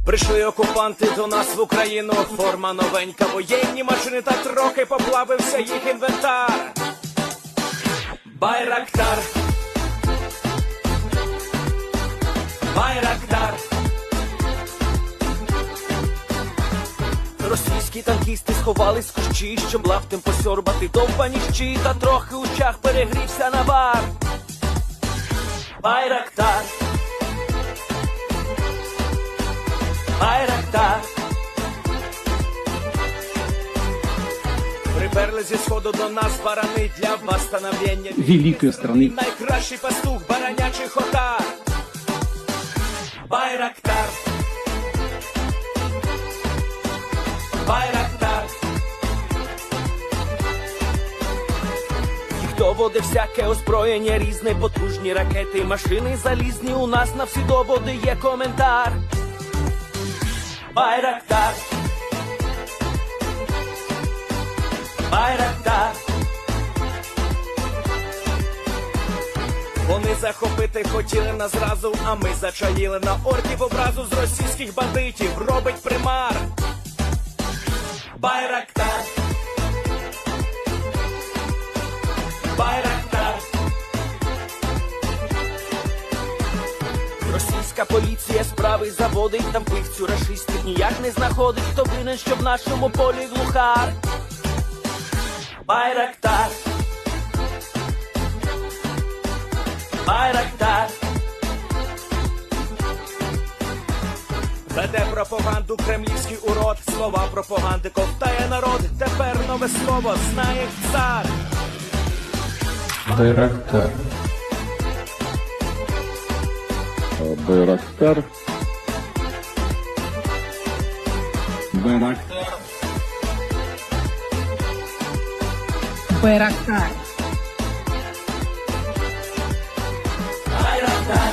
Прийшли окупанти до нас в Україну, форма новенька, воєнні машини, та трохи поплавився їх інвентар. Байрактар, Байрактар. Російські танкісти сховались в кущі, щоб лаптем посьорбати довбані щі, та трохи у чах перегрівся навар. Байрактар, Байрактар. Приперли зі сходу до нас барани для восстановлення великої страни. Найкращий пастух баранячих отар. Байрактар, Байрактар. Їх доводи всяке озброєння різне, потужні ракети, машини залізні, у нас на всі доводи є коментар. Байрактар, Байрактар. Вони захопити хотіли нас зразу, а ми зачаїли на орків образу з російських бандитів, робить примар. Байрактар, Байрактар. Російська поліція справи заводить, там вбивцю рашистів ніяк не знаходить, хто винен, що в нашому полі глухар. Байрактар, Байрактар. Веде пропаганду кремлівський урод, слова пропаганди ковтає народ, тепер нове слово знає цар. Байрактар. Байрактар. Байрактар. Байрактар. Байрактар.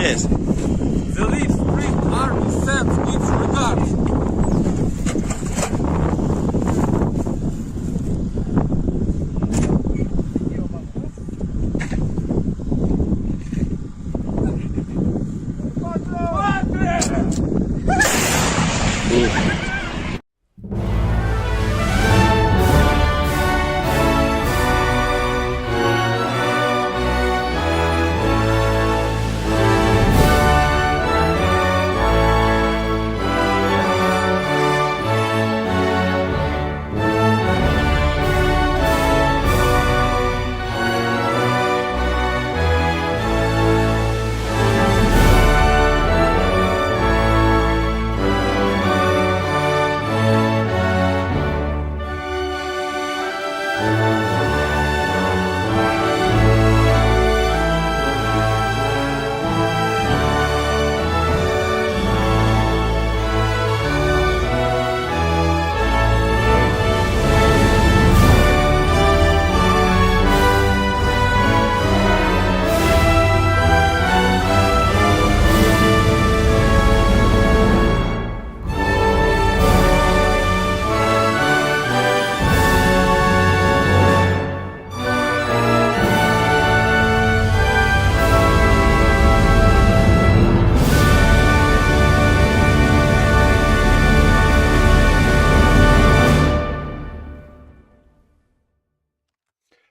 Yes. The lead Spring Army sends its regards.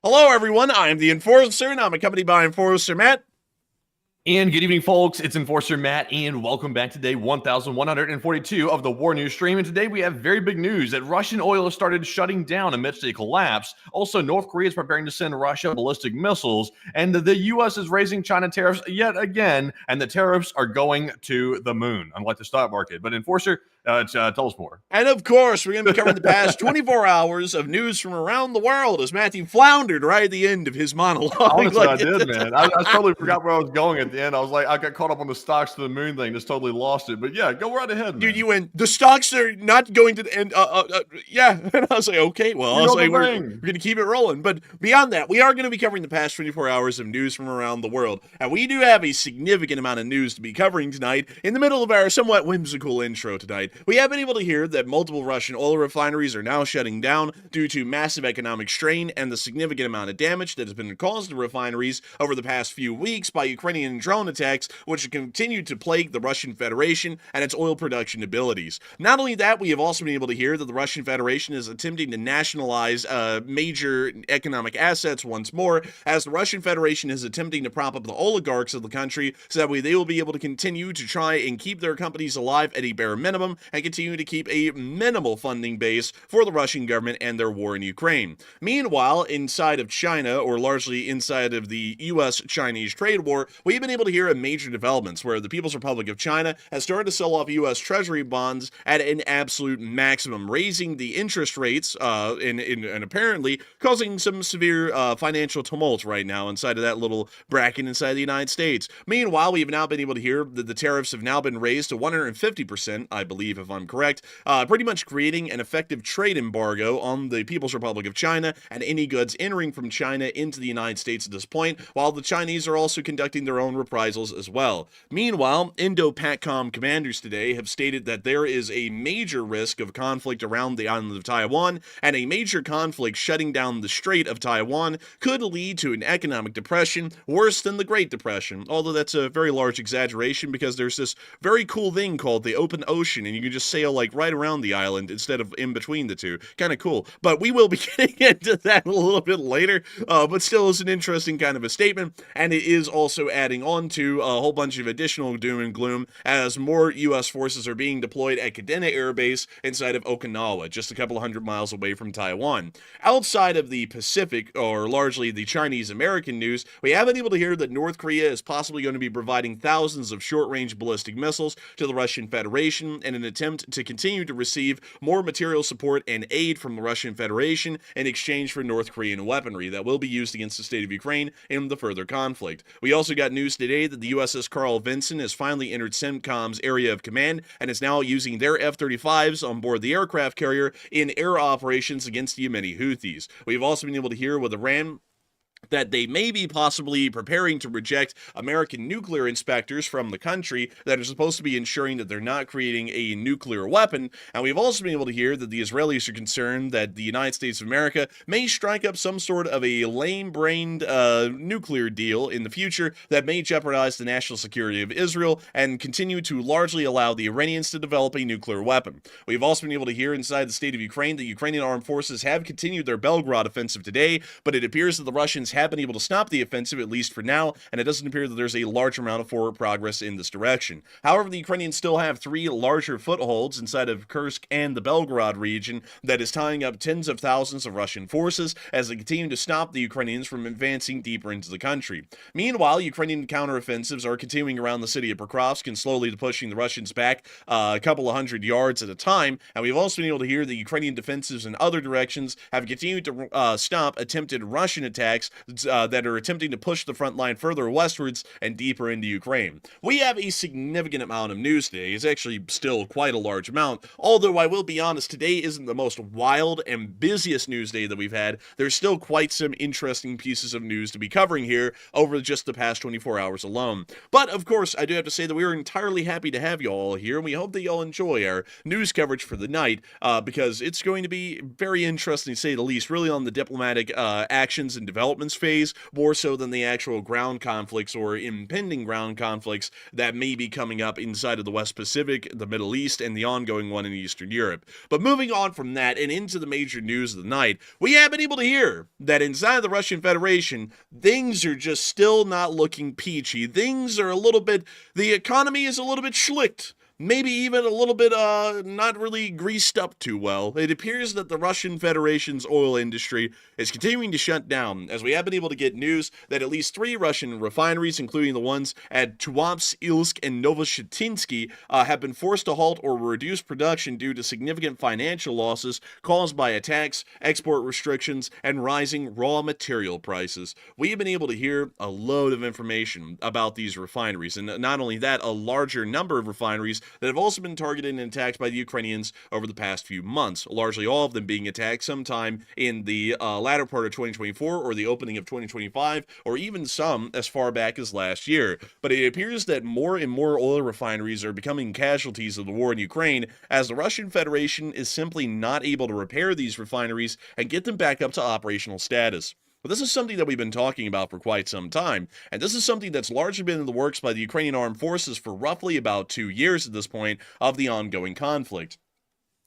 Hello, everyone. I'm the Enforcer, and I'm accompanied by Enforcer Matt. And good evening, folks. It's Enforcer Matt, and welcome back to day 1142 of the War News stream. And today we have very big news that Russian oil has started shutting down amidst a collapse. Also, North Korea is preparing to send Russia ballistic missiles, and the U.S. is raising China tariffs yet again, and the tariffs are going to the moon, unlike the stock market. But Enforcer, tell us more. And of course, we're going to be covering the past 24 hours of news from around the world as Matthew floundered right at the end of his monologue. Honestly, I did, man. I totally forgot where I was going at the end. I was like, I got caught up on the stocks to the moon thing, just totally lost it. But yeah, go right ahead, man. Dude, you went, the stocks are not going to the end. Yeah. And I was like, okay, well, I was like, we're going to keep it rolling. But beyond that, we are going to be covering the past 24 hours of news from around the world. And we do have a significant amount of news to be covering tonight in the middle of our somewhat whimsical intro tonight. We have been able to hear that multiple Russian oil refineries are now shutting down due to massive economic strain and the significant amount of damage that has been caused to refineries over the past few weeks by Ukrainian drone attacks, which have continued to plague the Russian Federation and its oil production abilities. Not only that, we have also been able to hear that the Russian Federation is attempting to nationalize major economic assets once more, as the Russian Federation is attempting to prop up the oligarchs of the country so that way they will be able to continue to try and keep their companies alive at a bare minimum and continue to keep a minimal funding base for the Russian government and their war in Ukraine. Meanwhile, inside of China, or largely inside of the U.S.-Chinese trade war, we've been able to hear major developments where the People's Republic of China has started to sell off U.S. Treasury bonds at an absolute maximum, raising the interest rates and apparently causing some severe financial tumult right now inside of that little bracket inside the United States. Meanwhile, we have now been able to hear that the tariffs have now been raised to 150%, I believe believe, if I'm correct, pretty much creating an effective trade embargo on the People's Republic of China and any goods entering from China into the United States at this point, while the Chinese are also conducting their own reprisals as well. Meanwhile, Indo-Pacific commanders today have stated that there is a major risk of conflict around the island of Taiwan, and a major conflict shutting down the Strait of Taiwan could lead to an economic depression worse than the Great Depression, although that's a very large exaggeration because there's this very cool thing called the open ocean, and you can just sail like right around the island instead of in between the two. Kind of cool. But we will be getting into that a little bit later, but still is an interesting kind of a statement, and it is also adding on to a whole bunch of additional doom and gloom as more U.S. forces are being deployed at Kadena Air Base inside of Okinawa, just a couple of hundred miles away from Taiwan. Outside of the Pacific, or largely the Chinese-American news, we have been able to hear that North Korea is possibly going to be providing thousands of short-range ballistic missiles to the Russian Federation in an attempt to continue to receive more material support and aid from the Russian Federation in exchange for North Korean weaponry that will be used against the state of Ukraine in the further conflict. We also got news today that the USS Carl Vinson has finally entered CENTCOM's area of command and is now using their F-35s on board the aircraft carrier in air operations against the Yemeni Houthis. We've also been able to hear with Iran that they may be possibly preparing to reject American nuclear inspectors from the country that are supposed to be ensuring that they're not creating a nuclear weapon. And we've also been able to hear that the Israelis are concerned that the United States of America may strike up some sort of a lame-brained nuclear deal in the future that may jeopardize the national security of Israel and continue to largely allow the Iranians to develop a nuclear weapon. We've also been able to hear inside the state of Ukraine that Ukrainian armed forces have continued their Belgorod offensive today, but it appears that the Russians have been able to stop the offensive, at least for now, and it doesn't appear that there's a large amount of forward progress in this direction. However, the Ukrainians still have 3 larger footholds inside of Kursk and the Belgorod region that is tying up tens of thousands of Russian forces as they continue to stop the Ukrainians from advancing deeper into the country. Meanwhile, Ukrainian counteroffensives are continuing around the city of Pokrovsk and slowly pushing the Russians back a couple of hundred yards at a time, and we've also been able to hear the Ukrainian defensives in other directions have continued to stop attempted Russian attacks that are attempting to push the front line further westwards and deeper into Ukraine. We have a significant amount of news today. It's actually still quite a large amount, although I will be honest, today isn't the most wild and busiest news day that we've had. There's still quite some interesting pieces of news to be covering here over just the past 24 hours alone. But, of course, I do have to say that we are entirely happy to have you all here, and we hope that y'all enjoy our news coverage for the night, because it's going to be very interesting, to say the least, really on the diplomatic actions and developments phase, more so than the actual ground conflicts or impending ground conflicts that may be coming up inside of the West Pacific, the Middle East, and the ongoing one in Eastern Europe. But moving on from that and into the major news of the night, we have been able to hear that inside of the Russian Federation, things are just still not looking peachy. Things are a little bit, the economy is a little bit schlicked. Maybe even a little bit not really greased up too well. It appears that the Russian Federation's oil industry is continuing to shut down, as we have been able to get news that at least 3 Russian refineries, including the ones at Tuapse, Ilsk, and Novoshinsky, have been forced to halt or reduce production due to significant financial losses caused by attacks, export restrictions, and rising raw material prices. We have been able to hear a load of information about these refineries, and not only that, a larger number of refineries that have also been targeted and attacked by the Ukrainians over the past few months, largely all of them being attacked sometime in the latter part of 2024 or the opening of 2025, or even some as far back as last year. But it appears that more and more oil refineries are becoming casualties of the war in Ukraine, as the Russian Federation is simply not able to repair these refineries and get them back up to operational status. But this is something that we've been talking about for quite some time, and this is something that's largely been in the works by the Ukrainian armed forces for roughly about 2 years at this point of the ongoing conflict.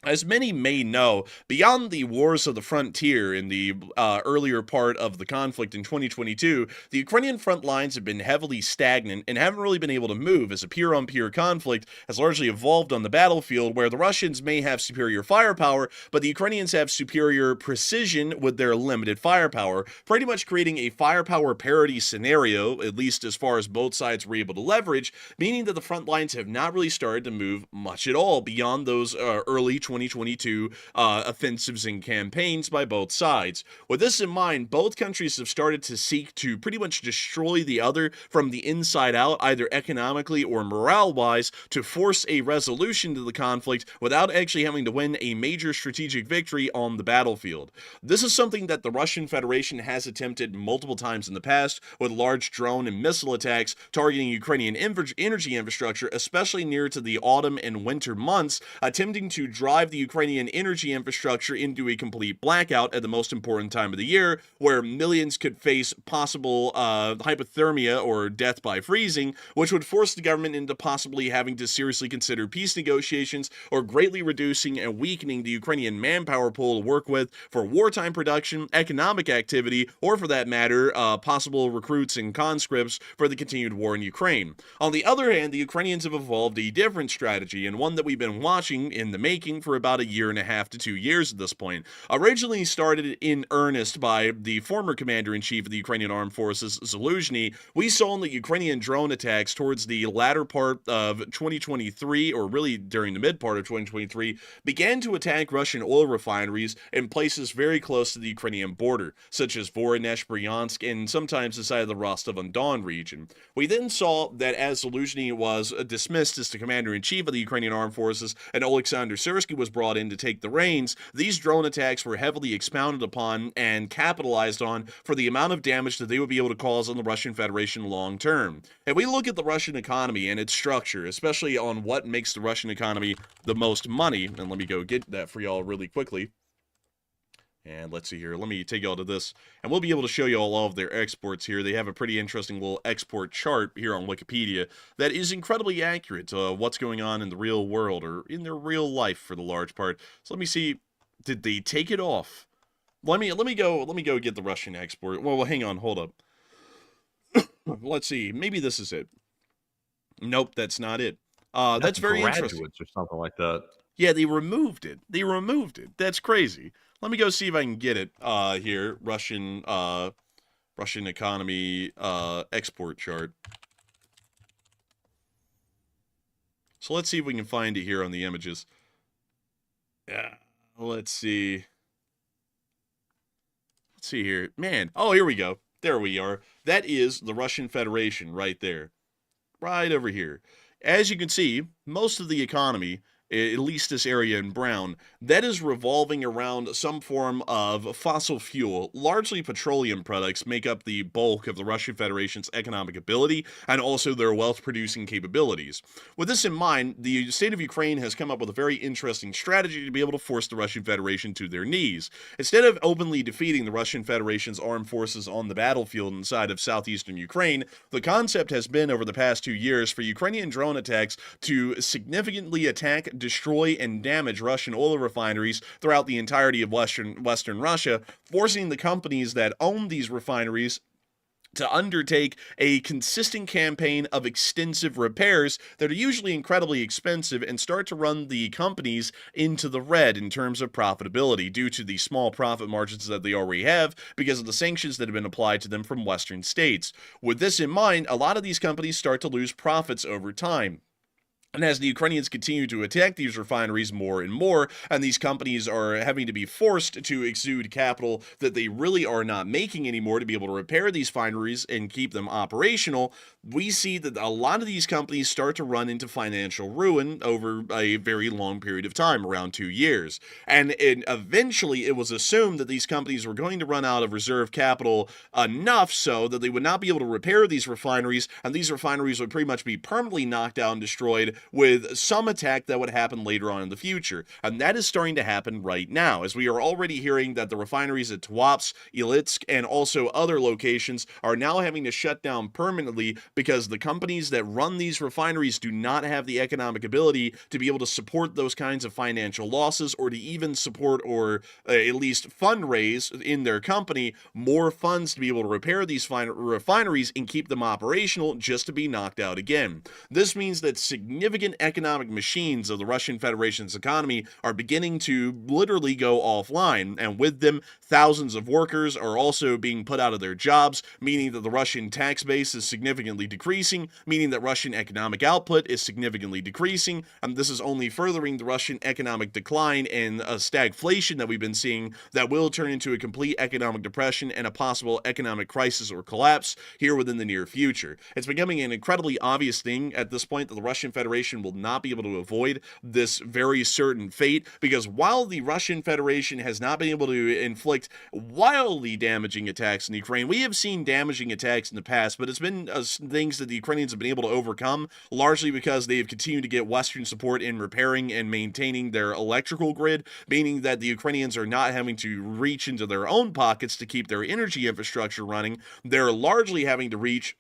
As many may know, beyond the wars of the frontier in the earlier part of the conflict in 2022, the Ukrainian front lines have been heavily stagnant and haven't really been able to move, as a peer-on-peer conflict has largely evolved on the battlefield, where the Russians may have superior firepower, but the Ukrainians have superior precision with their limited firepower, pretty much creating a firepower parity scenario, at least as far as both sides were able to leverage, meaning that the front lines have not really started to move much at all beyond those early 2022 offensives and campaigns by both sides. With this in mind, both countries have started to seek to pretty much destroy the other from the inside out, either economically or morale-wise, to force a resolution to the conflict without actually having to win a major strategic victory on the battlefield. This is something that the Russian Federation has attempted multiple times in the past, with large drone and missile attacks targeting Ukrainian energy infrastructure, especially near to the autumn and winter months, attempting to drive the Ukrainian energy infrastructure into a complete blackout at the most important time of the year, where millions could face possible hypothermia or death by freezing, which would force the government into possibly having to seriously consider peace negotiations or greatly reducing and weakening the Ukrainian manpower pool to work with for wartime production, economic activity, or for that matter, possible recruits and conscripts for the continued war in Ukraine. On the other hand, the Ukrainians have evolved a different strategy, and one that we've been watching in the making for about 1.5 to 2 years at this point. Originally started in earnest by the former commander-in-chief of the Ukrainian Armed Forces, Zelenskyy, we saw in the Ukrainian drone attacks towards the latter part of 2023, or really during the mid part of 2023, began to attack Russian oil refineries in places very close to the Ukrainian border, such as Voronezh, Bryansk, and sometimes the side of the Rostov-on-Don region. We then saw that as Zelenskyy was dismissed as the commander-in-chief of the Ukrainian Armed Forces and Alexander Syrsky was brought in to take the reins, these drone attacks were heavily expounded upon and capitalized on for the amount of damage that they would be able to cause on the Russian Federation long term. If we look at the Russian economy and its structure, especially on what makes the Russian economy the most money, and let me go get that for y'all really quickly. And let's see here. Let me take y'all to this, and we'll be able to show you all of their exports here. They have a pretty interesting little export chart here on Wikipedia that is incredibly accurate to what's going on in the real world, or in their real life for the large part. So let me see. Did they take it off? Let me go get the Russian export. Well, hang on, hold up. Let's see. Maybe this is it. Nope, that's not it. That's very interesting. Or something like that. Yeah, they removed it. That's crazy. Let me go see if I can get it here. Russian economy export chart. So let's see if we can find it here on the images. Yeah, let's see. Let's see here. Man, oh, here we go. There we are. That is the Russian Federation right there. Right over here. As you can see, most of the economy, at least this area in brown, that is revolving around some form of fossil fuel. Largely petroleum products make up the bulk of the Russian Federation's economic ability and also their wealth-producing capabilities. With this in mind, the state of Ukraine has come up with a very interesting strategy to be able to force the Russian Federation to their knees. Instead of openly defeating the Russian Federation's armed forces on the battlefield inside of southeastern Ukraine, the concept has been over the past 2 years for Ukrainian drone attacks to significantly attack, destroy, and damage Russian oil refineries throughout the entirety of Western Russia, forcing the companies that own these refineries to undertake a consistent campaign of extensive repairs that are usually incredibly expensive and start to run the companies into the red in terms of profitability due to the small profit margins that they already have because of the sanctions that have been applied to them from Western states. With this in mind, a lot of these companies start to lose profits over time. And as the Ukrainians continue to attack these refineries more and more, and these companies are having to be forced to exude capital that they really are not making anymore to be able to repair these refineries and keep them operational, we see that a lot of these companies start to run into financial ruin over a very long period of time, around 2 years. And eventually it was assumed that these companies were going to run out of reserve capital enough so that they would not be able to repair these refineries, and these refineries would pretty much be permanently knocked out and destroyed with some attack that would happen later on in the future. And that is starting to happen right now, as we are already hearing that the refineries at Tarriffs, Ilitsk, and also other locations are now having to shut down permanently because the companies that run these refineries do not have the economic ability to be able to support those kinds of financial losses, or to even support or at least fundraise in their company more funds to be able to repair these refineries and keep them operational just to be knocked out again. This means that significant economic machines of the Russian Federation's economy are beginning to literally go offline, and with them, thousands of workers are also being put out of their jobs, meaning that the Russian tax base is significantly significantly decreasing, meaning that Russian economic output is significantly decreasing, and this is only furthering the Russian economic decline and a stagflation that we've been seeing that will turn into a complete economic depression and a possible economic crisis or collapse here within the near future. It's becoming an incredibly obvious thing at this point that the Russian Federation will not be able to avoid this very certain fate, because while the Russian Federation has not been able to inflict wildly damaging attacks in Ukraine, we have seen damaging attacks in the past, but it's been things that the Ukrainians have been able to overcome, largely because they have continued to get Western support in repairing and maintaining their electrical grid, meaning that the Ukrainians are not having to reach into their own pockets to keep their energy infrastructure running. They're largely having to reach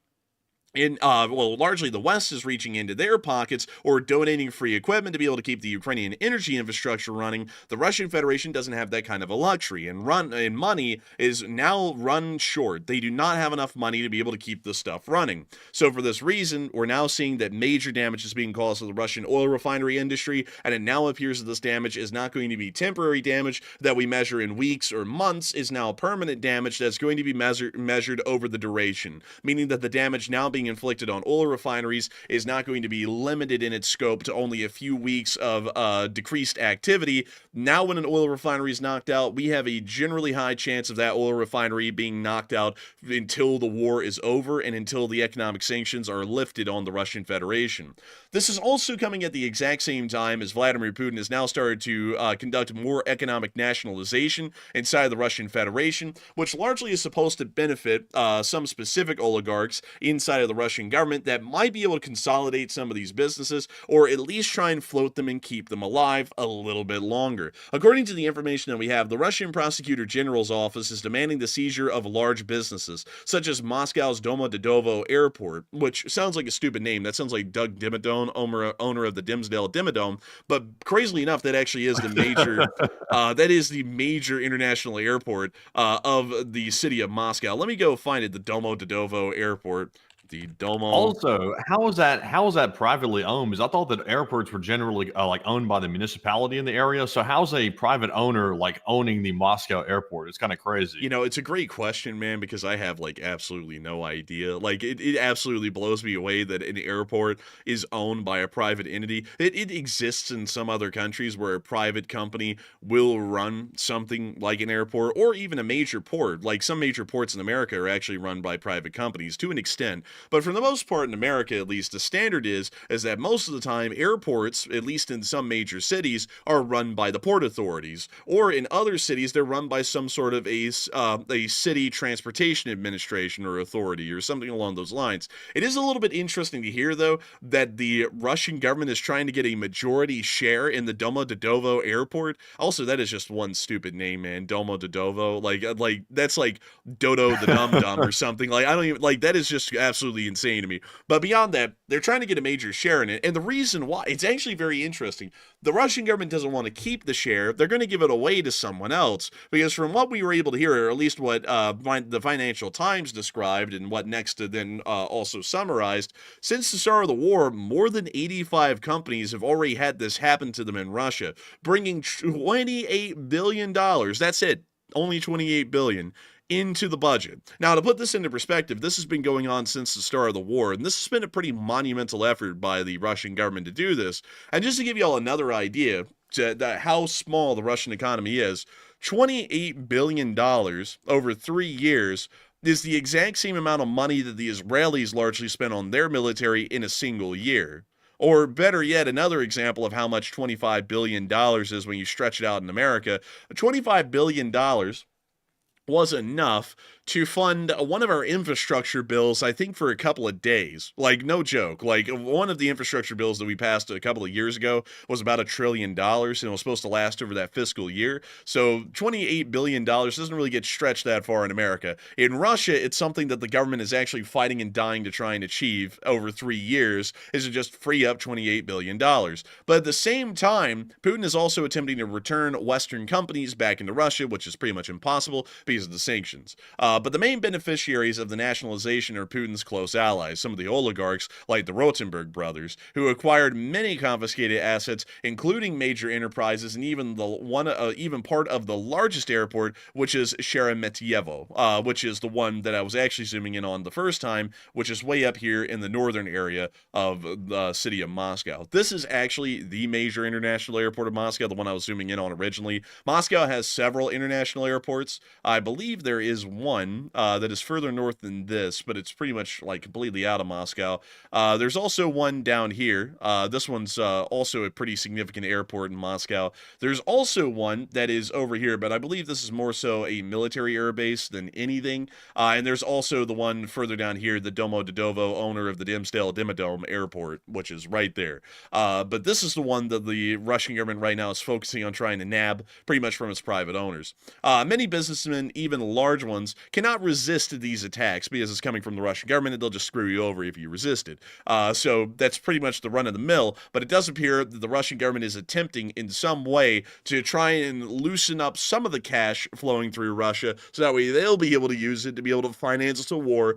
largely the West is reaching into their pockets or donating free equipment to be able to keep the Ukrainian energy infrastructure running. The Russian Federation doesn't have that kind of a luxury, and money is now run short. They do not have enough money to be able to keep this stuff running. So for this reason, we're now seeing that major damage is being caused to the Russian oil refinery industry, and it now appears that this damage is not going to be temporary damage that we measure in weeks or months, is now permanent damage that's going to be measured over the duration, meaning that the damage now being inflicted on oil refineries is not going to be limited in its scope to only a few weeks of decreased activity. Now when an oil refinery is knocked out, we have a generally high chance of that oil refinery being knocked out until the war is over and until the economic sanctions are lifted on the Russian Federation. This is also coming at the exact same time as Vladimir Putin has now started to conduct more economic nationalization inside the Russian Federation, which largely is supposed to benefit some specific oligarchs inside of the Russian government that might be able to consolidate some of these businesses, or at least try and float them and keep them alive a little bit longer. According to the information that we have, the Russian Prosecutor General's office is demanding the seizure of large businesses, such as Moscow's Domodedovo Airport, which sounds like a stupid name. That sounds like Doug Dimmadome, owner of the Dimsdale Dimmadome, but crazily enough, that actually is the major international airport of the city of Moscow. Let me go find it, the Domodedovo Airport. The Domo. Also, how is that privately owned? Because I thought that airports were generally like owned by the municipality in the area. So how's a private owner like owning the Moscow airport? It's kind of crazy. You know, it's a great question, man, because I have like absolutely no idea. Like it absolutely blows me away that an airport is owned by a private entity. It exists in some other countries where a private company will run something like an airport or even a major port. Like some major ports in America are actually run by private companies to an extent. But for the most part in America, at least, the standard is that most of the time airports, at least in some major cities, are run by the port authorities. Or in other cities, they're run by some sort of a city transportation administration or authority or something along those lines. It is a little bit interesting to hear, though, that the Russian government is trying to get a majority share in the Domodedovo Airport. Also, that is just one stupid name, man. Domodedovo. Like that's like Dodo the Dum Dum or something. Like, I don't even, like, that is just absolutely insane to me. But beyond that, they're trying to get a major share in it. And the reason why, it's actually very interesting. The Russian government doesn't want to keep the share. They're going to give it away to someone else. Because from what we were able to hear, or at least what the Financial Times described and what Next then also summarized, since the start of the war, more than 85 companies have already had this happen to them in Russia, bringing $28 billion. That's it. Only $28 billion into the budget. Now, to put this into perspective, this has been going on since the start of the war, and this has been a pretty monumental effort by the Russian government to do this. And just to give you all another idea to how small the Russian economy is, $28 billion over 3 years is the exact same amount of money that the Israelis largely spent on their military in a single year. Or better yet, another example of how much $25 billion is when you stretch it out in America. $25 billion was enough to fund one of our infrastructure bills, I think, for a couple of days. Like, no joke. Like, one of the infrastructure bills that we passed a couple of years ago was about $1 trillion, and it was supposed to last over that fiscal year. So $28 billion doesn't really get stretched that far in America. In Russia, it's something that the government is actually fighting and dying to try and achieve over 3 years, is to just free up $28 billion. But at the same time, Putin is also attempting to return Western companies back into Russia, which is pretty much impossible, because because of the sanctions. But the main beneficiaries of the nationalization are Putin's close allies, some of the oligarchs like the Rotenberg brothers, who acquired many confiscated assets, including major enterprises and even even part of the largest airport, which is Sheremetyevo, which is the one that I was actually zooming in on the first time, which is way up here in the northern area of the city of Moscow. This is actually the major international airport of Moscow, the one I was zooming in on originally. Moscow has several international airports. I believe there is one that is further north than this, but it's pretty much like completely out of Moscow. There's also one down here. This one's also a pretty significant airport in Moscow. There's also one that is over here, but I believe this is more so a military air base than anything. And there's also the one further down here, the Domodedovo, owner of the Dimsdale-Dimmadome Airport, which is right there. But this is the one that the Russian government right now is focusing on trying to nab pretty much from its private owners. Many businessmen, even large ones, cannot resist these attacks because it's coming from the Russian government and they'll just screw you over if you resist it. So that's pretty much the run of the mill, but it does appear that the Russian government is attempting in some way to try and loosen up some of the cash flowing through Russia so that way they'll be able to use it to be able to finance a war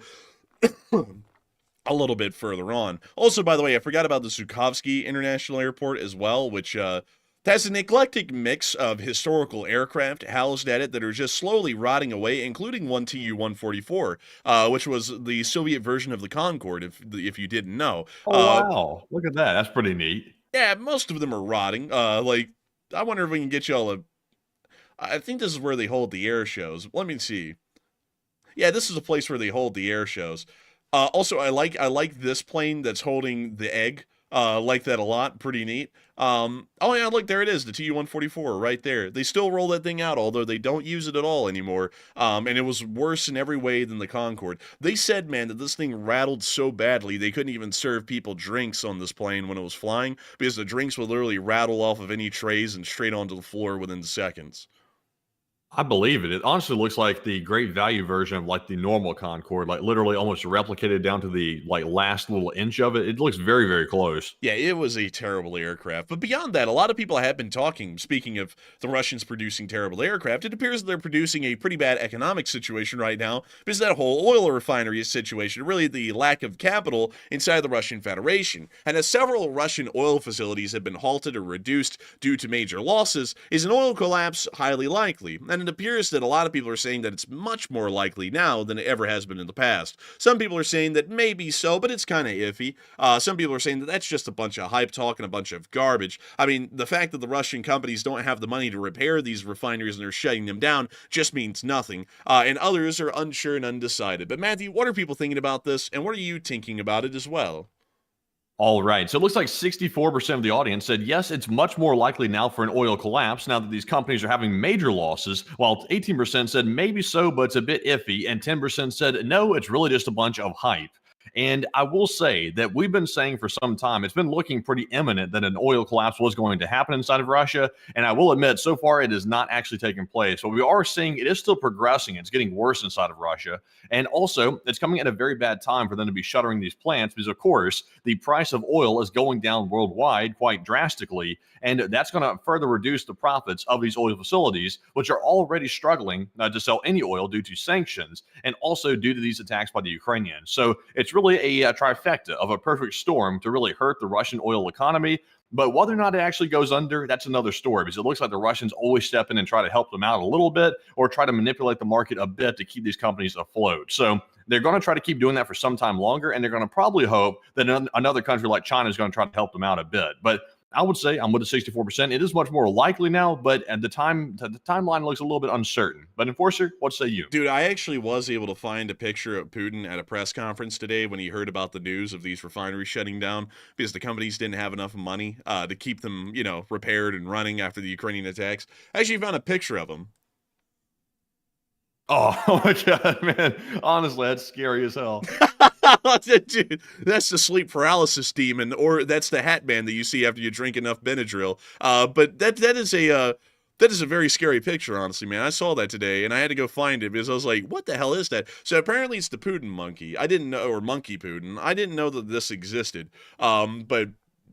a little bit further on. Also, by the way, I forgot about the Zhukovsky International Airport as well, which has an eclectic mix of historical aircraft housed at it that are just slowly rotting away, including one Tu-144, which was the Soviet version of the Concorde, if you didn't know. Oh, wow. Look at that. That's pretty neat. Yeah, most of them are rotting. Like, I wonder if we can get y'all I think this is where they hold the air shows. Let me see. Yeah, this is a place where they hold the air shows. Also, I like this plane that's holding the egg. Like that a lot. Pretty neat. Oh yeah, look, there it is, the Tu-144 right there. They still roll that thing out, although they don't use it at all anymore. And it was worse in every way than the Concorde. They said, man, that this thing rattled so badly they couldn't even serve people drinks on this plane when it was flying because the drinks would literally rattle off of any trays and straight onto the floor within seconds. I believe it. It honestly looks like the great value version of like the normal Concorde, like literally almost replicated down to the like last little inch of it. It looks very, very close. Yeah, it was a terrible aircraft. But beyond that, a lot of people have been talking, speaking of the Russians producing terrible aircraft, it appears that they're producing a pretty bad economic situation right now because that whole oil refinery situation, really the lack of capital inside the Russian Federation. And as several Russian oil facilities have been halted or reduced due to major losses, is an oil collapse highly likely? And it appears that a lot of people are saying that it's much more likely now than it ever has been in the past. Some people are saying that maybe so, but it's kind of iffy. Some people are saying that that's just a bunch of hype talk and a bunch of garbage. I mean, the fact that the Russian companies don't have the money to repair these refineries and they're shutting them down just means nothing. And others are unsure and undecided. But Matthew, what are people thinking about this, and what are you thinking about it as well? All right. So it looks like 64% of the audience said, yes, it's much more likely now for an oil collapse now that these companies are having major losses, while 18% said maybe so, but it's a bit iffy, and 10% said, no, it's really just a bunch of hype. And I will say that we've been saying for some time, it's been looking pretty imminent that an oil collapse was going to happen inside of Russia. And I will admit, so far, it has not actually taken place. But we are seeing it is still progressing. It's getting worse inside of Russia. And also, it's coming at a very bad time for them to be shuttering these plants because, of course, the price of oil is going down worldwide quite drastically. And that's going to further reduce the profits of these oil facilities, which are already struggling to sell any oil due to sanctions and also due to these attacks by the Ukrainians. So it's really a trifecta of a perfect storm to really hurt the Russian oil economy. But whether or not it actually goes under, that's another story, because it looks like the Russians always step in and try to help them out a little bit or try to manipulate the market a bit to keep these companies afloat. So they're going to try to keep doing that for some time longer, and they're going to probably hope that another country like China is going to try to help them out a bit. But I would say I'm with the 64%. It is much more likely now, but at the timeline looks a little bit uncertain. But Enforcer, what say you? Dude, I actually was able to find a picture of Putin at a press conference today when he heard about the news of these refineries shutting down because the companies didn't have enough money to keep them, repaired and running after the Ukrainian attacks. I actually found a picture of him. Oh my God, man. Honestly, that's scary as hell. Dude, that's the sleep paralysis demon, or that's the hat man that you see after you drink enough Benadryl. But that is a very scary picture, honestly, man. I saw that today, and I had to go find it because I was like, what the hell is that? So apparently it's the Putin monkey. I didn't know, or monkey Putin. I didn't know that this existed. But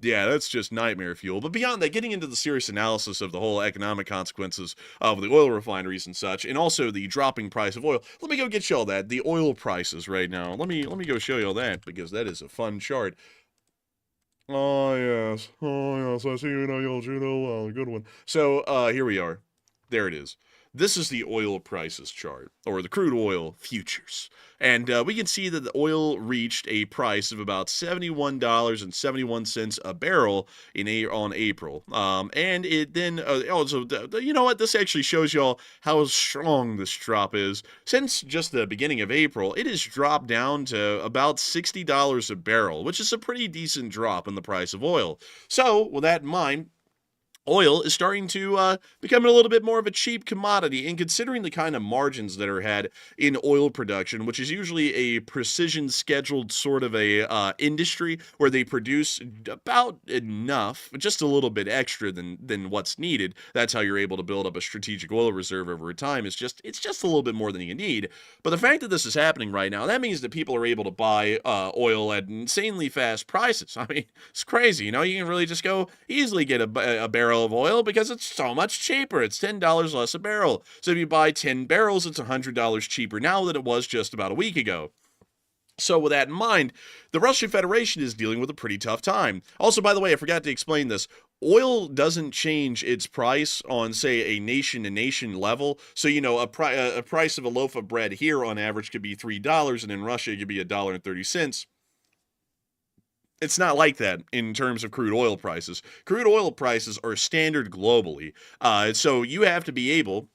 Yeah, that's just nightmare fuel. But beyond that, getting into the serious analysis of the whole economic consequences of the oil refineries and such, and also the dropping price of oil, let me go get you all that. The oil prices right now. Let me go show you all that, because that is a fun chart. Oh yes, I see you, good one. So here we are. There it is. This is the oil prices chart, or the crude oil futures. And we can see that the oil reached a price of about $71.71 a barrel on April. And it then also, you know what? This actually shows y'all how strong this drop is. Since just the beginning of April, it has dropped down to about $60 a barrel, which is a pretty decent drop in the price of oil. So, with that in mind, oil is starting to become a little bit more of a cheap commodity, and considering the kind of margins that are had in oil production, which is usually a precision scheduled sort of a industry where they produce about enough, just a little bit extra than what's needed. That's how you're able to build up a strategic oil reserve over time. It's just a little bit more than you need. But the fact that this is happening right now, that means that people are able to buy oil at insanely fast prices. I mean, it's crazy. You know, you can really just go easily get a barrel of oil because it's so much cheaper. It's $10 less a barrel. So if you buy 10 barrels, it's $100 cheaper now than it was just about a week ago. So with that in mind, the Russian Federation is dealing with a pretty tough time. Also, by the way, I forgot to explain this. Oil doesn't change its price on, say, a nation-to-nation level. So, you know, a price of a loaf of bread here on average could be $3, and in Russia it could be $1.30. It's not like that in terms of crude oil prices. Crude oil prices are standard globally. So you have to be able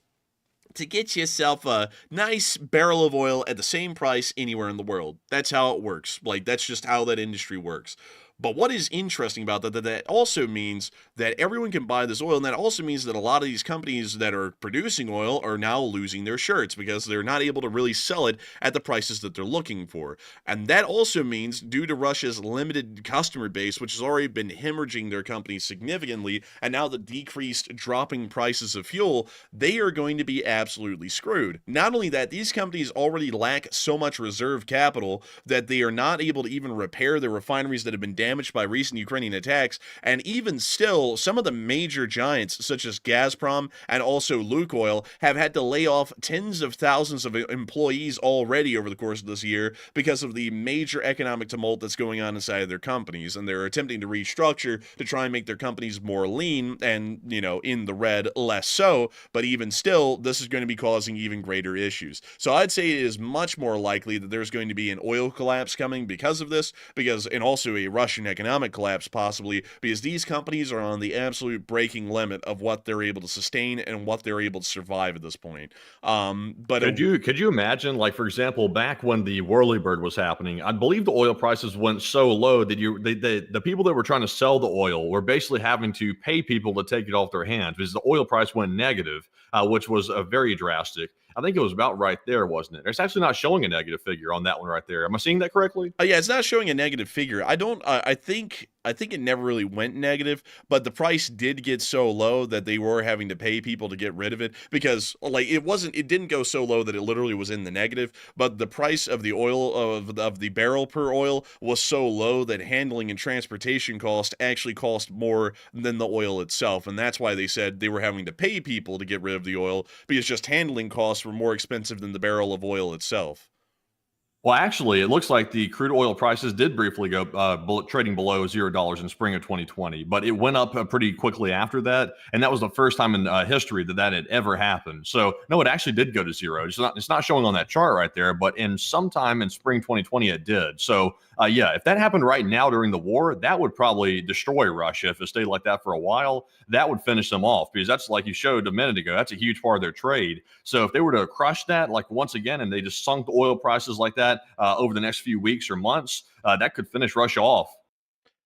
to get yourself a nice barrel of oil at the same price anywhere in the world. That's how it works. Like, that's just how that industry works. But what is interesting about that also means that everyone can buy this oil, and that also means that a lot of these companies that are producing oil are now losing their shirts because they're not able to really sell it at the prices that they're looking for. And that also means, due to Russia's limited customer base, which has already been hemorrhaging their companies significantly, and now the decreased dropping prices of fuel, they are going to be absolutely screwed. Not only that, these companies already lack so much reserve capital that they are not able to even repair their refineries that have been damaged by recent Ukrainian attacks, and even still, some of the major giants such as Gazprom and also Lukoil have had to lay off tens of thousands of employees already over the course of this year because of the major economic tumult that's going on inside of their companies, and they're attempting to restructure to try and make their companies more lean and, you know, in the red less so, but even still, this is going to be causing even greater issues. So I'd say it is much more likely that there's going to be an oil collapse coming because of this, and also a Russian economic collapse possibly, because these companies are on the absolute breaking limit of what they're able to sustain and what they're able to survive at this point. But could you imagine, like, for example, back when the Whirlybird was happening, I believe the oil prices went so low that the people that were trying to sell the oil were basically having to pay people to take it off their hands because the oil price went negative, which was very drastic. I think it was about right there, wasn't it? It's actually not showing a negative figure on that one right there. Am I seeing that correctly? Yeah, it's not showing a negative figure. I think it never really went negative, but the price did get so low that they were having to pay people to get rid of it, because like it didn't go so low that it literally was in the negative, but the price of the oil of the barrel per oil was so low that handling and transportation cost actually cost more than the oil itself, and that's why they said they were having to pay people to get rid of the oil, because just handling costs were more expensive than the barrel of oil itself. Well, actually, it looks like the crude oil prices did briefly go trading below $0 in spring of 2020, but it went up pretty quickly after that, and that was the first time in history that had ever happened. So, no, it actually did go to zero. It's not showing on that chart right there, but in sometime in spring 2020, it did. So, yeah, if that happened right now during the war, that would probably destroy Russia if it stayed like that for a while. That would finish them off, because that's, like you showed a minute ago, that's a huge part of their trade. So if they were to crush that, like once again, and they just sunk the oil prices like that over the next few weeks or months, that could finish Russia off.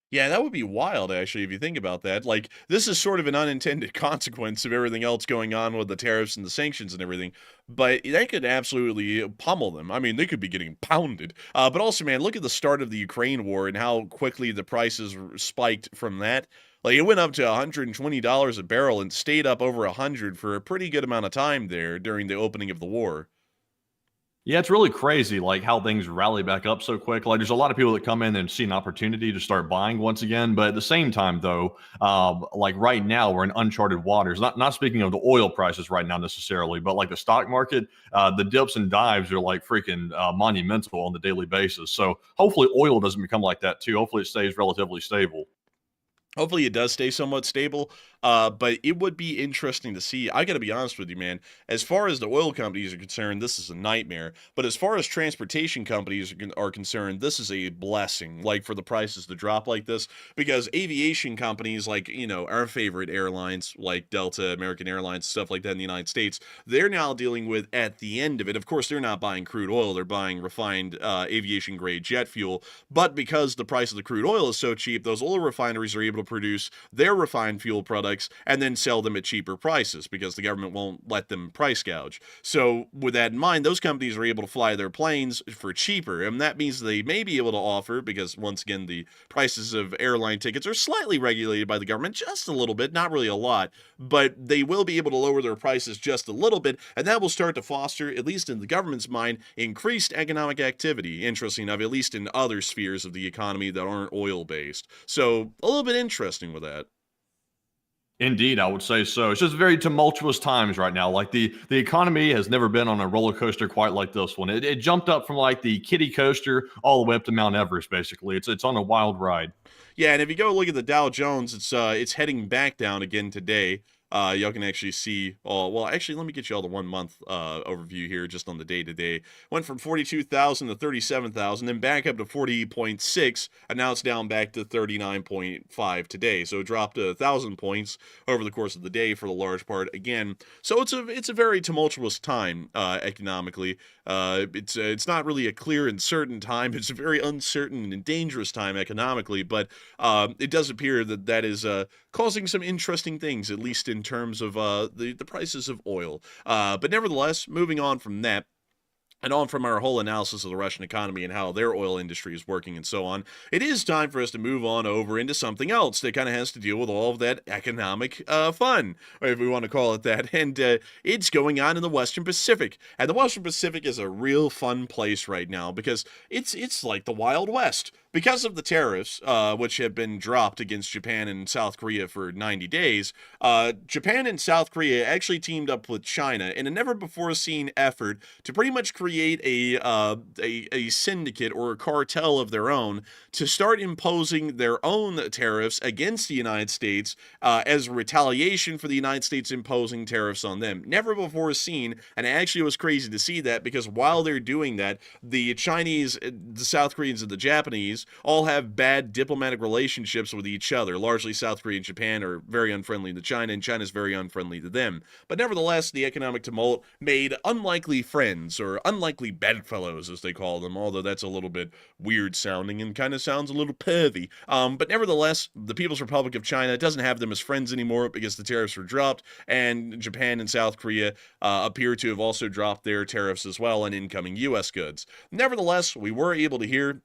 Yeah, that would be wild, actually, if you think about that. Like, this is sort of an unintended consequence of everything else going on with the tariffs and the sanctions and everything, but they could absolutely pummel them. I mean, they could be getting pounded. But also, man, look at the start of the Ukraine war and how quickly the prices spiked from that. Like, it went up to $120 a barrel and stayed up over $100 for a pretty good amount of time there during the opening of the war. Yeah, it's really crazy, like how things rally back up so quick. Like, there's a lot of people that come in and see an opportunity to start buying once again. But at the same time, though, like right now, we're in uncharted waters. Not speaking of the oil prices right now necessarily, but like the stock market, the dips and dives are like freaking monumental on the daily basis. So hopefully, oil doesn't become like that too. Hopefully, it stays relatively stable. Hopefully it does stay somewhat stable, but it would be interesting to see. I got to be honest with you, man. As far as the oil companies are concerned, this is a nightmare. But as far as transportation companies are concerned, this is a blessing. Like for the prices to drop like this, because aviation companies, like our favorite airlines, like Delta, American Airlines, stuff like that in the United States, they're now dealing with at the end of it. Of course, they're not buying crude oil; they're buying refined aviation grade jet fuel. But because the price of the crude oil is so cheap, those oil refineries are able to produce their refined fuel products and then sell them at cheaper prices because the government won't let them price gouge. So with that in mind, those companies are able to fly their planes for cheaper, and that means they may be able to offer, because once again the prices of airline tickets are slightly regulated by the government just a little bit, not really a lot, but they will be able to lower their prices just a little bit, and that will start to foster, at least in the government's mind, increased economic activity, interesting enough, at least in other spheres of the economy that aren't oil based. So a little bit interesting with that. Indeed, I would say so. It's just very tumultuous times right now. Like the economy has never been on a roller coaster quite like this one. It jumped up from like the kiddie coaster all the way up to Mount Everest. Basically, it's on a wild ride. Yeah, and if you go look at the Dow Jones, it's heading back down again today. Y'all can actually see. Oh, well, actually, let me get you all the 1 month overview here, just on the day to day. Went from 42,000 to 37,000, then back up to 40.6, and now it's down back to 39.5 today. So it dropped 1,000 points over the course of the day for the large part again. So it's a very tumultuous time economically. It's not really a clear and certain time. It's a very uncertain and dangerous time economically, but it does appear that is causing some interesting things, at least in terms of the prices of oil. But nevertheless, moving on from that, and on from our whole analysis of the Russian economy and how their oil industry is working and so on, it is time for us to move on over into something else that kind of has to deal with all of that economic fun, or if we want to call it that. And it's going on in the Western Pacific. And the Western Pacific is a real fun place right now because it's like the Wild West. Because of the tariffs, which have been dropped against Japan and South Korea for 90 days, Japan and South Korea actually teamed up with China in a never-before-seen effort to pretty much create a syndicate or a cartel of their own to start imposing their own tariffs against the United States as retaliation for the United States imposing tariffs on them. Never before seen, and it actually was crazy to see that because while they're doing that, the Chinese, the South Koreans, and the Japanese all have bad diplomatic relationships with each other. Largely, South Korea and Japan are very unfriendly to China, and China's very unfriendly to them. But nevertheless, the economic tumult made unlikely friends, or unlikely bedfellows, as they call them, although that's a little bit weird sounding and kind of sounds a little pervy. But nevertheless, the People's Republic of China doesn't have them as friends anymore because the tariffs were dropped, and Japan and South Korea appear to have also dropped their tariffs as well on incoming U.S. goods. Nevertheless, we were able to hear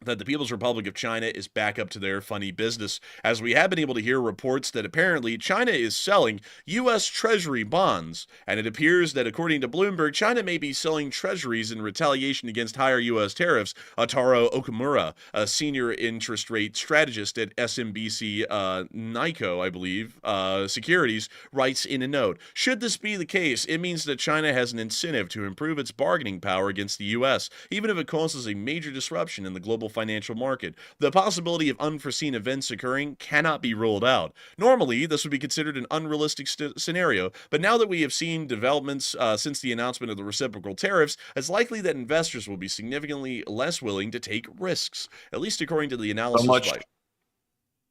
that the People's Republic of China is back up to their funny business, as we have been able to hear reports that apparently China is selling U.S. Treasury bonds, and it appears that according to Bloomberg, China may be selling treasuries in retaliation against higher U.S. tariffs. Taro Okamura, a senior interest rate strategist at SMBC Nikko, I believe, Securities, writes in a note, "Should this be the case, it means that China has an incentive to improve its bargaining power against the U.S., even if it causes a major disruption in the global financial market. The possibility of unforeseen events occurring cannot be ruled out. Normally, this would be considered an unrealistic scenario, but now that we have seen developments since the announcement of the reciprocal tariffs, it's likely that investors will be significantly less willing to take risks, at least according to the analysis by..."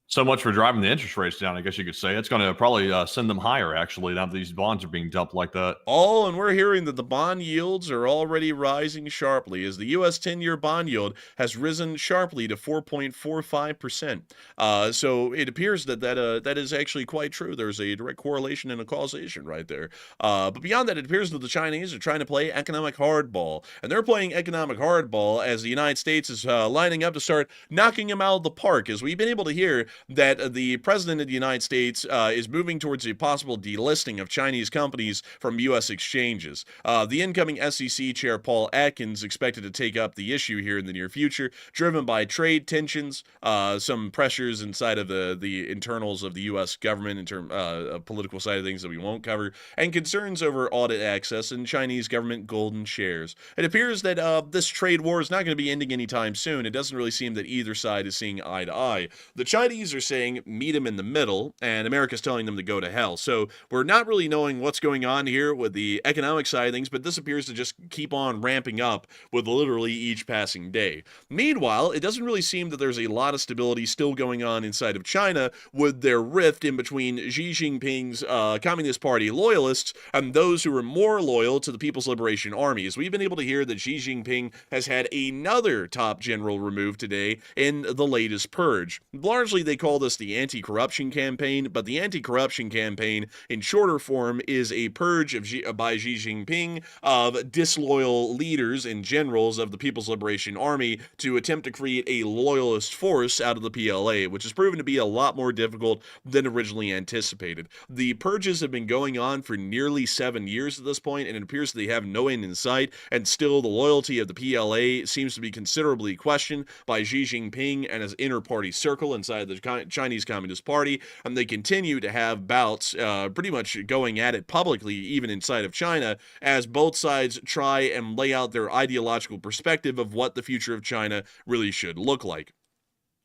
So much for driving the interest rates down, I guess you could say. It's going to probably send them higher, actually, now that these bonds are being dumped like that. Oh, and we're hearing that the bond yields are already rising sharply, as the U.S. 10-year bond yield has risen sharply to 4.45%. So it appears that is actually quite true. There's a direct correlation and a causation right there. But beyond that, it appears that the Chinese are trying to play economic hardball. And they're playing economic hardball as the United States is lining up to start knocking them out of the park, as we've been able to hear that the president of the United States is moving towards a possible delisting of Chinese companies from U.S. exchanges. The incoming SEC chair, Paul Atkins, expected to take up the issue here in the near future, driven by trade tensions, some pressures inside of the internals of the U.S. government in terms of political side of things that we won't cover, and concerns over audit access and Chinese government golden shares. It appears that this trade war is not going to be ending anytime soon. It doesn't really seem that either side is seeing eye to eye. The Chinese are saying meet them in the middle, and America's telling them to go to hell. So we're not really knowing what's going on here with the economic side of things, but this appears to just keep on ramping up with literally each passing day. Meanwhile, it doesn't really seem that there's a lot of stability still going on inside of China with their rift in between Xi Jinping's Communist Party loyalists and those who are more loyal to the People's Liberation Army. As we've been able to hear that Xi Jinping has had another top general removed today in the latest purge. Largely, they call this the anti-corruption campaign, but the anti-corruption campaign in shorter form is a purge by Xi Jinping of disloyal leaders and generals of the People's Liberation Army to attempt to create a loyalist force out of the PLA, which has proven to be a lot more difficult than originally anticipated. The purges have been going on for nearly 7 years at this point, and it appears that they have no end in sight, and still the loyalty of the PLA seems to be considerably questioned by Xi Jinping and his inter-party circle inside the Chinese Communist Party, and they continue to have bouts pretty much going at it publicly, even inside of China, as both sides try and lay out their ideological perspective of what the future of China really should look like.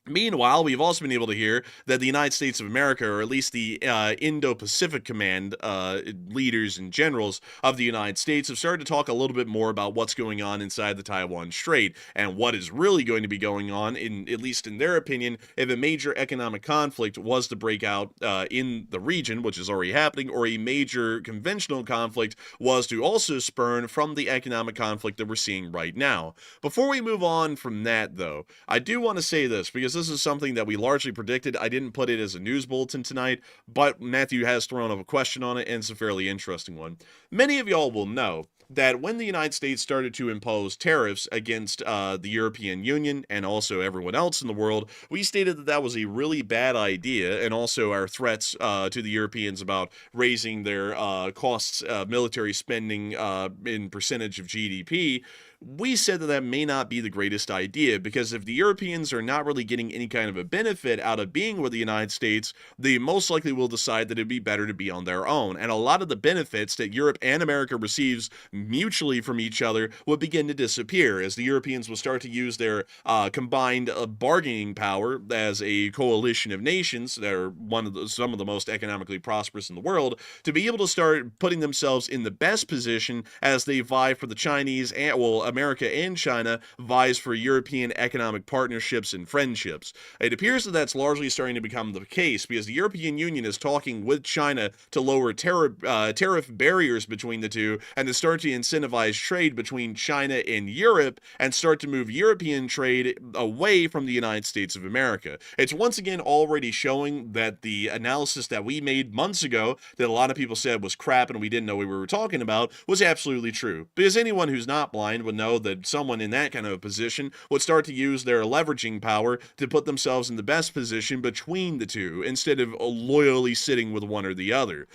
Meanwhile, we've also been able to hear that the United States of America, or at least the Indo-Pacific Command leaders and generals of the United States, have started to talk a little bit more about what's going on inside the Taiwan Strait and what is really going to be going on, at least in their opinion, if a major economic conflict was to break out in the region, which is already happening, or a major conventional conflict was to also spurn from the economic conflict that we're seeing right now. Before we move on from that, though, I do want to say this, because this is something that we largely predicted. I didn't put it as a news bulletin tonight, but Matthew has thrown up a question on it, and it's a fairly interesting one. Many of y'all will know that when the United States started to impose tariffs against the European Union and also everyone else in the world, we stated that that was a really bad idea, and also our threats to the Europeans about raising their costs, military spending in percentage of GDP. We said that that may not be the greatest idea, because if the Europeans are not really getting any kind of a benefit out of being with the United States, they most likely will decide that it'd be better to be on their own. And a lot of the benefits that Europe and America receives mutually from each other would begin to disappear, as the Europeans will start to use their combined bargaining power as a coalition of nations that are some of the most economically prosperous in the world, to be able to start putting themselves in the best position as they vie for the Chinese and, America and China vies for European economic partnerships and friendships. It appears that that's largely starting to become the case, because the European Union is talking with China to lower tariff barriers between the two, and to start to incentivize trade between China and Europe, and start to move European trade away from the United States of America. It's once again already showing that the analysis that we made months ago, that a lot of people said was crap and we didn't know what we were talking about, was absolutely true. Because anyone who's not blind would know that someone in that kind of a position would start to use their leveraging power to put themselves in the best position between the two, instead of loyally sitting with one or the other.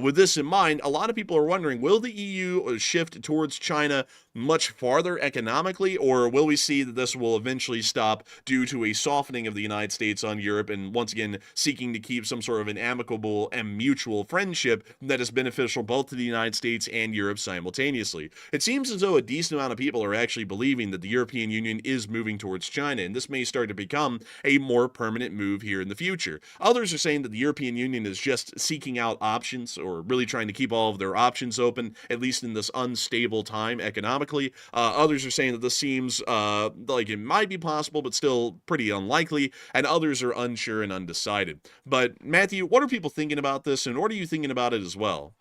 With this in mind, a lot of people are wondering, will the EU shift towards China much farther economically, or will we see that this will eventually stop due to a softening of the United States on Europe, and once again seeking to keep some sort of an amicable and mutual friendship that is beneficial both to the United States and Europe simultaneously? It seems as though a decent amount of people are actually believing that the European Union is moving towards China, and this may start to become a more permanent move here in the future. Others are saying that the European Union is just seeking out options, or really trying to keep all of their options open, at least in this unstable time economically. Others are saying that this seems like it might be possible, but still pretty unlikely, and others are unsure and undecided. But Matthew, what are people thinking about this, and what are you thinking about it as well?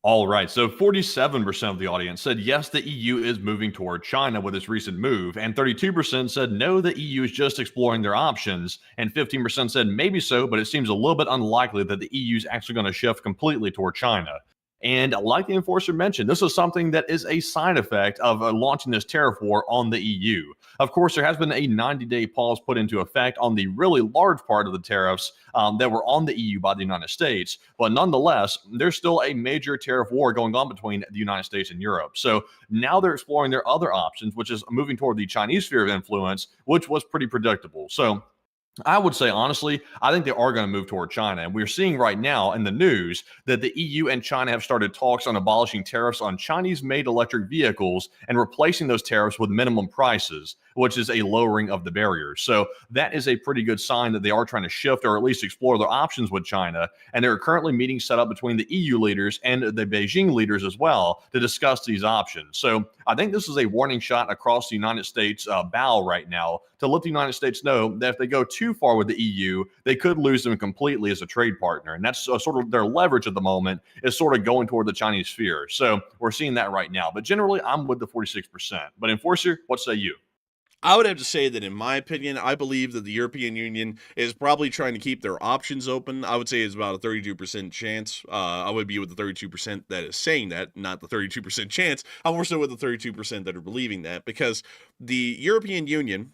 All right, so 47% of the audience said yes, the EU is moving toward China with its recent move, and 32% said no, the EU is just exploring their options, and 15% said maybe so, but it seems a little bit unlikely that the EU is actually going to shift completely toward China. And like the enforcer mentioned, this is something that is a side effect of launching this tariff war on the EU. Of course, there has been a 90-day pause put into effect on the really large part of the tariffs that were on the EU by the United States. But nonetheless, there's still a major tariff war going on between the United States and Europe. So now they're exploring their other options, which is moving toward the Chinese sphere of influence, which was pretty predictable. So I would say, honestly, I think they are going to move toward China. And we're seeing right now in the news that the EU and China have started talks on abolishing tariffs on Chinese-made electric vehicles and replacing those tariffs with minimum prices, which is a lowering of the barriers. So that is a pretty good sign that they are trying to shift or at least explore their options with China. And there are currently meetings set up between the EU leaders and the Beijing leaders as well to discuss these options. So I think this is a warning shot across the United States bow right now to let the United States know that if they go too far with the EU, they could lose them completely as a trade partner. And that's sort of their leverage at the moment, is sort of going toward the Chinese sphere. So we're seeing that right now. But generally, I'm with the 46%. But Enforcer, what say you? I would have to say that, in my opinion, I believe that the European Union is probably trying to keep their options open. I would say it's about a 32% chance. I would be with the 32% that is saying that, not the 32% chance. I'm more so with the 32% that are believing that, because the European Union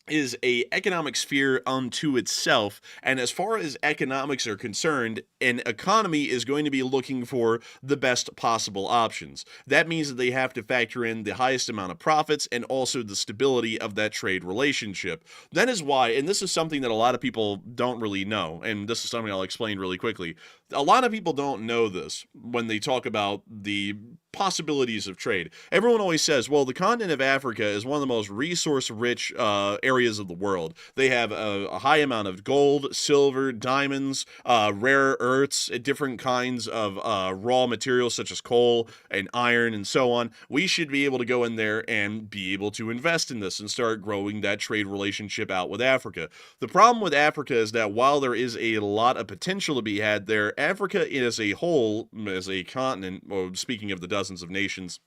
is a economic sphere unto itself, and as far as economics are concerned, an economy is going to be looking for the best possible options. That means that they have to factor in the highest amount of profits and also the stability of that trade relationship. That is why, and this is something that a lot of people don't really know, and this is something I'll explain really quickly. A lot of people don't know this when they talk about the possibilities of trade. Everyone always says, well, the continent of Africa is one of the most resource-rich areas of the world. They have a high amount of gold, silver, diamonds, rare earths, different kinds of raw materials such as coal and iron and so on. We should be able to go in there and be able to invest in this and start growing that trade relationship out with Africa. The problem with Africa is that while there is a lot of potential to be had there, Africa as a whole, as a continent, or speaking of the dozens of nations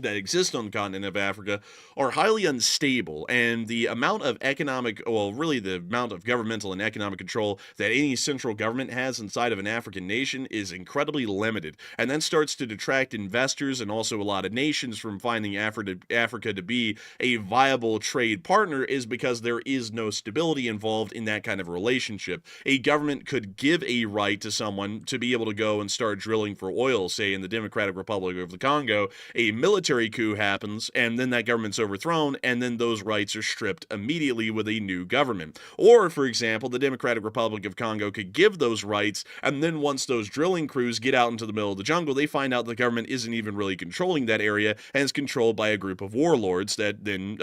that exist on the continent of Africa, are highly unstable, and the amount of economic, well, really the amount of governmental and economic control that any central government has inside of an African nation is incredibly limited, and that starts to detract investors and also a lot of nations from finding Africa to be a viable trade partner, is because there is no stability involved in that kind of relationship. A government could give a right to someone to be able to go and start drilling for oil, say in the Democratic Republic of the Congo. A military coup happens, and then that government's overthrown, and then those rights are stripped immediately with a new government. Or, for example, the Democratic Republic of Congo could give those rights, and then once those drilling crews get out into the middle of the jungle, they find out the government isn't even really controlling that area, and is controlled by a group of warlords that then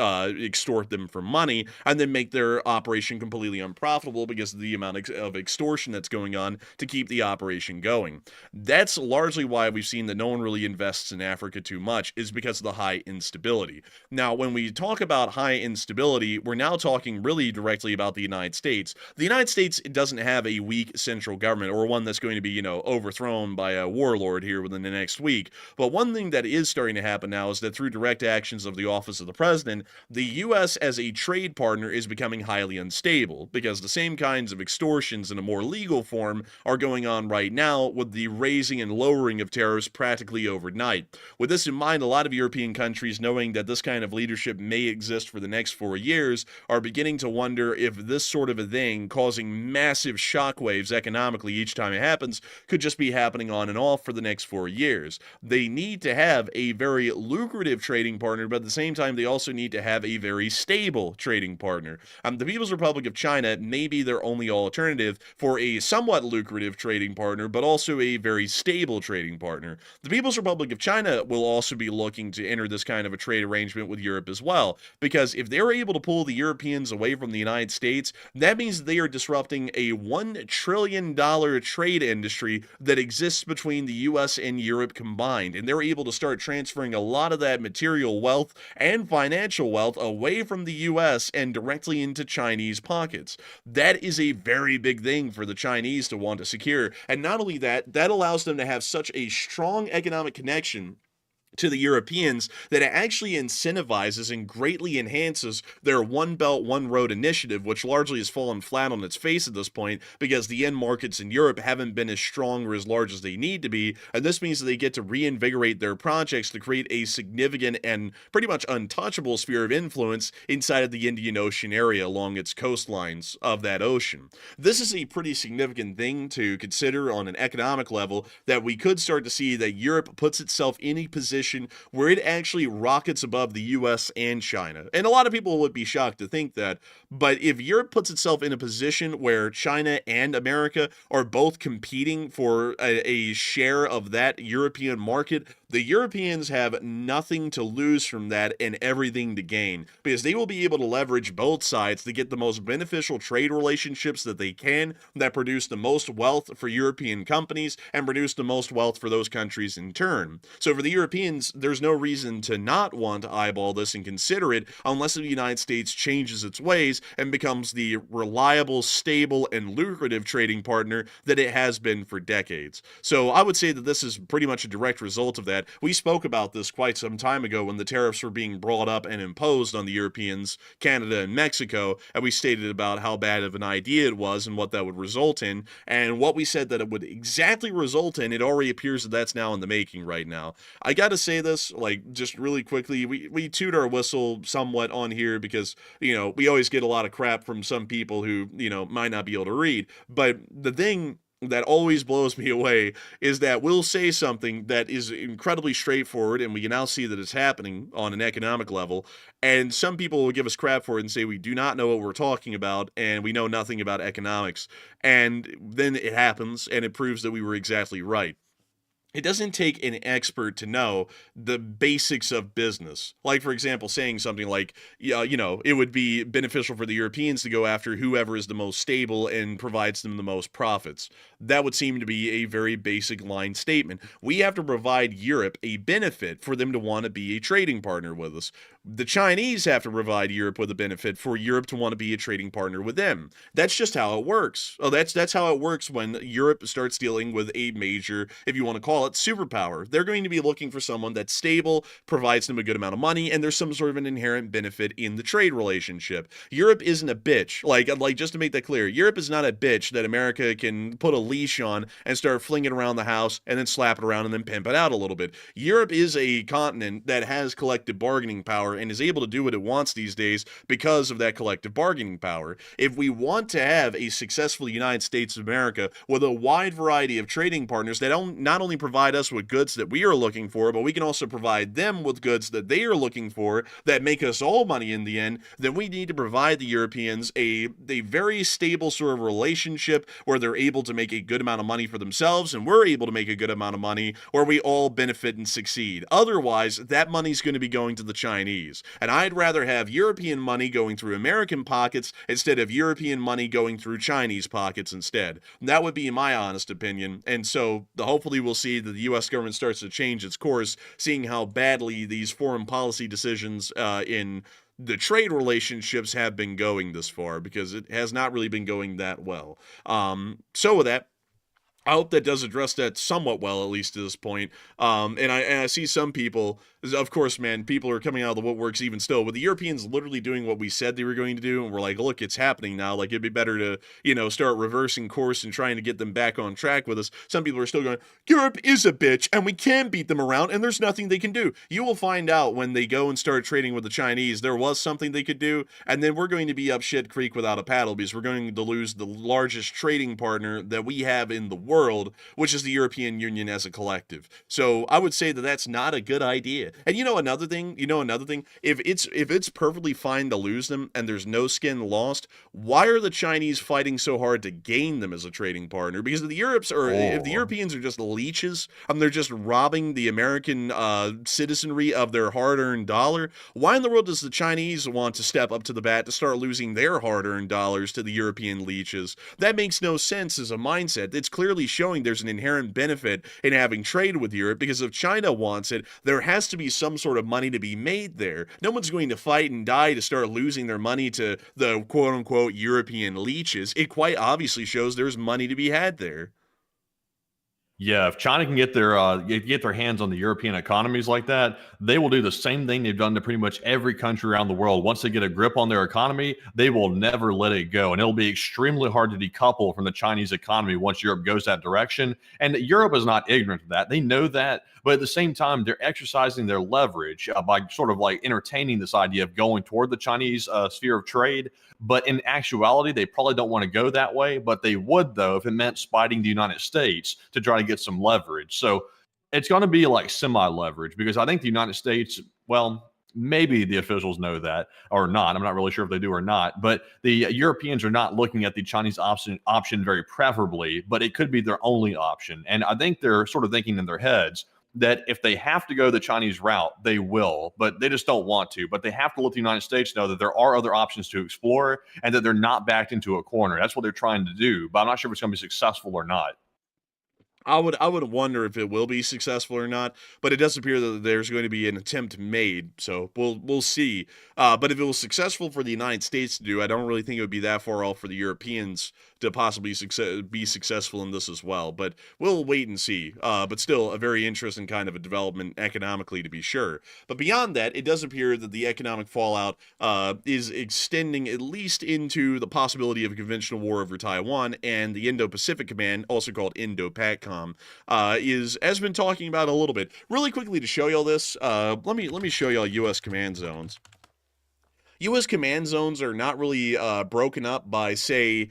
extort them for money, and then make their operation completely unprofitable because of the amount of extortion that's going on to keep the operation going. That's largely why we've seen that no one really invests in Africa too much, is because of the high instability. Now, when we talk about high instability, we're now talking really directly about the United States. The United States doesn't have a weak central government, or one that's going to be, overthrown by a warlord here within the next week. But one thing that is starting to happen now is that through direct actions of the office of the president, the U.S. as a trade partner is becoming highly unstable, because the same kinds of extortions in a more legal form are going on right now, with the raising and lowering of tariffs practically overnight. With this in mind, a lot of European countries, knowing that this kind of leadership may exist for the next 4 years, are beginning to wonder if this sort of a thing, causing massive shockwaves economically each time it happens, could just be happening on and off for the next 4 years. They need to have a very lucrative trading partner, but at the same time, they also need to have a very stable trading partner. The People's Republic of China may be their only alternative for a somewhat lucrative trading partner, but also a very stable trading partner. The People's Republic of China will also be looking to enter this kind of a trade arrangement with Europe as well, because if they're able to pull the Europeans away from the United States, that means they are disrupting a $1 trillion trade industry that exists between the US and Europe combined, and they're able to start transferring a lot of that material wealth and financial wealth away from the US and directly into Chinese pockets. That is a very big thing for the Chinese to want to secure, and not only that, that allows them to have such a strong economic connection to the Europeans that it actually incentivizes and greatly enhances their One Belt, One Road initiative, which largely has fallen flat on its face at this point because the end markets in Europe haven't been as strong or as large as they need to be, and this means that they get to reinvigorate their projects to create a significant and pretty much untouchable sphere of influence inside of the Indian Ocean area along its coastlines of that ocean. This is a pretty significant thing to consider on an economic level, that we could start to see that Europe puts itself in a position where it actually rockets above the US and China. And a lot of people would be shocked to think that, but if Europe puts itself in a position where China and America are both competing for a share of that European market, the Europeans have nothing to lose from that and everything to gain, because they will be able to leverage both sides to get the most beneficial trade relationships that they can, that produce the most wealth for European companies and produce the most wealth for those countries in turn. So for the Europeans, there's no reason to not want to eyeball this and consider it, unless the United States changes its ways and becomes the reliable, stable, and lucrative trading partner that it has been for decades. So I would say that this is pretty much a direct result of that. We spoke about this quite some time ago when the tariffs were being brought up and imposed on the Europeans, Canada, and Mexico, and we stated about how bad of an idea it was and what that would result in, and what we said that it would exactly result in, it already appears that that's now in the making right now. I gotta say this, like, just really quickly, we toot our whistle somewhat on here because, you know, we always get a lot of crap from some people who, you know, might not be able to read, but the thing that always blows me away is that we'll say something that is incredibly straightforward, and we can now see that it's happening on an economic level, and some people will give us crap for it and say we do not know what we're talking about and we know nothing about economics, and then it happens and it proves that we were exactly right. It doesn't take an expert to know the basics of business. Like, for example, saying something like, yeah, you know, it would be beneficial for the Europeans to go after whoever is the most stable and provides them the most profits. That would seem to be a very basic line statement. We have to provide Europe a benefit for them to want to be a trading partner with us. The Chinese have to provide Europe with a benefit for Europe to want to be a trading partner with them. That's just how it works. Oh, that's how it works when Europe starts dealing with a major, if you want to call it, superpower. They're going to be looking for someone that's stable, provides them a good amount of money, and there's some sort of an inherent benefit in the trade relationship. Europe isn't a bitch. Like just to make that clear, Europe is not a bitch that America can put a leash on and start flinging around the house and then slap it around and then pimp it out a little bit. Europe is a continent that has collective bargaining power and is able to do what it wants these days because of that collective bargaining power. If we want to have a successful United States of America with a wide variety of trading partners that not only provide us with goods that we are looking for, but we can also provide them with goods that they are looking for that make us all money in the end, then we need to provide the Europeans a very stable sort of relationship where they're able to make a good amount of money for themselves and we're able to make a good amount of money where we all benefit and succeed. Otherwise, that money's going to be going to the Chinese. And I'd rather have European money going through American pockets instead of European money going through Chinese pockets instead. That would be my honest opinion. And so hopefully we'll see that the U.S. government starts to change its course, seeing how badly these foreign policy decisions in the trade relationships have been going this far, because it has not really been going that well. So with that, I hope that does address that somewhat well, at least to this point. And I see some people, of course, man, people are coming out of the woodworks even still, with the Europeans literally doing what we said they were going to do, and we're like, look, it's happening now. Like, it'd be better to, you know, start reversing course and trying to get them back on track with us. Some people are still going, Europe is a bitch, and we can beat them around, and there's nothing they can do. You will find out when they go and start trading with the Chinese, there was something they could do, and then we're going to be up shit creek without a paddle, because we're going to lose the largest trading partner that we have in the world, which is the European Union as a collective. So I would say that that's not a good idea. And you know another thing, if it's perfectly fine to lose them and there's no skin lost, why are the Chinese fighting so hard to gain them as a trading partner? Because if the Europeans are just leeches, they're just robbing the American citizenry of their hard-earned dollar, why in the world does the Chinese want to step up to the bat to start losing their hard-earned dollars to the European leeches? That makes no sense as a mindset. It's clearly showing there's an inherent benefit in having trade with Europe, because if China wants it, there has to be some sort of money to be made there. No one's going to fight and die to start losing their money to the quote-unquote European leeches. It quite obviously shows there's money to be had there. Yeah, if China can get their hands on the European economies like that, they will do the same thing they've done to pretty much every country around the world. Once they get a grip on their economy, they will never let it go, and it'll be extremely hard to decouple from the Chinese economy once Europe goes that direction. And Europe is not ignorant of that; they know that. But at the same time, they're exercising their leverage by sort of like entertaining this idea of going toward the Chinese sphere of trade. But in actuality, they probably don't want to go that way. But they would, though, if it meant spiting the United States to try to get some leverage. So it's going to be like semi-leverage because I think the United States, well, maybe the officials know that or not. I'm not really sure if they do or not. But the Europeans are not looking at the Chinese option very preferably, but it could be their only option. And I think they're sort of thinking in their heads that if they have to go the Chinese route, they will, but they just don't want to. But they have to let the United States know that there are other options to explore and that they're not backed into a corner. That's what they're trying to do, but I'm not sure if it's going to be successful or not. I would wonder if it will be successful or not, but it does appear that there's going to be an attempt made, so we'll see. But if it was successful for the United States to do, I don't really think it would be that far off for the Europeans to possibly be successful in this as well. But we'll wait and see. But still, a very interesting kind of a development economically, to be sure. But beyond that, it does appear that the economic fallout is extending at least into the possibility of a conventional war over Taiwan, and the Indo-Pacific Command, also called Indo-PACOM, has been talking about a little bit. Really quickly to show y'all this, let me show y'all U.S. command zones. U.S. command zones are not really broken up by, say,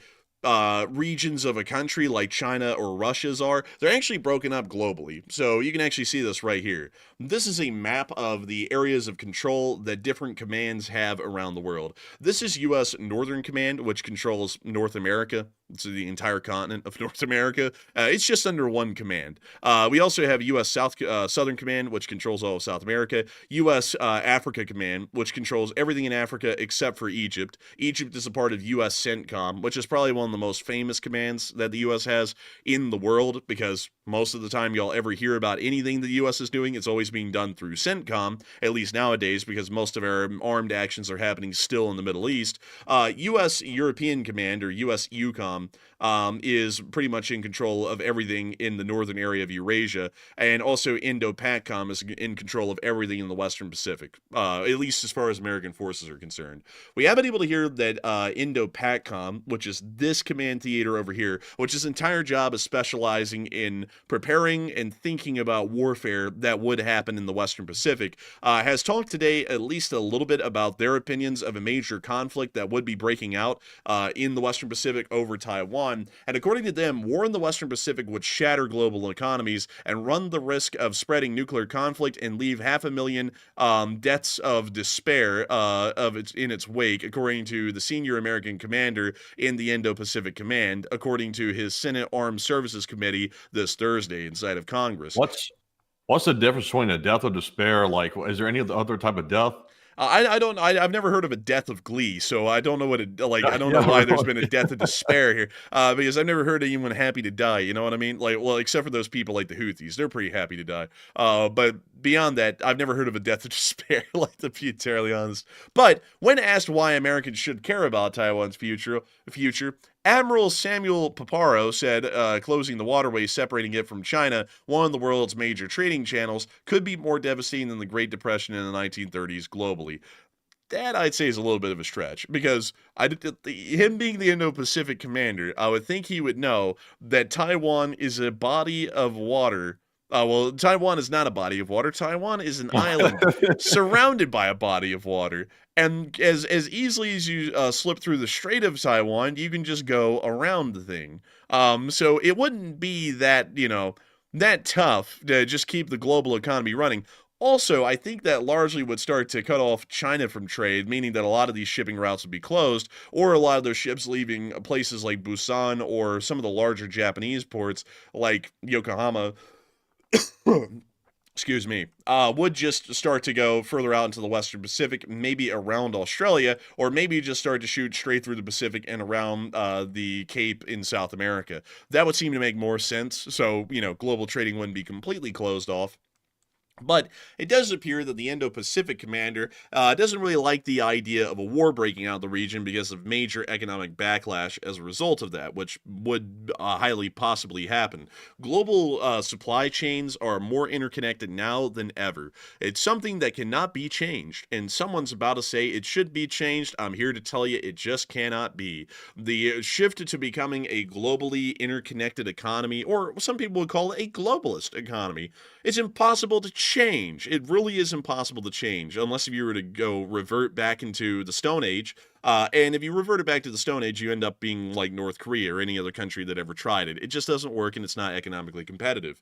regions of a country like China or Russia's are. They're actually broken up globally. So you can actually see this right here. This is a map of the areas of control that different commands have around the world. This is U.S. Northern Command, which controls North America. It's the entire continent of North America. It's just under one command. We also have U.S. Southern Command, which controls all of South America. U.S. Africa Command, which controls everything in Africa except for Egypt. Egypt is a part of U.S. CENTCOM, which is probably one of the most famous commands that the U.S. has in the world, because most of the time y'all ever hear about anything the U.S. is doing, it's always being done through CENTCOM, at least nowadays, because most of our armed actions are happening still in the Middle East. U.S. European Command, or U.S. EUCOM, is pretty much in control of everything in the northern area of Eurasia, and also Indo-PACOM is in control of everything in the Western Pacific, at least as far as American forces are concerned. We have been able to hear that Indo-PACOM, which is this command theater over here, which its entire job is specializing in preparing and thinking about warfare that would happen in the Western Pacific, has talked today at least a little bit about their opinions of a major conflict that would be breaking out in the Western Pacific over Taiwan. And according to them, war in the Western Pacific would shatter global economies and run the risk of spreading nuclear conflict and leave 500,000 deaths of despair in its wake, according to the senior American commander in the Indo-Pacific Command, according to his Senate Armed Services Committee this Thursday inside of Congress. What's the difference between a death of despair? Like, is there any other type of death? I've never heard of a death of glee, so I don't know what it, like, I don't know why there's been a death of despair here, because I've never heard of anyone happy to die, you know what I mean? Like, well, except for those people like the Houthis, they're pretty happy to die, but beyond that, I've never heard of a death of despair, like, to be entirely honest. But when asked why Americans should care about Taiwan's future, Admiral Samuel Paparo said closing the waterway separating it from China, one of the world's major trading channels, could be more devastating than the Great Depression in the 1930s globally. That, I'd say, is a little bit of a stretch, because him being the Indo-Pacific commander, I would think he would know that Taiwan is a body of water. Well, Taiwan is not a body of water. Taiwan is an island surrounded by a body of water. And as easily as you slip through the Strait of Taiwan, you can just go around the thing. So it wouldn't be that, that tough to just keep the global economy running. Also, I think that largely would start to cut off China from trade, meaning that a lot of these shipping routes would be closed, or a lot of those ships leaving places like Busan or some of the larger Japanese ports like Yokohama excuse me, would just start to go further out into the Western Pacific, maybe around Australia, or maybe just start to shoot straight through the Pacific and around the Cape in South America. That would seem to make more sense, so, global trading wouldn't be completely closed off. But it does appear that the Indo-Pacific commander doesn't really like the idea of a war breaking out in the region because of major economic backlash as a result of that, which would highly possibly happen. Global supply chains are more interconnected now than ever. It's something that cannot be changed, and someone's about to say it should be changed. I'm here to tell you it just cannot be. The shift to becoming a globally interconnected economy, or some people would call it a globalist economy, it's impossible to change. It really is impossible to change unless if you were to go revert back into the Stone Age. And if you revert it back to the Stone Age, you end up being like North Korea or any other country that ever tried it. It just doesn't work, and it's not economically competitive.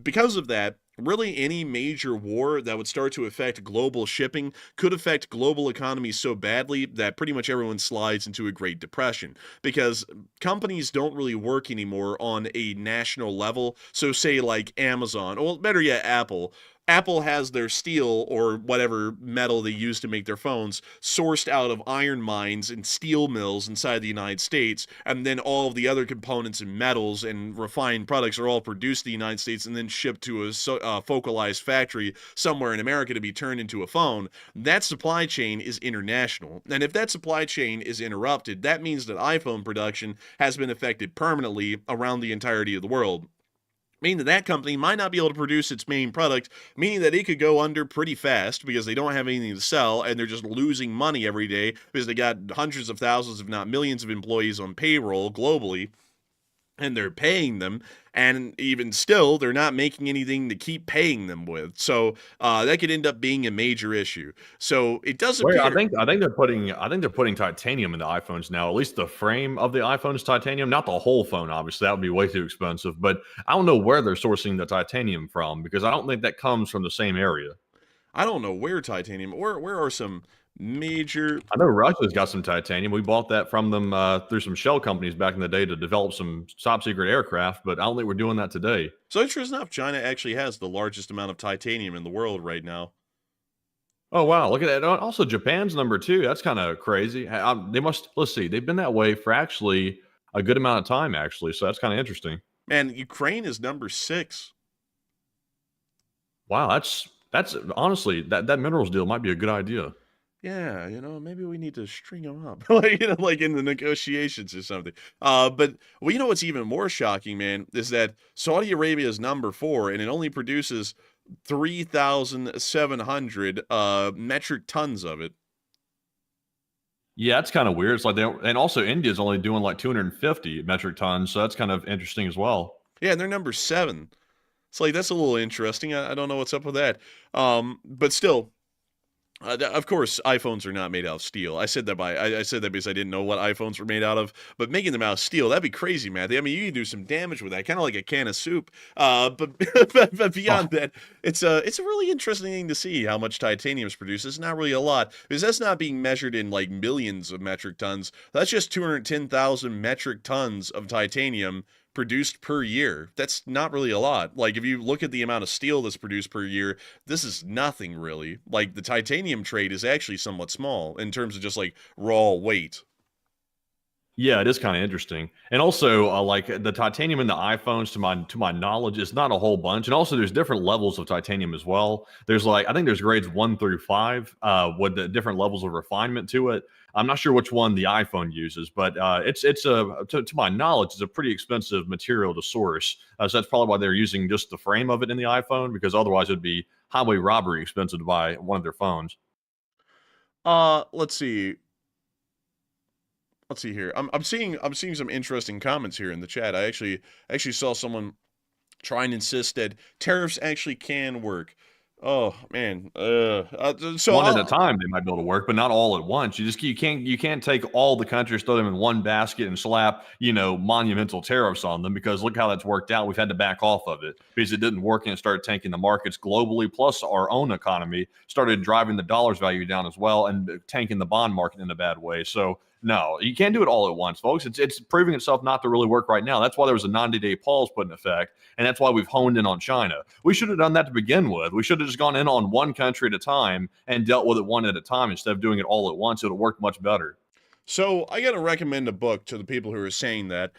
Because of that, really any major war that would start to affect global shipping could affect global economies so badly that pretty much everyone slides into a Great Depression, because companies don't really work anymore on a national level. So say like Amazon, or better yet, Apple has their steel or whatever metal they use to make their phones sourced out of iron mines and steel mills inside the United States, and then all of the other components and metals and refined products are all produced in the United States and then shipped to a focalized factory somewhere in America to be turned into a phone. That supply chain is international, and if that supply chain is interrupted, that means that iPhone production has been affected permanently around the entirety of the world, meaning that that company might not be able to produce its main product, meaning that it could go under pretty fast because they don't have anything to sell and they're just losing money every day because they got hundreds of thousands, if not millions of employees on payroll globally, and they're paying them, and even still, they're not making anything to keep paying them with. So that could end up being a major issue. So it does Wait, appear. I think they're putting titanium in the iPhones now. At least the frame of the iPhone is titanium, not the whole phone. Obviously, that would be way too expensive. But I don't know where they're sourcing the titanium from, because I don't think that comes from the same area. I don't know where titanium. Where are some major. I know Russia's got some titanium. We bought that from them through some shell companies back in the day to develop some top secret aircraft, but I don't think we're doing that today. So interesting enough, China actually has the largest amount of titanium in the world right now. Oh wow, look at that! Also, Japan's number two. That's kind of crazy. They must. Let's see. They've been that way for actually a good amount of time, actually. So that's kind of interesting. Man, Ukraine is number 6. Wow, that's honestly that minerals deal might be a good idea. Yeah, maybe we need to string them up, like in the negotiations or something. But well, what's even more shocking, man, is that Saudi Arabia is number 4, and it only produces 3,700 metric tons of it. Yeah, that's kind of weird. It's like and also India's only doing like 250 metric tons, so that's kind of interesting as well. Yeah, and they're number 7. It's like that's a little interesting. I don't know what's up with that. But still. Of course, iPhones are not made out of steel. I said that I said that because I didn't know what iPhones were made out of. But making them out of steel, that'd be crazy, man. I mean, you can do some damage with that, kind of like a can of soup. But but beyond that, it's a really interesting thing to see how much titanium is produced. It's not really a lot because that's not being measured in like millions of metric tons. That's just 210,000 metric tons of titanium produced per year. That's not really a lot. Like if you look at the amount of steel that's produced per year, this is nothing really. Like the titanium trade is actually somewhat small in terms of just like raw weight. Yeah, it is kind of interesting, and also like the titanium in the iPhones, to my knowledge, is not a whole bunch. And also, there's different levels of titanium as well. There's like I think there's grades 1 through 5 with the different levels of refinement to it. I'm not sure which one the iPhone uses, but it's to my knowledge, it's a pretty expensive material to source. So that's probably why they're using just the frame of it in the iPhone, because otherwise it'd be highway robbery expensive to buy one of their phones. Let's see. Let's see here. I'm seeing some interesting comments here in the chat. I actually saw someone try and insist that tariffs actually can work. Oh man. So One at a time they might be able to work, but not all at once. You can't take all the countries, throw them in one basket, and slap monumental tariffs on them, because look how that's worked out. We've had to back off of it because it didn't work, and it started tanking the markets globally. Plus, our own economy started driving the dollar's value down as well, and tanking the bond market in a bad way. So no, you can't do it all at once, folks. It's proving itself not to really work right now. That's why there was a 90-day pause put in effect, and that's why we've honed in on China. We should have done that to begin with. We should have just gone in on one country at a time and dealt with it one at a time instead of doing it all at once. It would work much better. So I got to recommend a book to the people who are saying that.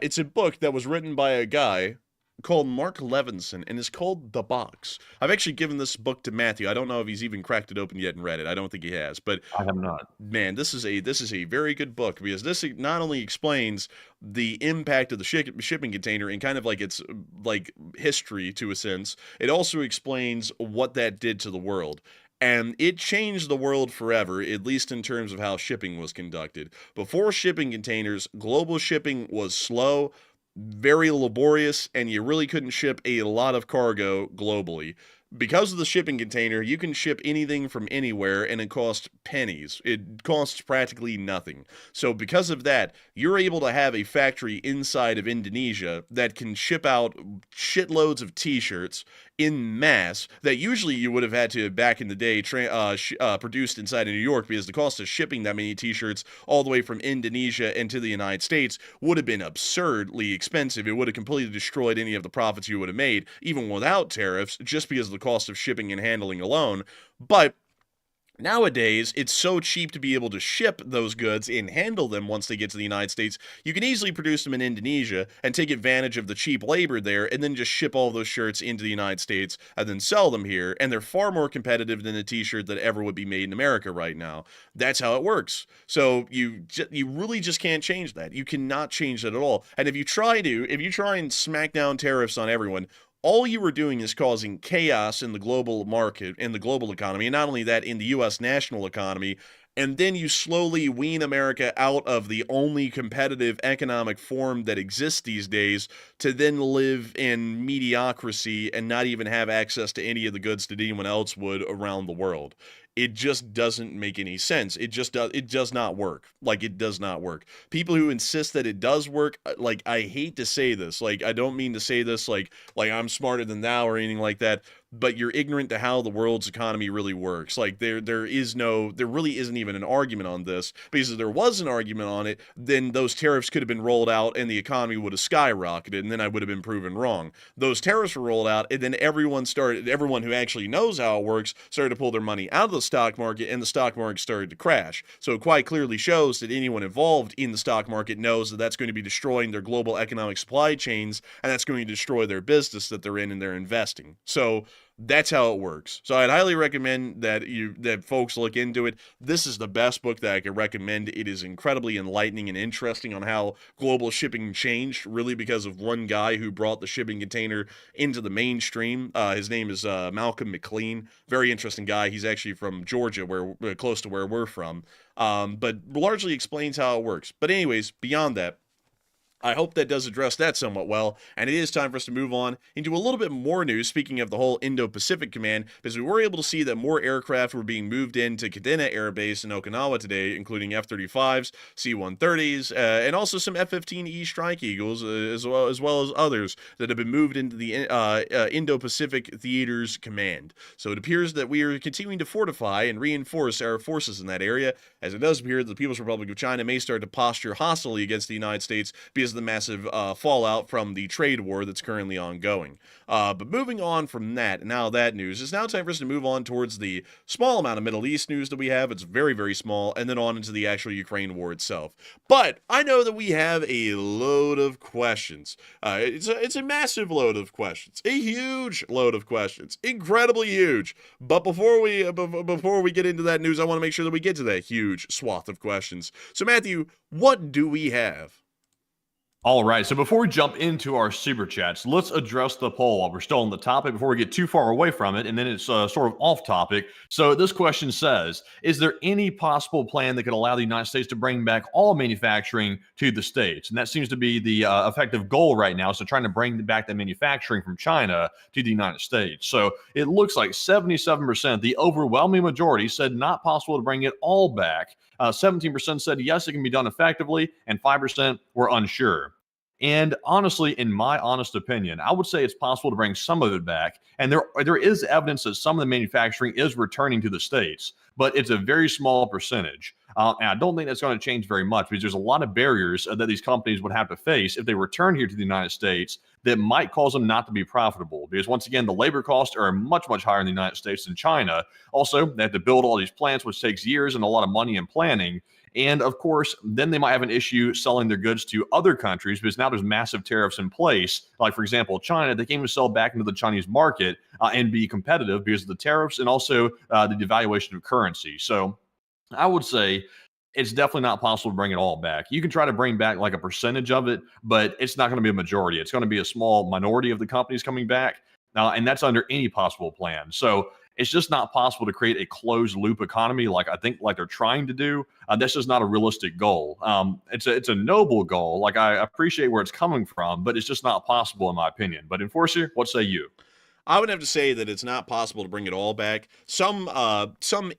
It's a book that was written by a guy called Mark Levinson, and it's called The Box. I've actually given this book to Matthew. I don't know if he's even cracked it open yet and read it. I don't think he has, but I have not. man, this is a very good book, because this not only explains the impact of the shipping container and kind of like its like history to a sense, it also explains what that did to the world. And it changed the world forever, at least in terms of how shipping was conducted. Before shipping containers, global shipping was slow, very laborious, and you really couldn't ship a lot of cargo globally. Because of the shipping container, you can ship anything from anywhere, and it costs pennies. It costs practically nothing. So because of that, you're able to have a factory inside of Indonesia that can ship out shitloads of t-shirts in mass that usually you would have had to, back in the day, produced inside of New York, because the cost of shipping that many t-shirts all the way from Indonesia into the United States would have been absurdly expensive. It would have completely destroyed any of the profits you would have made, even without tariffs, just because of the cost of shipping and handling alone. But nowadays, it's so cheap to be able to ship those goods and handle them once they get to the United States. You can easily produce them in Indonesia and take advantage of the cheap labor there, and then just ship all those shirts into the United States and then sell them here. And they're far more competitive than a t-shirt that ever would be made in America right now. That's how it works. So you really just can't change that. You cannot change that at all. And if you try and smack down tariffs on everyone, all you were doing is causing chaos in the global market, in the global economy, and not only that, in the U.S. national economy. And then you slowly wean America out of the only competitive economic form that exists these days to then live in mediocrity and not even have access to any of the goods that anyone else would around the world. It just doesn't make any sense. It does not work. Like, it does not work. People who insist that it does work, like, I hate to say this. Like, I don't mean to say this like I'm smarter than thou or anything like that, but you're ignorant to how the world's economy really works. Like, there really isn't even an argument on this, because if there was an argument on it, then those tariffs could have been rolled out and the economy would have skyrocketed, and then I would have been proven wrong. Those tariffs were rolled out, and then everyone who actually knows how it works started to pull their money out of the stock market, and the stock market started to crash. So it quite clearly shows that anyone involved in the stock market knows that that's going to be destroying their global economic supply chains, and that's going to destroy their business that they're in and they're investing. So that's how it works. So I'd highly recommend that folks look into it. This is the best book that I could recommend. It is incredibly enlightening and interesting on how global shipping changed, really because of one guy who brought the shipping container into the mainstream. His name is Malcolm McLean. Very interesting guy. He's actually from Georgia, where close to where we're from, but largely explains how it works. But anyways, beyond that, I hope that does address that somewhat well, and it is time for us to move on into a little bit more news, speaking of the whole Indo-Pacific Command, because we were able to see that more aircraft were being moved into Kadena Air Base in Okinawa today, including F-35s, C-130s, and also some F-15E Strike Eagles, as well as others that have been moved into the Indo-Pacific Theater's Command. So it appears that we are continuing to fortify and reinforce our forces in that area, as it does appear that the People's Republic of China may start to posture hostilely against the United States because of the massive fallout from the trade war that's currently ongoing. But moving on from that, now that news, it's now time for us to move on towards the small amount of Middle East news that we have. It's very, very small, and then on into the actual Ukraine war itself. But I know that we have a load of questions. It's a massive load of questions, a huge load of questions, incredibly huge. But before we get into that news, I want to make sure that we get to that huge swath of questions. So Matthew, what do we have? All right, so before we jump into our super chats, let's address the poll while we're still on the topic before we get too far away from it, and then it's sort of off topic. So this question says, is there any possible plan that could allow the United States to bring back all manufacturing to the States? And that seems to be the effective goal right now, so trying to bring back the manufacturing from China to the United States. So it looks like 77%, the overwhelming majority, said not possible to bring it all back. 17% said yes, it can be done effectively, and 5% were unsure. And honestly, in my honest opinion, I would say it's possible to bring some of it back. And there is evidence that some of the manufacturing is returning to the States, but it's a very small percentage. And I don't think that's going to change very much because there's a lot of barriers that these companies would have to face if they return here to the United States that might cause them not to be profitable. Because once again, the labor costs are much, much higher in the United States than China. Also, they have to build all these plants, which takes years and a lot of money and planning. And of course, then they might have an issue selling their goods to other countries because now there's massive tariffs in place. Like, for example, China, they can't even sell back into the Chinese market and be competitive because of the tariffs and also the devaluation of currency. So I would say it's definitely not possible to bring it all back. You can try to bring back like a percentage of it, but it's not going to be a majority. It's going to be a small minority of the companies coming back. And that's under any possible plan. So it's just not possible to create a closed loop economy like they're trying to do. That's just not a realistic goal. It's a noble goal. Like, I appreciate where it's coming from, but it's just not possible in my opinion. But Enforcer, what say you? I would have to say that it's not possible to bring it all back. Some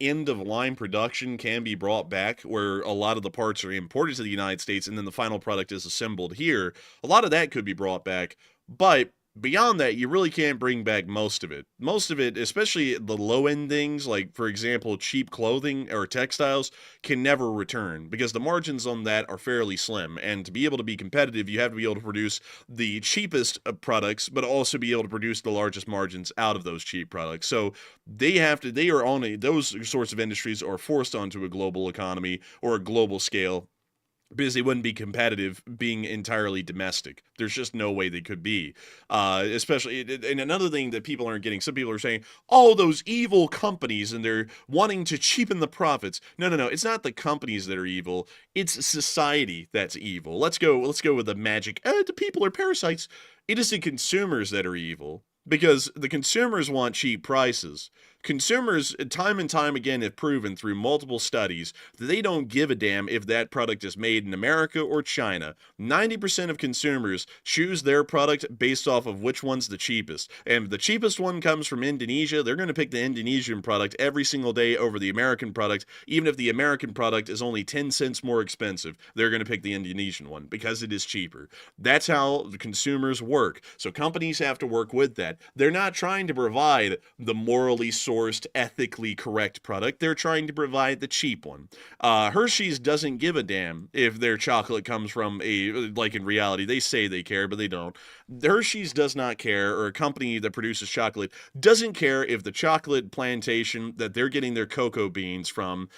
end of line production can be brought back where a lot of the parts are imported to the United States and then the final product is assembled here. A lot of that could be brought back, but beyond that, you really can't bring back most of it. Most of it, especially the low-end things, like, for example, cheap clothing or textiles, can never return because the margins on that are fairly slim. And to be able to be competitive, you have to be able to produce the cheapest of products, but also be able to produce the largest margins out of those cheap products. So they are only, those sorts of industries are forced onto a global economy or a global scale, because they wouldn't be competitive being entirely domestic. There's just no way they could be. Especially, and another thing that people aren't getting, some people are saying, oh, those evil companies, and they're wanting to cheapen the profits. No. It's not the companies that are evil. It's society that's evil. Let's go with the magic. The people are parasites. It is the consumers that are evil. Because the consumers want cheap prices. Consumers, time and time again, have proven through multiple studies that they don't give a damn if that product is made in America or China. 90% of consumers choose their product based off of which one's the cheapest. And if the cheapest one comes from Indonesia, they're going to pick the Indonesian product every single day over the American product. Even if the American product is only 10 cents more expensive, they're going to pick the Indonesian one because it is cheaper. That's how the consumers work. So companies have to work with that. They're not trying to provide the morally sourced, ethically correct product. They're trying to provide the cheap one. Hershey's doesn't give a damn if their chocolate comes from like in reality, they say they care, but they don't. Hershey's does not care, or a company that produces chocolate doesn't care if the chocolate plantation that they're getting their cocoa beans from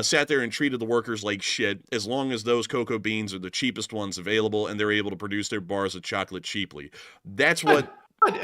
sat there and treated the workers like shit, as long as those cocoa beans are the cheapest ones available and they're able to produce their bars of chocolate cheaply. That's what...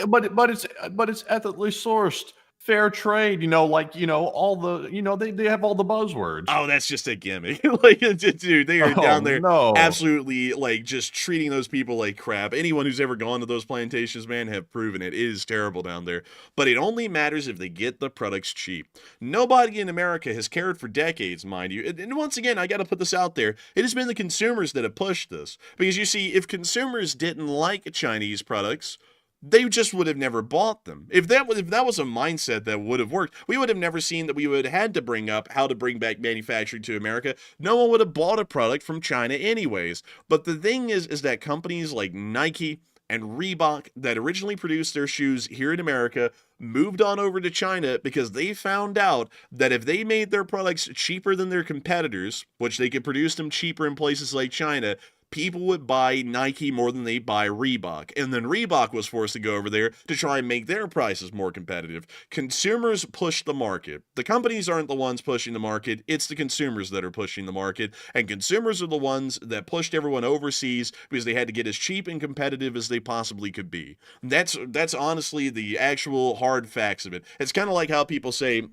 But it's ethically sourced, fair trade. All the they have all the buzzwords. Oh, that's just a gimmick. Like, dude, they are down there absolutely like just treating those people like crap. Anyone who's ever gone to those plantations, man, have proven it is terrible down there. But it only matters if they get the products cheap. Nobody in America has cared for decades, mind you. And once again, I got to put this out there. It has been the consumers that have pushed this. Because you see, if consumers didn't like Chinese products, they just would have never bought them. If that was a mindset that would have worked, we would have never seen that we would have had to bring up how to bring back manufacturing to America. No one would have bought a product from China anyways. But the thing is that companies like Nike and Reebok that originally produced their shoes here in America moved on over to China because they found out that if they made their products cheaper than their competitors, which they could produce them cheaper in places like China, people would buy Nike more than they buy Reebok. And then Reebok was forced to go over there to try and make their prices more competitive. Consumers push the market. The companies aren't the ones pushing the market. It's the consumers that are pushing the market. And consumers are the ones that pushed everyone overseas because they had to get as cheap and competitive as they possibly could be. That's honestly the actual hard facts of it. It's kind of like how people say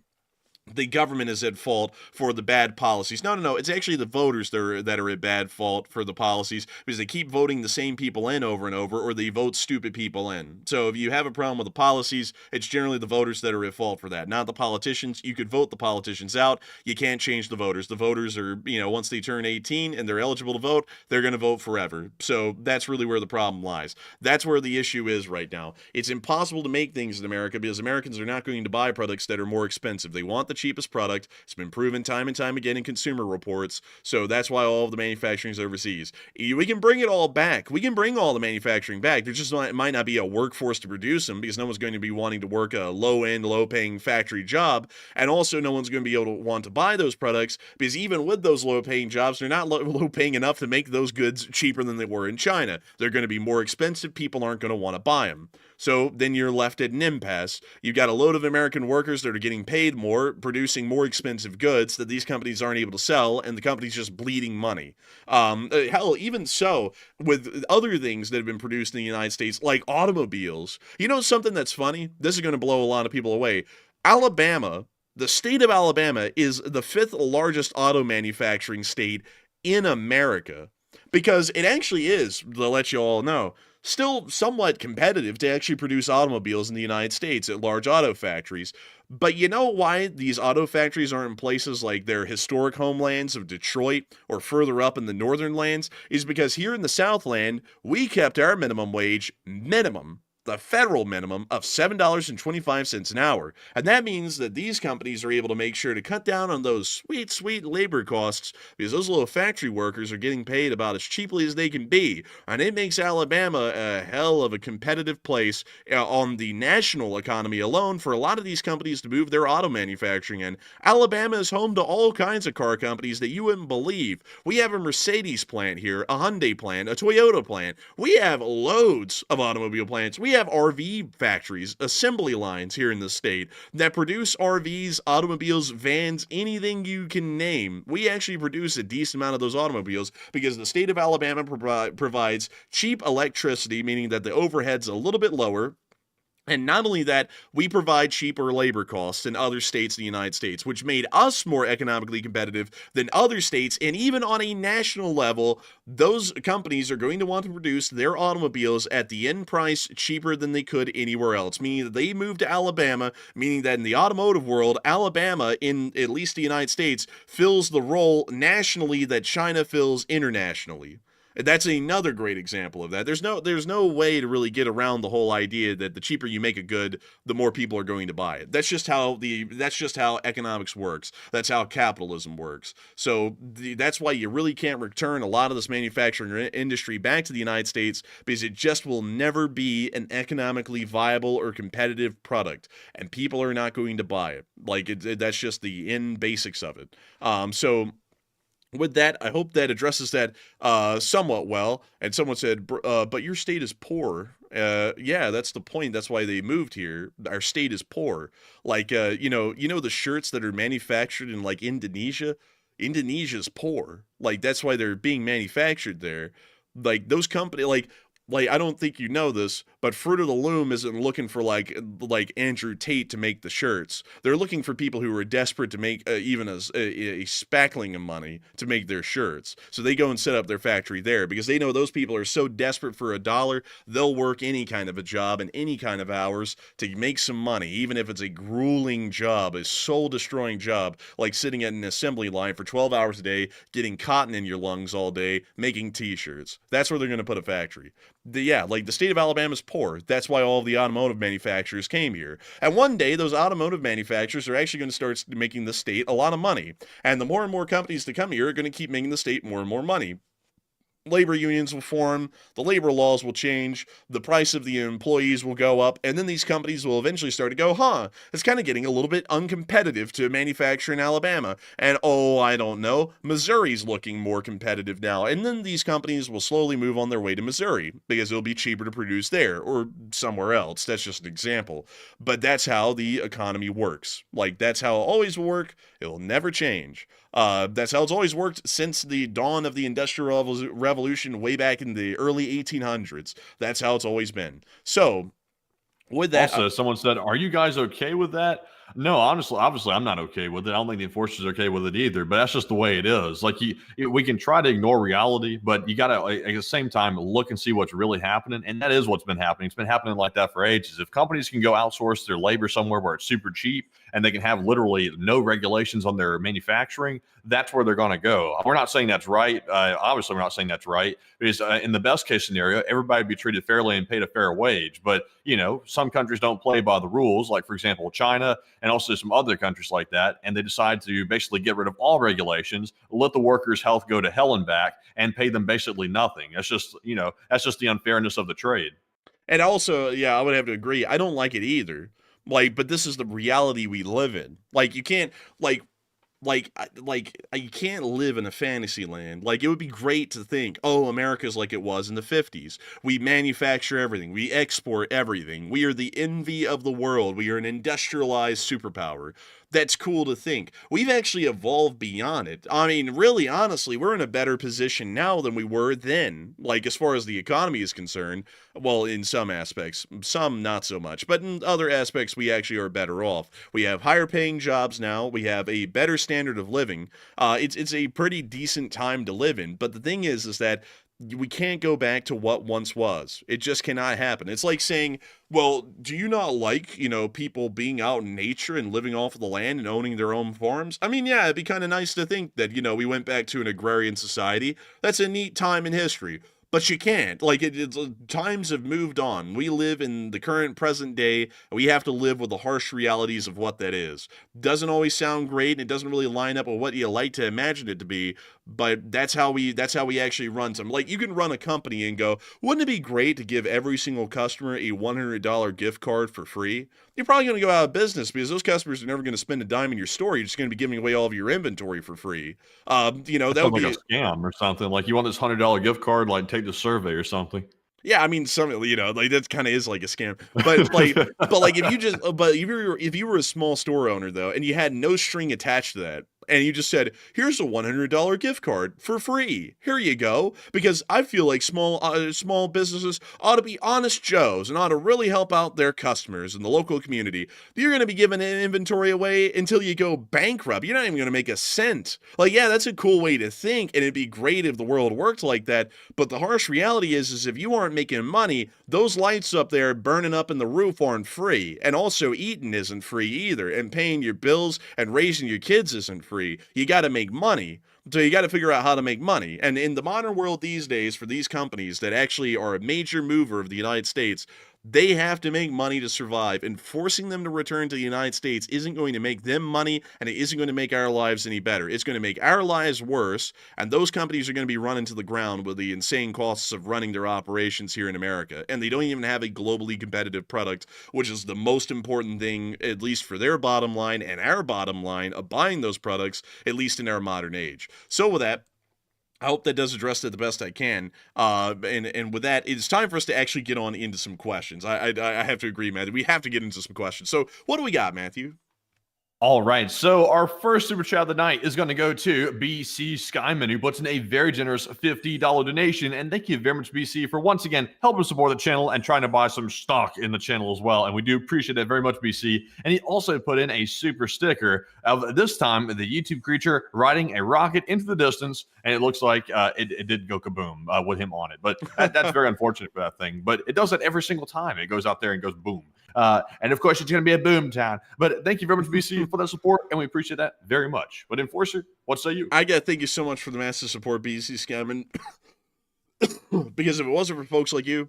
the government is at fault for the bad policies. No. It's actually the voters that are at bad fault for the policies because they keep voting the same people in over and over, or they vote stupid people in. So if you have a problem with the policies, it's generally the voters that are at fault for that, not the politicians. You could vote the politicians out. You can't change the voters. The voters are, once they turn 18 and they're eligible to vote, they're going to vote forever. So that's really where the problem lies. That's where the issue is right now. It's impossible to make things in America because Americans are not going to buy products that are more expensive. They want the cheapest product. It's been proven time and time again in consumer reports. So that's why all of the manufacturing is overseas. We can bring it all back. We can bring all the manufacturing back. There just might not be a workforce to produce them because no one's going to be wanting to work a low-end, low-paying factory job. And also no one's going to be able to want to buy those products because even with those low-paying jobs, they're not low-paying enough to make those goods cheaper than they were in China. They're going to be more expensive. People aren't going to want to buy them. So then you're left at an impasse. You've got a load of American workers that are getting paid more, producing more expensive goods that these companies aren't able to sell, and the company's just bleeding money. Hell, even so, with other things that have been produced in the United States, like automobiles, you know something that's funny? This is going to blow a lot of people away. Alabama, the state of Alabama, is the 5th largest auto manufacturing state in America, because it actually is, to let you all know, still somewhat competitive to actually produce automobiles in the United States at large auto factories. But you know why these auto factories aren't in places like their historic homelands of Detroit or further up in the northern lands? Is because here in the Southland, we kept our minimum wage minimum, the federal minimum, of $7.25 an hour. And that means that these companies are able to make sure to cut down on those sweet, sweet labor costs, because those little factory workers are getting paid about as cheaply as they can be. And it makes Alabama a hell of a competitive place on the national economy alone for a lot of these companies to move their auto manufacturing in. Alabama is home to all kinds of car companies that you wouldn't believe. We have a Mercedes plant here, a Hyundai plant, a Toyota plant. We have loads of automobile plants. We have RV factories, assembly lines here in the state that produce RVs, automobiles, vans, anything you can name. We actually produce a decent amount of those automobiles because the state of Alabama provides cheap electricity, meaning that the overhead's a little bit lower. And not only that, we provide cheaper labor costs than other states in the United States, which made us more economically competitive than other states. And even on a national level, those companies are going to want to produce their automobiles at the end price cheaper than they could anywhere else, meaning that they moved to Alabama, meaning that in the automotive world, Alabama, in at least the United States, fills the role nationally that China fills internationally. That's another great example of that. There's no way to really get around the whole idea that the cheaper you make a good, the more people are going to buy it. That's just how economics works. That's how capitalism works. So that's why you really can't return a lot of this manufacturing industry back to the United States, because it just will never be an economically viable or competitive product, and people are not going to buy it. That's just the end basics of it. So with that, I hope that addresses that somewhat well. And someone said, but your state is poor. Yeah, that's the point. That's why they moved here. Our state is poor. You know the shirts that are manufactured in like Indonesia? Indonesia's poor. That's why they're being manufactured there. Those companies, I don't think you know this, but Fruit of the Loom isn't looking for like Andrew Tate to make the shirts. They're looking for people who are desperate to make even a spackling of money to make their shirts. So they go and set up their factory there because they know those people are so desperate for a dollar, they'll work any kind of a job and any kind of hours to make some money, even if it's a grueling job, a soul-destroying job, like sitting at an assembly line for 12 hours a day, getting cotton in your lungs all day, making t-shirts. That's where they're going to put a factory. The state of Alabama's poor. That's why all of the automotive manufacturers came here. And one day, those automotive manufacturers are actually going to start making the state a lot of money. And the more and more companies that come here are going to keep making the state more and more money. Labor unions will form, the labor laws will change, the price of the employees will go up, and then these companies will eventually start to go, it's kind of getting a little bit uncompetitive to manufacture in Alabama. And I don't know, Missouri's looking more competitive now. And then these companies will slowly move on their way to Missouri because it'll be cheaper to produce there or somewhere else. That's just an example. But that's how the economy works. That's how it always will work. It will never change. That's how it's always worked since the dawn of the Industrial Revolution way back in the early 1800s. That's how it's always been. So, with that... Also, someone said, are you guys okay with that? No, honestly, obviously, I'm not okay with it. I don't think the enforcers are okay with it either, but that's just the way it is. We can try to ignore reality, but you got to, at the same time, look and see what's really happening. And that is what's been happening. It's been happening like that for ages. If companies can go outsource their labor somewhere where it's super cheap and they can have literally no regulations on their manufacturing, that's where they're going to go. We're not saying that's right. Obviously, we're not saying that's right. Because in the best case scenario, everybody would be treated fairly and paid a fair wage. But, some countries don't play by the rules, like, for example, China and also some other countries like that. And they decide to basically get rid of all regulations, let the workers' health go to hell and back, and pay them basically nothing. That's just the unfairness of the trade. And also, I would have to agree. I don't like it either. But this is the reality we live in. You can't, you can't live in a fantasy land. It would be great to think, America's like it was in the 50s. We manufacture everything. We export everything. We are the envy of the world. We are an industrialized superpower. that's cool to think. We've actually evolved beyond it. I mean, really, honestly, we're in a better position now than we were then. Like, as far as the economy is concerned, well, in some aspects, some not so much, but in other aspects, we actually are better off. We have higher paying jobs now. We have a better standard of living. It's a pretty decent time to live in. But the thing is that we can't go back to what once was. It just cannot happen. It's like saying, well, do you not like, people being out in nature and living off of the land and owning their own farms? I mean, yeah, it'd be kind of nice to think that, we went back to an agrarian society. That's a neat time in history. But you can't. Like, times have moved on. We live in the current present day. We have to live with the harsh realities of what that is. Doesn't always sound great, and it doesn't really line up with what you like to imagine it to be, but that's how we actually run some. Like, you can run a company and go, wouldn't it be great to give every single customer a $100 gift card for free? You're probably going to go out of business because those customers are never going to spend a dime in your store. You're just going to be giving away all of your inventory for free. That would Sounds be like a scam or something. Like, you want this $100 gift card, like take the survey or something. Yeah, I mean, like that kind of is like a scam. But like if you were a small store owner though, and you had no string attached to that, and you just said, "Here's a $100 gift card for free. Here you go," because I feel like small businesses ought to be honest Joes and ought to really help out their customers in the local community. You're going to be giving inventory away until you go bankrupt. You're not even going to make a cent. Like, yeah, that's a cool way to think, and it'd be great if the world worked like that. But the harsh reality is if you aren't making money, those lights up there burning up in the roof aren't free, and also eating isn't free either, and paying your bills and raising your kids isn't free. You got to make money. So you got to figure out how to make money. And in the modern world these days, for these companies that actually are a major mover of the United States, they have to make money to survive, and forcing them to return to the United States isn't going to make them money, and it isn't going to make our lives any better. It's going to make our lives worse, and those companies are going to be run into the ground with the insane costs of running their operations here in America, and they don't even have a globally competitive product, which is the most important thing, at least for their bottom line and our bottom line of buying those products, at least in our modern age. So with that, I hope that does address it the best I can. And with that, it's time for us to actually get on into some questions. I have to agree, Matthew. We have to get into some questions. So what do we got, Matthew? All right, so our first super chat of the night is going to go to BC Skyman, who puts in a very generous $50 donation. And thank you very much, BC, for once again helping support the channel and trying to buy some stock in the channel as well. And we do appreciate that very much, BC. And he also put in a super sticker of this time the YouTube creature riding a rocket into the distance. And it looks like it did go kaboom with him on it. But that's very unfortunate for that thing. But it does that every single time. It goes out there and goes boom. And of course, it's going to be a boom town. But thank you very much, BC, for that support, and we appreciate that very much. But Enforcer, what say you? I got to thank you so much for the massive support, BC Scammon. Because if it wasn't for folks like you,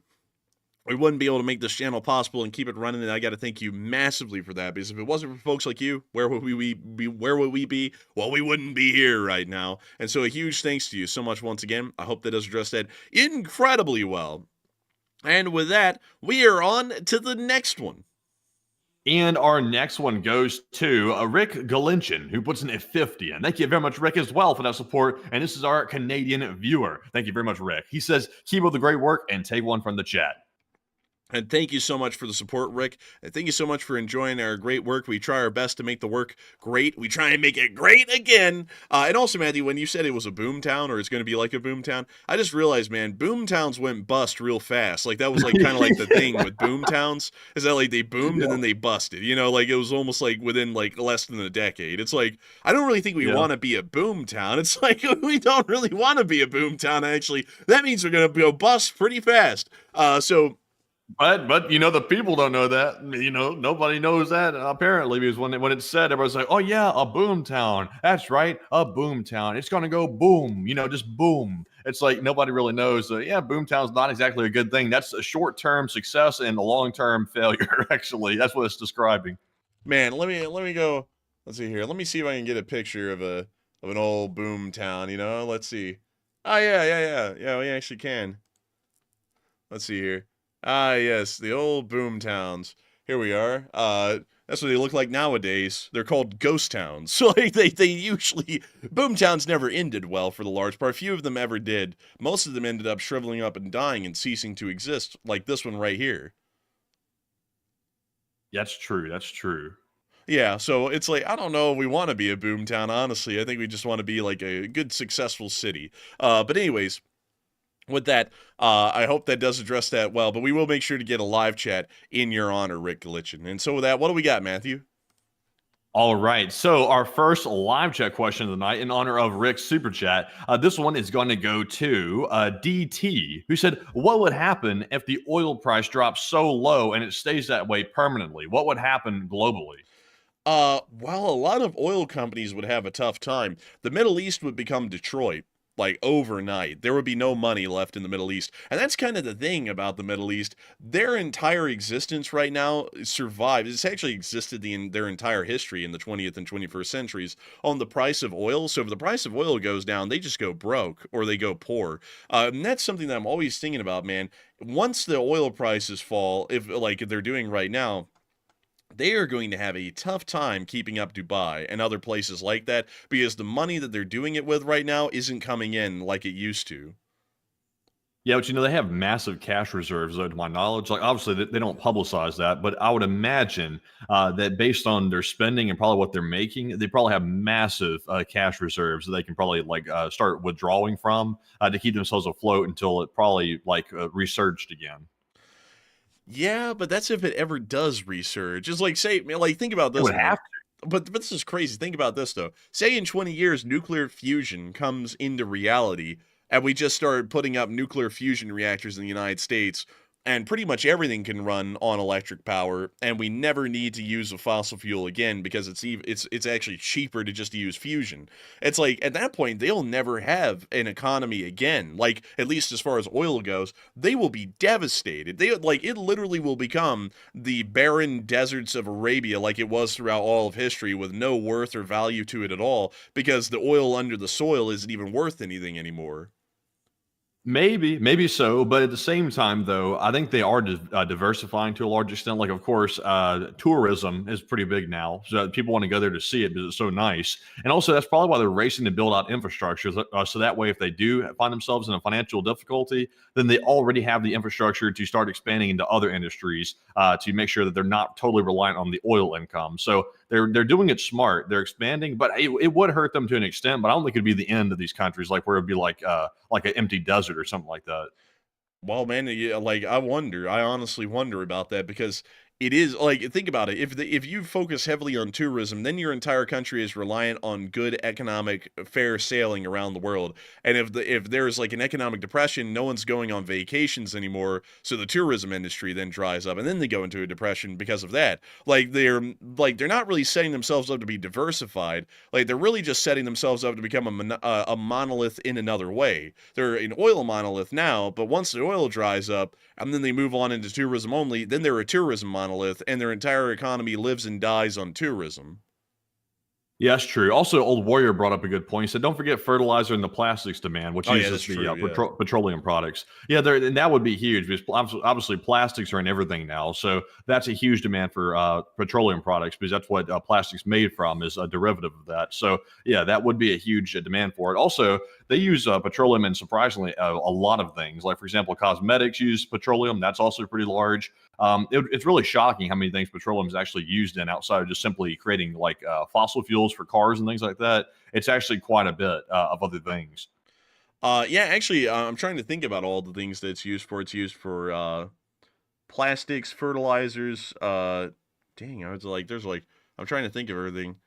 we wouldn't be able to make this channel possible and keep it running. And I got to thank you massively for that. Because if it wasn't for folks like you, where would we be? Well, we wouldn't be here right now. And so a huge thanks to you so much once again. I hope that does address that incredibly well. And with that, we are on to the next one. And our next one goes to Rick Galinchin, who puts in a 50. And thank you very much, Rick, as well, for that support. And this is our Canadian viewer. Thank you very much, Rick. He says, keep up the great work and take one from the chat. And thank you so much for the support, Rick. And thank you so much for enjoying our great work. We try our best to make the work great. We try and make it great again. And also, Matthew, when you said it was a boom town or it's going to be like a boom town, I just realized, man, boom towns went bust real fast. Like that was like kind of like the thing with boom towns is that like they boomed and then they busted. Like it was almost like within like less than a decade. It's like, I don't really think we want to be a boom town. It's like we don't really want to be a boom town, actually. That means we're going to go bust pretty fast. But the people don't know that. Nobody knows that apparently, because when it's said, everyone's like, "Oh yeah, a boom town. That's right, a boom town. It's gonna go boom. Just boom." It's like nobody really knows. Yeah, boom town's not exactly a good thing. That's a short-term success and a long-term failure. Actually, that's what it's describing. Man, let me go. Let's see here. Let me see if I can get a picture of an old boom town. Let's see. Oh yeah. We actually can. Let's see here. Ah, yes, the old boom towns. Here we are. That's what they look like nowadays. They're called ghost towns. So like they usually, boom towns never ended well for the large part. Few of them ever did. Most of them ended up shriveling up and dying and ceasing to exist, like this one right here. That's true. Yeah, so it's like I don't know if we want to be a boomtown. Honestly, I think we just want to be like a good, successful city. But anyways, with that, I hope that does address that well. But we will make sure to get a live chat in your honor, Rick Galichin. And so with that, what do we got, Matthew? All right. So our first live chat question of the night in honor of Rick's super chat. This one is going to go to DT, who said, "What would happen if the oil price drops so low and it stays that way permanently? What would happen globally?" Well, a lot of oil companies would have a tough time. The Middle East would become Detroit, like overnight. There would be no money left in the Middle East. And that's kind of the thing about the Middle East. Their entire existence right now survived. It's actually existed their entire history in the 20th and 21st centuries on the price of oil. So if the price of oil goes down, they just go broke or they go poor. And that's something that I'm always thinking about, man. Once the oil prices fall, if like they're doing right now, they are going to have a tough time keeping up Dubai and other places like that because the money that they're doing it with right now isn't coming in like it used to. Yeah, but they have massive cash reserves, though, to my knowledge. Like, obviously, they don't publicize that, but I would imagine that based on their spending and probably what they're making, they probably have massive cash reserves that they can probably start withdrawing from to keep themselves afloat until it probably resurged again. Yeah, but that's if it ever does resurge. It's like, say, like, think about It this. would have to. But this is crazy. Think about this, though. Say in 20 years, nuclear fusion comes into reality, and we just start putting up nuclear fusion reactors in the United States, and pretty much everything can run on electric power, and we never need to use a fossil fuel again because it's actually cheaper to just use fusion. It's like at that point they'll never have an economy again. Like at least as far as oil goes, they will be devastated. It literally will become the barren deserts of Arabia like it was throughout all of history with no worth or value to it at all because the oil under the soil isn't even worth anything anymore. Maybe so, but at the same time, though, I think they are diversifying to a large extent. Like, of course, tourism is pretty big now, so people want to go there to see it because it's so nice. And also, that's probably why they're racing to build out infrastructure, so that way, if they do find themselves in a financial difficulty, then they already have the infrastructure to start expanding into other industries to make sure that they're not totally reliant on the oil income. So they're doing it smart. They're expanding, but it would hurt them to an extent. But I don't think it'd be the end of these countries, like where it'd be like an empty desert or something like that. Well, man, yeah, like I honestly wonder about that because it is like think about it. If you focus heavily on tourism, then your entire country is reliant on good economic fair sailing around the world. And if there's like an economic depression, no one's going on vacations anymore, so the tourism industry then dries up, and then they go into a depression because of that. They're not really setting themselves up to be diversified. Like they're really just setting themselves up to become a monolith in another way. They're an oil monolith now, but once the oil dries up, and then they move on into tourism only, then they're a tourism monolith, and their entire economy lives and dies on tourism. Yeah, that's true. Also, Old Warrior brought up a good point. He said, "Don't forget fertilizer and the plastics demand, which uses petroleum products." Yeah, and that would be huge because obviously plastics are in everything now. So that's a huge demand for petroleum products because that's what plastics made from is a derivative of that. So yeah, that would be a huge demand for it. Also, they use petroleum in surprisingly a lot of things. Like for example, cosmetics use petroleum. That's also pretty large. It's really shocking how many things petroleum is actually used in outside of just simply creating fossil fuels for cars and things like that. It's actually quite a bit of other things. Yeah, actually, I'm trying to think about all the things that it's used for. It's used for plastics, fertilizers. Dang, I'm trying to think of everything.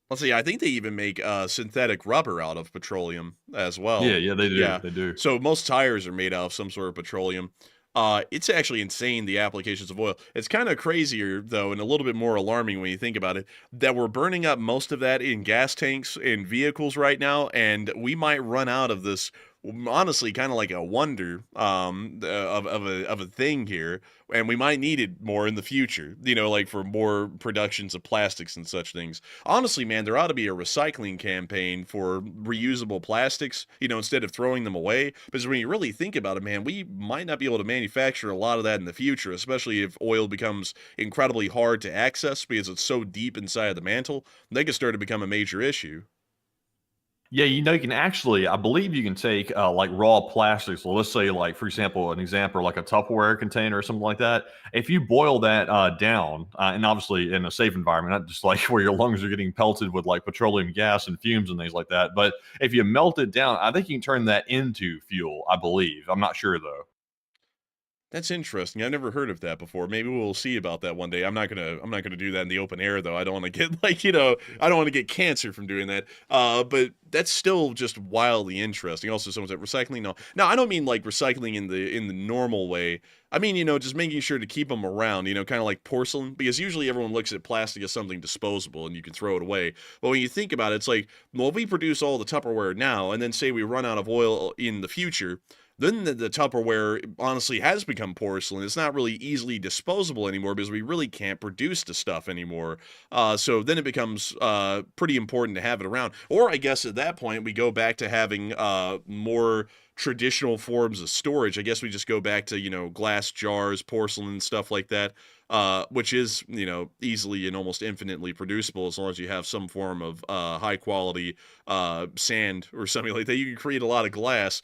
Let's see. I think they even make synthetic rubber out of petroleum as well. Yeah, they do. Yeah. They do. So most tires are made out of some sort of petroleum. It's actually insane, the applications of oil. It's kind of crazier, though, and a little bit more alarming when you think about it, that we're burning up most of that in gas tanks in vehicles right now, and we might run out of this, honestly, kind of like a wonder of a thing here, and we might need it more in the future, like for more productions of plastics and such things. Honestly, man, there ought to be a recycling campaign for reusable plastics, instead of throwing them away, because when you really think about it, man, we might not be able to manufacture a lot of that in the future, especially if oil becomes incredibly hard to access because it's so deep inside of the mantle. They could start to become a major issue. Yeah, you know, you can actually, I believe you can take like raw plastics. So let's say, like, for example, an example, like a Tupperware container or something like that. If you boil that down, and obviously in a safe environment, not just like where your lungs are getting pelted with like petroleum gas and fumes and things like that. But if you melt it down, I think you can turn that into fuel, I believe. I'm not sure though. That's interesting. I've never heard of that before. Maybe we'll see about that one day. I'm not gonna do that in the open air though. I don't want to get like, I don't want to get cancer from doing that. But that's still just wildly interesting. Also, someone said recycling. No, I don't mean like recycling in the normal way. I mean, just making sure to keep them around, kind of like porcelain, because usually everyone looks at plastic as something disposable and you can throw it away. But when you think about it, it's like, well, if we produce all the Tupperware now and then say we run out of oil in the future, then the Tupperware honestly has become porcelain. It's not really easily disposable anymore because we really can't produce the stuff anymore. So then it becomes pretty important to have it around. Or I guess at that point we go back to having more traditional forms of storage. I guess we just go back to, glass jars, porcelain, stuff like that, which is, easily and almost infinitely producible as long as you have some form of high quality sand or something like that. You can create a lot of glass.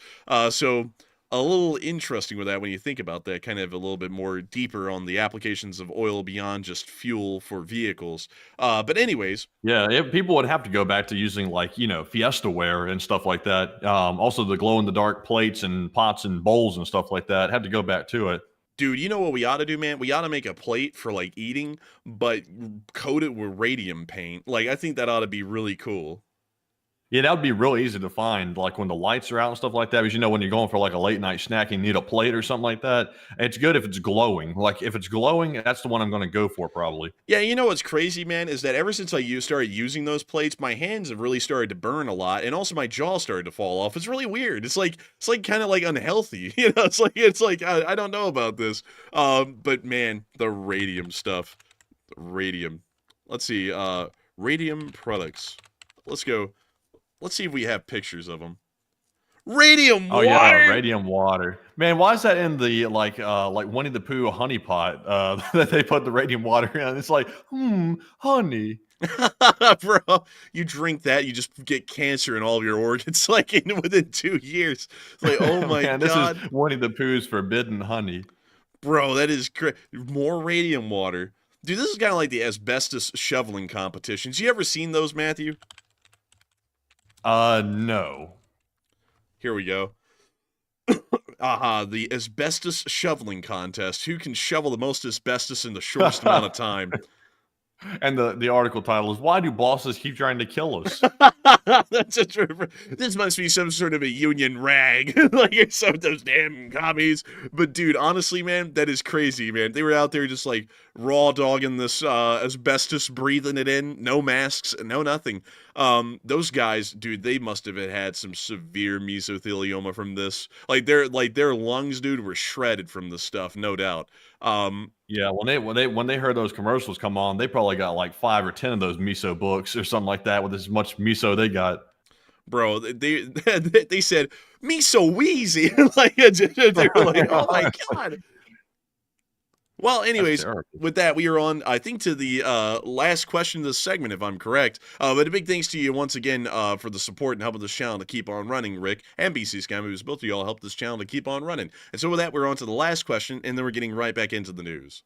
So a little interesting with that when you think about that, kind of a little bit more deeper on the applications of oil beyond just fuel for vehicles. But anyways, Yeah, people would have to go back to using like, Fiesta ware and stuff like that. Also the glow in the dark plates and pots and bowls and stuff like that. Have to go back to it. dude, you know what we ought to do, man? We ought to make a plate for like eating, but coat it with radium paint. Like, I think that ought to be really cool. Yeah, that would be real easy to find, like when the lights are out and stuff like that. Because when you're going for like a late night snack, you need a plate or something like that. It's good if it's glowing. Like if it's glowing, that's the one I'm going to go for probably. Yeah, you know what's crazy, man, is that ever since I started using those plates, my hands have really started to burn a lot, and also my jaw started to fall off. It's really weird. It's like kind of like unhealthy, It's like I don't know about this. But man, the radium stuff, radium. Let's see, radium products. Let's go. Let's see if we have pictures of them. Radium Oh water. yeah, radium water. Man, why is that in the like Winnie the Pooh honey pot that they put the radium water in? It's like, honey. Bro, you drink that, you just get cancer in all of your organs like within 2 years. It's like, oh my Man, this god, is Winnie the Pooh's forbidden honey. bro, that is more radium water, dude. This is kind of like the asbestos shoveling competitions. You ever seen those, Matthew? No. Here we go. The asbestos shoveling contest. Who can shovel the most asbestos in the shortest amount of time? And the article title is "Why Do Bosses Keep Trying to Kill Us?" That's this must be some sort of a union rag, like some of those damn commies. But dude, honestly, man, that is crazy, man. They were out there just like raw dogging this asbestos, breathing it in, no masks, no nothing. Those guys, dude, they must have had some severe mesothelioma from this. Their lungs, dude, were shredded from this stuff, no doubt. Yeah, when they heard those commercials come on, they probably got like 5 or 10 of those miso books or something like that with as much miso they got. Bro, they said me so wheezy, like they were like, oh my god. Well, anyways, with that, we are on, I think, to the last question of this segment, if I'm correct. But a big thanks to you once again for the support and helping this channel to keep on running, Rick, and BC Scam, who's both of y'all helped this channel to keep on running. And so with that, we're on to the last question, and then we're getting right back into the news.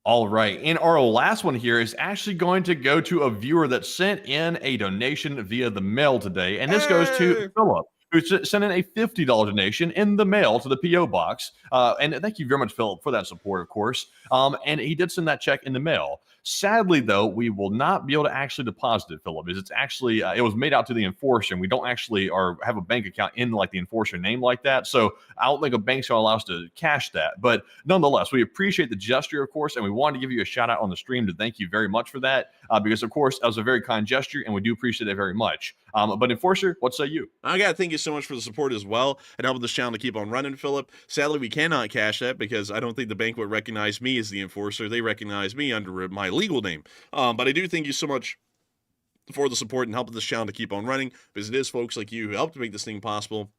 All right. And our last one here is actually going to go to a viewer that sent in a donation via the mail today. And this goes to Philip, who sent in a $50 donation in the mail to the P.O. box. And thank you very much, Philip, for that support, of course. And he did send that check in the mail. Sadly, though, we will not be able to actually deposit it, Philip. It's actually, it was made out to the enforcer, and we don't actually have a bank account in like the enforcer name like that. So I don't think a bank's going to allow us to cash that. But nonetheless, we appreciate the gesture, of course, and we wanted to give you a shout out on the stream to thank you very much for that. Because, of course, that was a very kind gesture, and we do appreciate it very much. But enforcer, what say you? I got to thank you so much for the support as well and helping this channel to keep on running, Philip. Sadly, we cannot cash that because I don't think the bank would recognize me as the enforcer. They recognize me under my legal name. But I do thank you so much for the support and helping this channel to keep on running, because it is folks like you who helped to make this thing possible.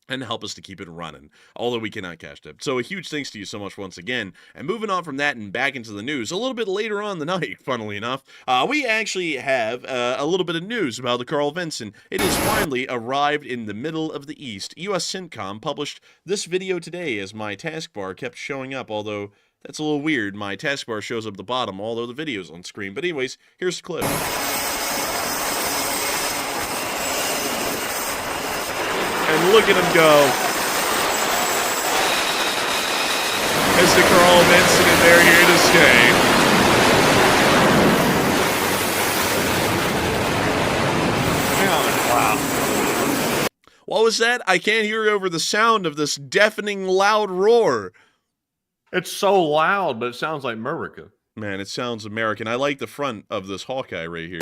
and help us to keep it running, although we cannot cash it. So a huge thanks to you so much once again. And moving on from that and back into the news, a little bit later on the night, funnily enough, we actually have a little bit of news about the Carl Vinson. It has finally arrived in the middle of the East. US Centcom published this video today as my taskbar kept showing up, although that's a little weird. My taskbar shows up at the bottom, although the video's on screen. But anyways, here's the clip. And look at him go. Mr. Carl Vinson, and they're here to stay. Wow. What was that? I can't hear over the sound of this deafening loud roar. It's so loud, but it sounds like America. Man, it sounds American. I like the front of this Hawkeye right here.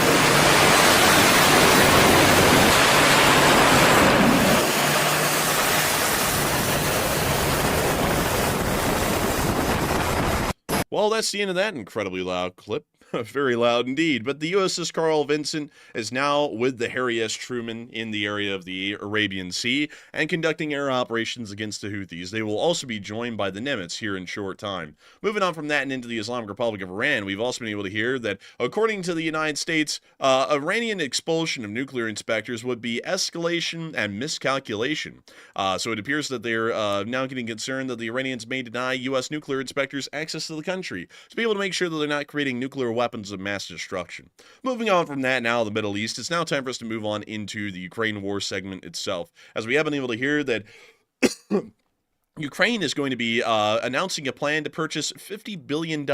Well, that's the end of that incredibly loud clip. Very loud indeed. But the USS Carl Vinson is now with the Harry S. Truman in the area of the Arabian Sea and conducting air operations against the Houthis. They will also be joined by the Nimitz here in short time. Moving on from that and into the Islamic Republic of Iran, we've also been able to hear that, according to the United States, Iranian expulsion of nuclear inspectors would be escalation and miscalculation. So it appears that they're now getting concerned that the Iranians may deny U.S. nuclear inspectors access to the country to be able to make sure that they're not creating nuclear weapons of mass destruction. Moving on from that now, the Middle East, it's now time for us to move on into the Ukraine war segment itself, as we have been able to hear that Ukraine is going to be announcing a plan to purchase $50 billion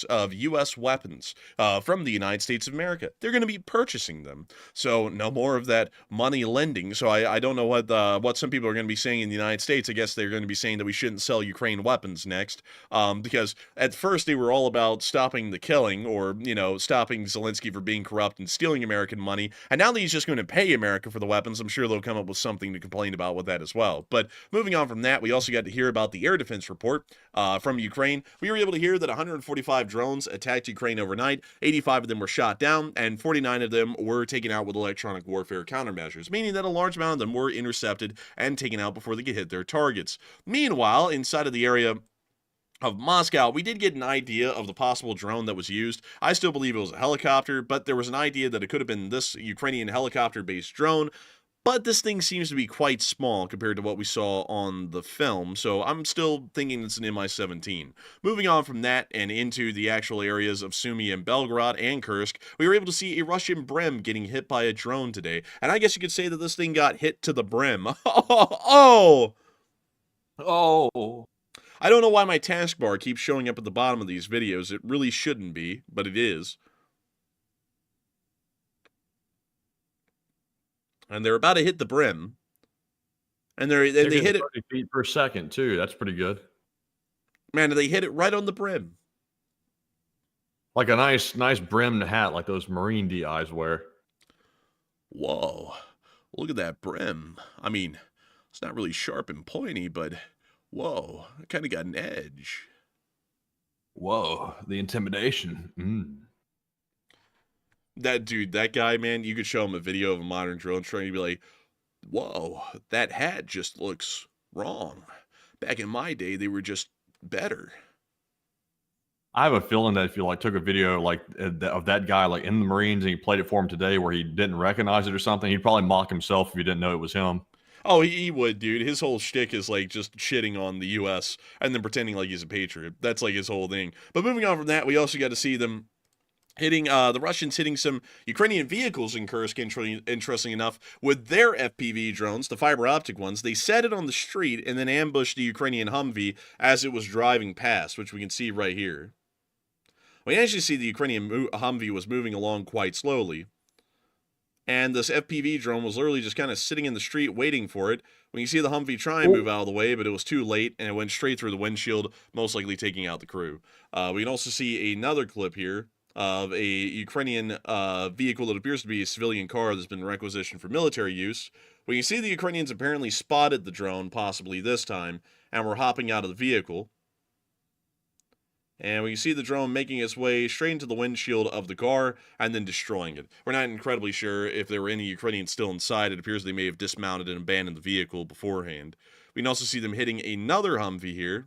of U.S. weapons from the United States of America. They're going to be purchasing them. So no more of that money lending. So I don't know what some people are going to be saying in the United States. I guess they're going to be saying that we shouldn't sell Ukraine weapons next, because at first they were all about stopping the killing, or, you know, stopping Zelenskyy for being corrupt and stealing American money. And now that he's just going to pay America for the weapons, I'm sure they'll come up with something to complain about with that as well. But moving on from that, we also got to hear about the air defense report from Ukraine. We were able to hear that 145 drones attacked Ukraine overnight, 85 of them were shot down, and 49 of them were taken out with electronic warfare countermeasures, meaning that a large amount of them were intercepted and taken out before they could hit their targets. Meanwhile, inside of the area of Moscow, we did get an idea of the possible drone that was used. I still believe it was a helicopter, but there was an idea that it could have been this Ukrainian helicopter-based drone. But this thing seems to be quite small compared to what we saw on the film, so I'm still thinking it's an Mi-17. Moving on from that and into the actual areas of Sumy and Belgorod and Kursk, we were able to see a Russian brim getting hit by a drone today. And I guess you could say that this thing got hit to the brim. Oh! I don't know why my taskbar keeps showing up at the bottom of these videos. It really shouldn't be, but it is. And they're about to hit the brim. And they hit it 30 feet per second, too. That's pretty good. Man, they hit it right on the brim. Like a nice brimmed hat like those Marine DIs wear. Whoa. Look at that brim. I mean, it's not really sharp and pointy, but whoa, it kind of got an edge. Whoa, the intimidation. That dude, that guy, man, you could show him a video of a modern drone trying to be like, whoa, that hat just looks wrong. Back in my day, they were just better. I have a feeling that if you took a video of that guy in the Marines and he played it for him today where he didn't recognize it or something, he'd probably mock himself if he didn't know it was him. Oh, he would, dude. His whole shtick is just shitting on the U.S. and then pretending like he's a patriot. That's his whole thing. But moving on from that, we also got to see them hitting the Russians hitting some Ukrainian vehicles in Kursk, interesting enough, with their FPV drones, the fiber optic ones. They set it on the street and then ambushed the Ukrainian Humvee as it was driving past, which we can see right here. We actually see the Ukrainian Humvee was moving along quite slowly. And this FPV drone was literally just kind of sitting in the street waiting for it. When you see the Humvee try and move out of the way, but it was too late, and it went straight through the windshield, most likely taking out the crew. We can also see another clip here of a Ukrainian vehicle that appears to be a civilian car that's been requisitioned for military use. We can see the Ukrainians apparently spotted the drone, possibly this time, and were hopping out of the vehicle. And we can see the drone making its way straight into the windshield of the car and then destroying it. We're not incredibly sure if there were any Ukrainians still inside. It appears they may have dismounted and abandoned the vehicle beforehand. We can also see them hitting another Humvee here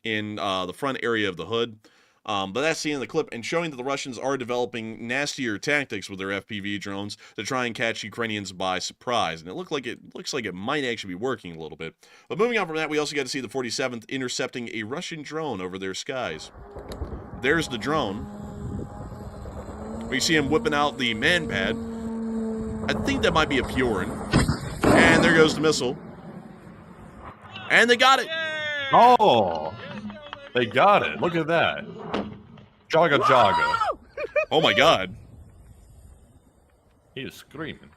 in the front area of the hood. But that's the end of the clip, and showing that the Russians are developing nastier tactics with their FPV drones to try and catch Ukrainians by surprise. And it looks like it might actually be working a little bit. But moving on from that, we also got to see the 47th intercepting a Russian drone over their skies. There's the drone. We see him whipping out the man pad. I think that might be a Piorin. And there goes the missile. And they got it. Oh, they got it. Look at that. Jaga jaga. Oh my god. He is screaming.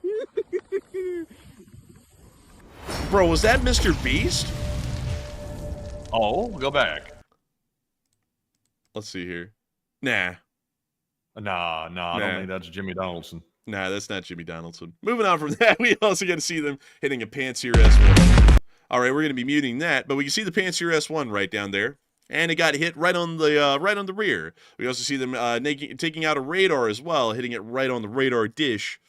Bro, was that Mr. Beast? Oh, go back. Let's see here. Nah. Nah, I don't think that's Jimmy Donaldson. Nah, that's not Jimmy Donaldson. Moving on from that, we also get to see them hitting a Pantsir S1. All right, we're going to be muting that, but we can see the Pantsir S1 right down there. And it got hit right on the rear. We also see them taking out a radar as well, hitting it right on the radar dish,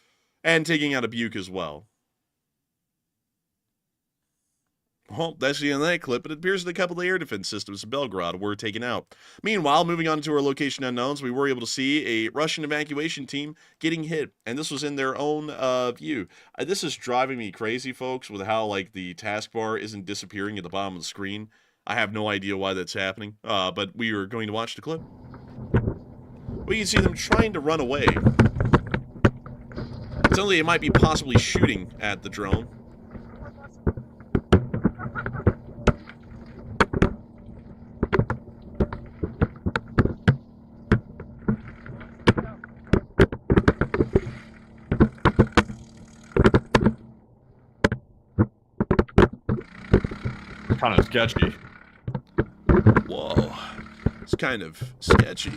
and taking out a Buke as well. Well, that's the end of that clip, but it appears that a couple of the air defense systems in Belgrade were taken out. Meanwhile, moving on to our location unknowns, we were able to see a Russian evacuation team getting hit, and this was in their own view. This is driving me crazy, folks, with how like the taskbar isn't disappearing at the bottom of the screen. I have no idea why that's happening, but we are going to watch the clip. We can see them trying to run away. Suddenly, it might be possibly shooting at the drone. Kind of sketchy. Whoa, it's kind of sketchy.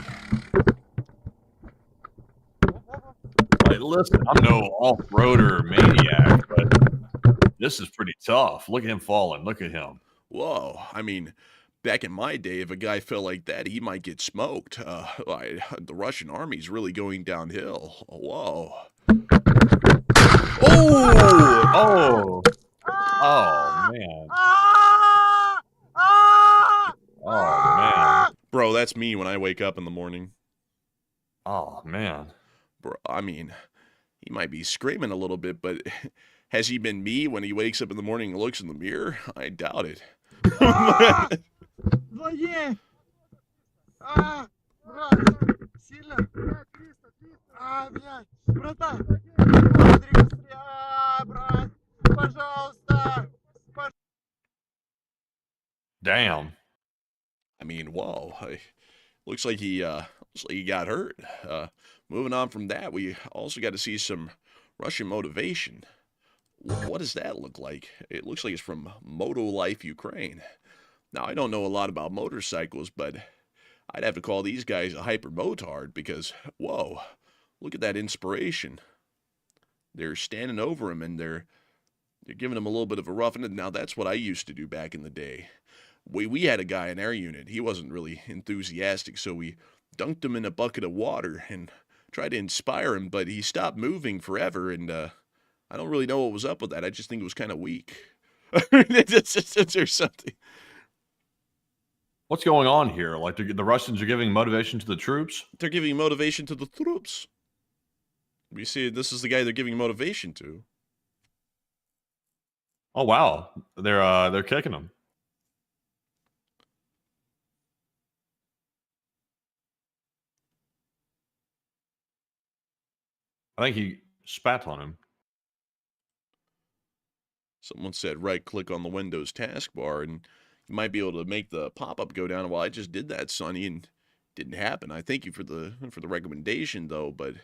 Hey, listen, I'm no off-roader maniac, but this is pretty tough. Look at him falling. Look at him. Whoa, I mean, back in my day, if a guy fell like that, he might get smoked. The Russian army's really going downhill. Whoa. Oh! Oh! Oh, man. Oh, man. Bro, that's me when I wake up in the morning. Oh, man. Bro, I mean, he might be screaming a little bit, but has he been me when he wakes up in the morning and looks in the mirror? I doubt it. Damn. I mean, whoa. Looks like he got hurt. Moving on from that, we also got to see some Russian motivation. What does that look like? It looks like it's from Moto Life Ukraine. Now, I don't know a lot about motorcycles, but I'd have to call these guys a hyper motard because, whoa, look at that inspiration. They're standing over him and they're giving him a little bit of a roughing. Now, that's what I used to do back in the day. We had a guy in our unit. He wasn't really enthusiastic, so we dunked him in a bucket of water and tried to inspire him, but he stopped moving forever, and I don't really know what was up with that. I just think it was kind of weak. There's something. What's going on here? Like the Russians are giving motivation to the troops? They're giving motivation to the troops. We see this is the guy they're giving motivation to. Oh, wow. They're kicking him. I think he spat on him. Someone said right-click on the Windows taskbar, and you might be able to make the pop-up go down. Well, I just did that, Sonny, and it didn't happen. I thank you for the recommendation, though, but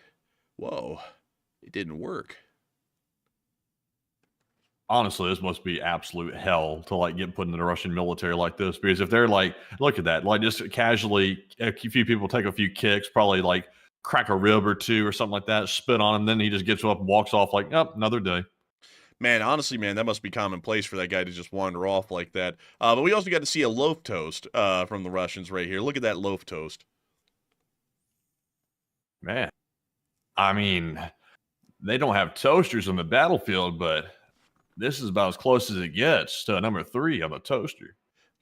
whoa, it didn't work. Honestly, this must be absolute hell to like get put in the Russian military like this, because if they're like, look at that, like just casually, a few people take a few kicks, probably like crack a rib or two or something like that, spit on him, then he just gets up and walks off like, oh, another day. Man, honestly, man, that must be commonplace for that guy to just wander off like that. But we also got to see a loaf toast from the Russians right here. Look at that loaf toast. Man, I mean, they don't have toasters on the battlefield, but this is about as close as it gets to number 3 on the toaster.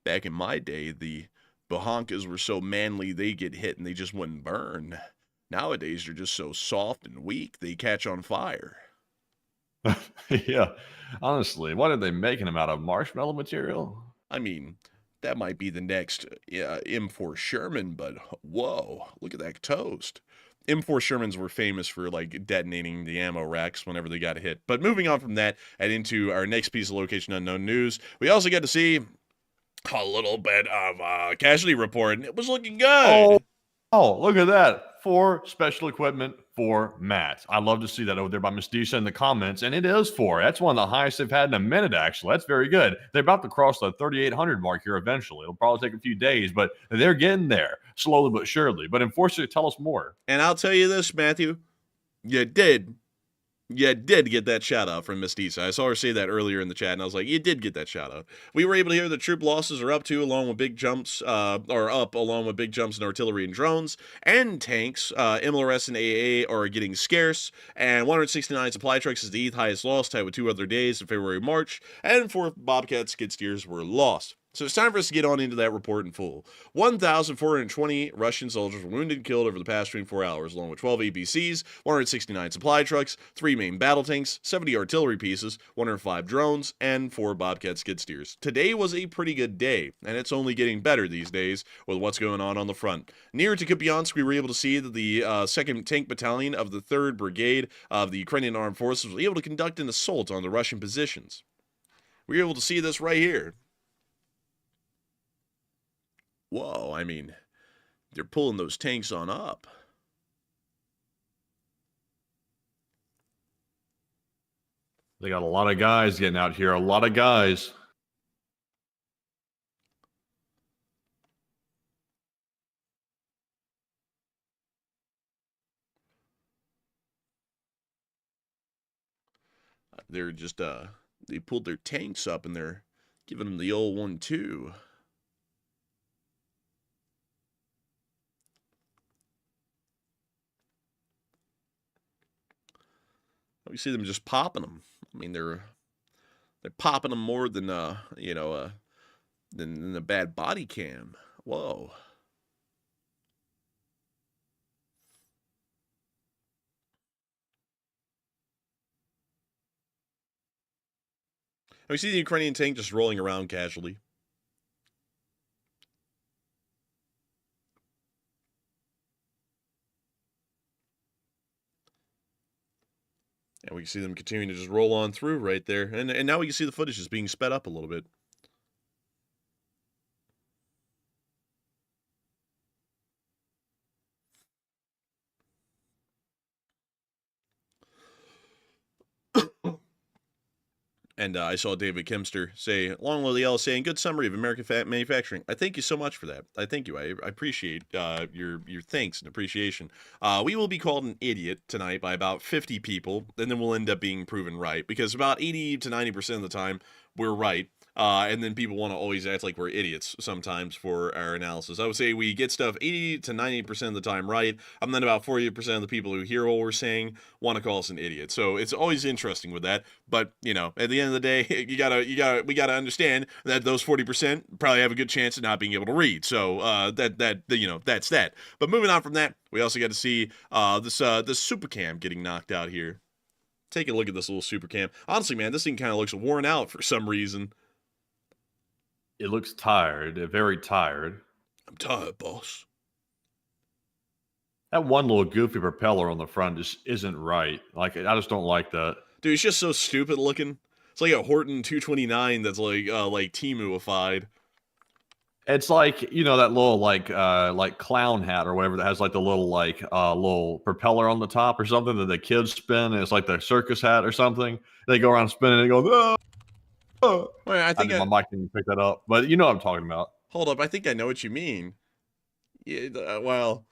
Back in my day, the Bohankas were so manly they get hit and they just wouldn't burn. Nowadays, they're just so soft and weak they catch on fire. Yeah, honestly, what are they making them out of? Marshmallow material? I mean, that might be the next M4 Sherman, but whoa, look at that toast. M4 Shermans were famous for like detonating the ammo racks whenever they got hit. But moving on from that and into our next piece of location unknown news, we also get to see a little bit of casualty report, and it was looking good. Oh, look at that. 4 special equipment for Matt. I love to see that over there by Miss Disha in the comments, and it is 4. That's one of the highest they've had in a minute, actually. That's very good. They're about to cross the 3,800 mark here eventually. It'll probably take a few days, but they're getting there, slowly but surely. But Enforcer, tell us more. And I'll tell you this, Matthew, you did get that shout out from Miss Disa. I saw her say that earlier in the chat, and I was like, you did get that shout out. We were able to hear the troop losses are up to, along with big jumps, along with big jumps in artillery and drones, and tanks. MLRS and AA are getting scarce, and 169 supply trucks is the 8th highest loss, tied with 2 other days in February and March, and 4 Bobcat skid steers were lost. So it's time for us to get on into that report in full. 1,420 Russian soldiers were wounded and killed over the past 24 hours, along with 12 APCs, 169 supply trucks, 3 main battle tanks, 70 artillery pieces, 105 drones, and 4 Bobcat skid steers. Today was a pretty good day, and it's only getting better these days with what's going on the front. Near to Kupiansk, we were able to see that the 2nd Tank Battalion of the 3rd Brigade of the Ukrainian Armed Forces was able to conduct an assault on the Russian positions. We were able to see this right here. Whoa, I mean, they're pulling those tanks on up. They got a lot of guys getting out here, a lot of guys. They're just, they pulled their tanks up and they're giving them the old 1-2. We see them just popping them. I mean, they're popping them more than than a bad body cam. Whoa. We see the Ukrainian tank just rolling around casually. And we can see them continuing to just roll on through right there. And now we can see the footage is being sped up a little bit. And I saw David Kempster say, along with the L saying, good summary of American manufacturing. I thank you so much for that. I thank you. I appreciate your thanks and appreciation. We will be called an idiot tonight by about 50 people, and then we'll end up being proven right. Because about 80 to 90% of the time, we're right. And then people want to always act like we're idiots sometimes for our analysis. I would say we get stuff 80 to 90% of the time right, and then about 40% of the people who hear what we're saying want to call us an idiot. So it's always interesting with that. But you know, at the end of the day, we gotta understand that those 40% probably have a good chance of not being able to read. So that's that. But moving on from that, we also got to see this super cam getting knocked out here. Take a look at this little super cam. Honestly, man, this thing kind of looks worn out for some reason. It looks tired, very tired. I'm tired, boss. That one little goofy propeller on the front just isn't right. Like, I just don't like that. Dude, it's just so stupid looking. It's like a Horton 229 that's like Temu-ified. It's like, you know, that little like clown hat or whatever that has like the little little propeller on the top or something that the kids spin. And it's like the circus hat or something. They go around spinning and go, oh. Well, I think my mic didn't pick that up, but you know what I'm talking about. Hold up, I think I know what you mean. Yeah, well,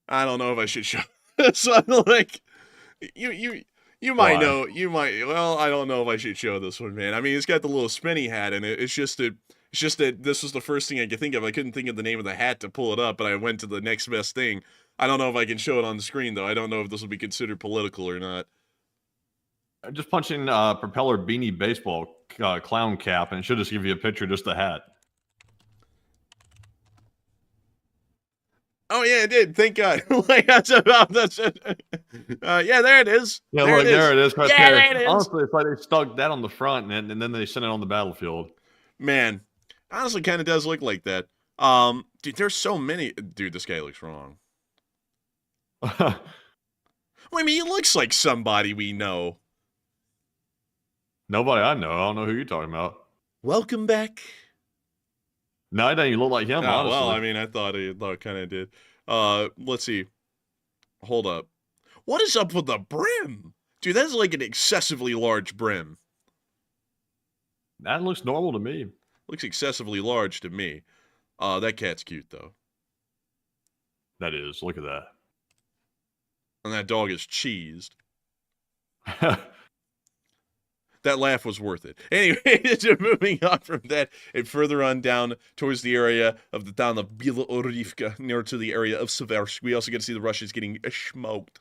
I don't know if I should show. So like, you You might Why? know. Well, I don't know if I should show this one, man. I mean, it's got the little spinny hat in it. It's just that this was the first thing I could think of. I couldn't think of the name of the hat to pull it up, but I went to the next best thing. I don't know if I can show it on the screen though. I don't know if this will be considered political or not. Just punch in propeller beanie baseball clown cap, and it should just give you a picture of just the hat. Oh yeah, it did. Thank God. Like that's about yeah, there it is. Yeah, there look, there it is right yeah, there. there it is. Honestly, it's like they stuck that on the front, and then they sent it on the battlefield. Man, honestly, kind of does look like that. Dude, there's so many. Dude, this guy looks wrong. I mean, he looks like somebody we know. Nobody I know. I don't know who you're talking about. Welcome back. No, it doesn't look like him, Oh, honestly. well, I mean, I thought it kind of did. Let's see. Hold up. What is up with the brim? Dude, that's like an excessively large brim. That looks normal to me. Looks excessively large to me. That cat's cute, though. That is. Look at And that dog is cheesed. that. That laugh was worth it. Anyway, so moving on from that and further on down towards the area of the town of Bielorivka, near to the area of Seversk, we also get to see the Russians getting smoked.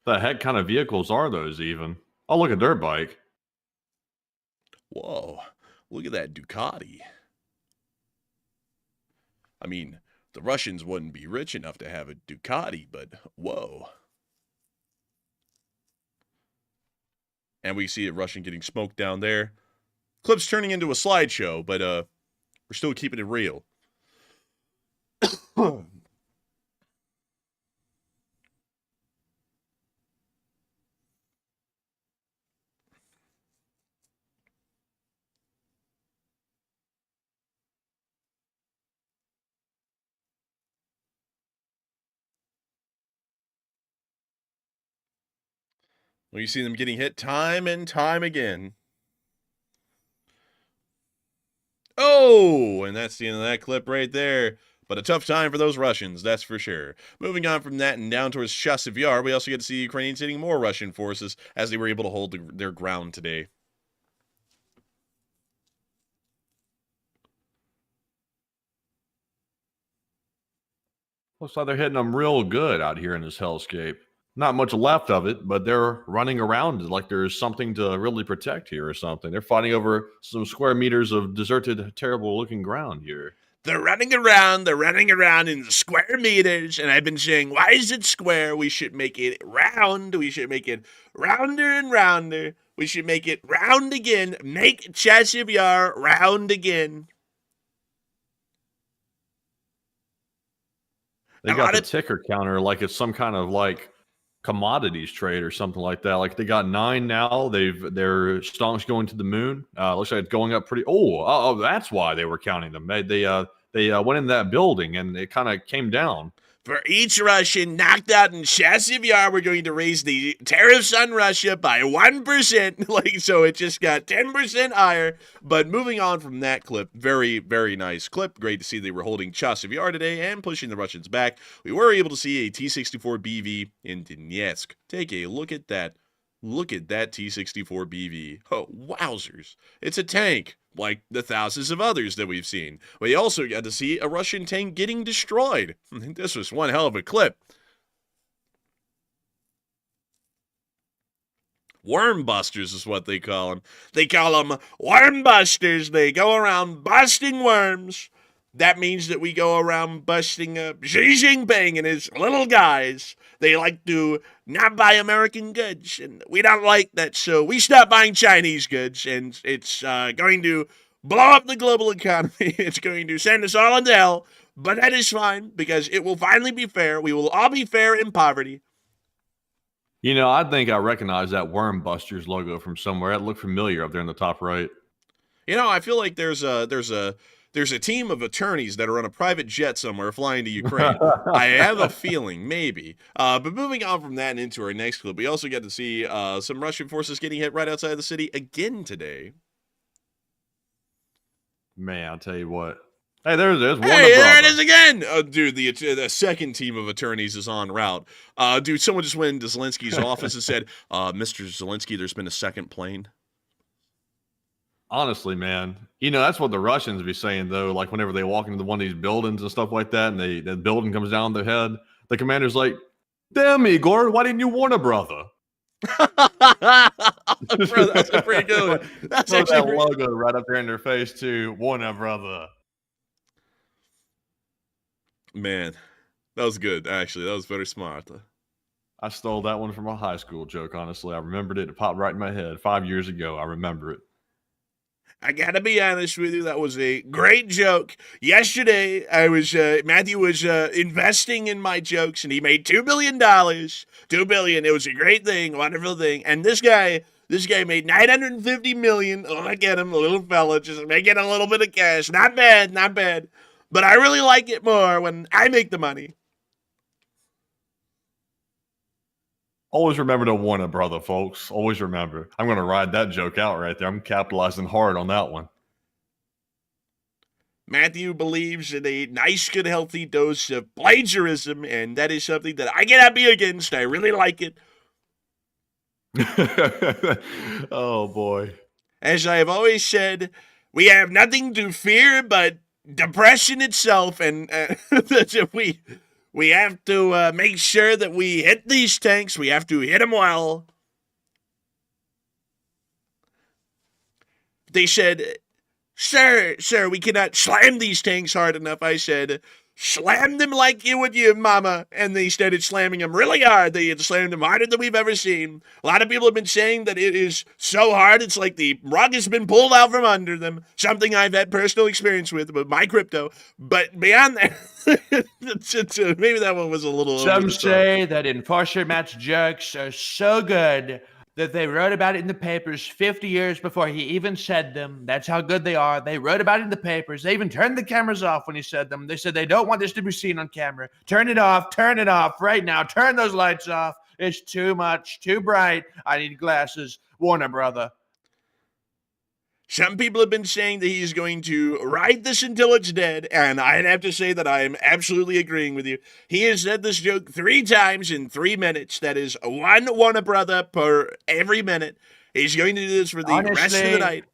The heck kind of vehicles are those even? Oh, look, a dirt bike. Whoa, look at that Ducati. I mean, the Russians wouldn't be rich enough to have a Ducati, but whoa. And we see a Russian getting smoked down there. Clip's turning into a slideshow, but we're still keeping it real. Well, you see them getting hit time and time again. Oh, and that's the end of that clip right there. But a tough time for those Russians, that's for sure. Moving on from that and down towards Chasiv Yar, we also get to see Ukrainians hitting more Russian forces as they were able to hold their ground today. Looks like they're hitting them real good out here in this hellscape. Not much left of it, but they're running around like there's something to really protect here or something. They're fighting over some square meters of deserted, terrible-looking ground here. They're running around in the square meters, and I've been saying, why is it square? We should make it round. We should make it rounder and rounder. We should make it round again. Make Chasiv Yar round again. They got the ticker counter like it's some kind of like commodities trade or something like that. Like they got 9 now. Their stock's going to the moon. Looks like it's going up pretty. Oh, that's why they were counting them. They went in that building and it kind of came down. For each Russian knocked out in Chasiv Yar, we're going to raise the tariffs on Russia by 1%. So it just got 10% higher. But moving on from that clip, very, very nice clip. Great to see they were holding Chasiv Yar today and pushing the Russians back. We were able to see a T-64 BV in Donetsk. Take a look at that. Look at that T-64 BV. Oh, wowzers. It's a tank, like the thousands of others that we've seen. We also got to see a Russian tank getting destroyed. This was one hell of a clip. Worm busters is what they call them. They call them worm busters. They go around busting worms. That means that we go around busting up Xi Jinping and his little guys. They like to not buy American goods, and we don't like that, so we stop buying Chinese goods, and it's going to blow up the global economy. It's going to send us all into hell, but that is fine, because it will finally be fair. We will all be fair in poverty. You know, I think I recognize that Worm Busters logo from somewhere. It looked familiar up there in the top right. You know, I feel like there's a team of attorneys that are on a private jet somewhere flying to Ukraine. I have a feeling, maybe. But moving on from that and into our next clip, we also get to see some Russian forces getting hit right outside the city again today. Man, I'll tell you what. Hey, there it is. Hey, there it is again. Dude, the second team of attorneys is en route. Dude, someone just went into Zelensky's office and said, Mr. Zelenskyy, there's been a second plane. Honestly, man, that's what the Russians be saying, though. Like, whenever they walk into one of these buildings and stuff like that, and the building comes down on their head, the commander's like, damn, Igor, why didn't you warn a brother? Bro, that's a pretty good one. That's actually that logo right up there in their face, too. Warn a brother. Man, that was good, actually. That was very smart. I stole that one from a high school joke, honestly. I remembered it. It popped right in my head 5 years ago. I remember it. I gotta be honest with you, that was a great joke. Yesterday, Matthew was investing in my jokes, and he made $2 billion. $2 billion. It was a great thing, wonderful thing. And this guy made $950 million. Look at him, a little fella, just making a little bit of cash. Not bad, not bad. But I really like it more when I make the money. Always remember to warn a brother, folks. Always remember. I'm going to ride that joke out right there. I'm capitalizing hard on that one. Matthew believes in a nice, good, healthy dose of plagiarism, and that is something that I cannot be against. I really like it. Oh, boy. As I have always said, we have nothing to fear but depression itself, and we have to make sure that we hit these tanks. We have to hit them well. They said, Sir, we cannot slam these tanks hard enough. I said, slam them like you would your mama. And they started slamming them really hard. They had slammed them harder than we've ever seen. A lot of people have been saying that it is so hard, it's like the rug has been pulled out from under them. Something I've had personal experience with my crypto. But beyond that, maybe that one was a little... Some say that Enforcer Matt's jokes are so good that they wrote about it in the papers 50 years before he even said them. That's how good they are. They wrote about it in the papers. They even turned the cameras off when he said them. They said they don't want this to be seen on camera. Turn it off right now. Turn those lights off. It's too much, too bright. I need glasses. Warner brother. Some people have been saying that he's going to ride this until it's dead, and I'd have to say that I am absolutely agreeing with you. He has said this joke 3 times in 3 minutes. That is one Warner brother per every minute. He's going to do this for the rest of the night.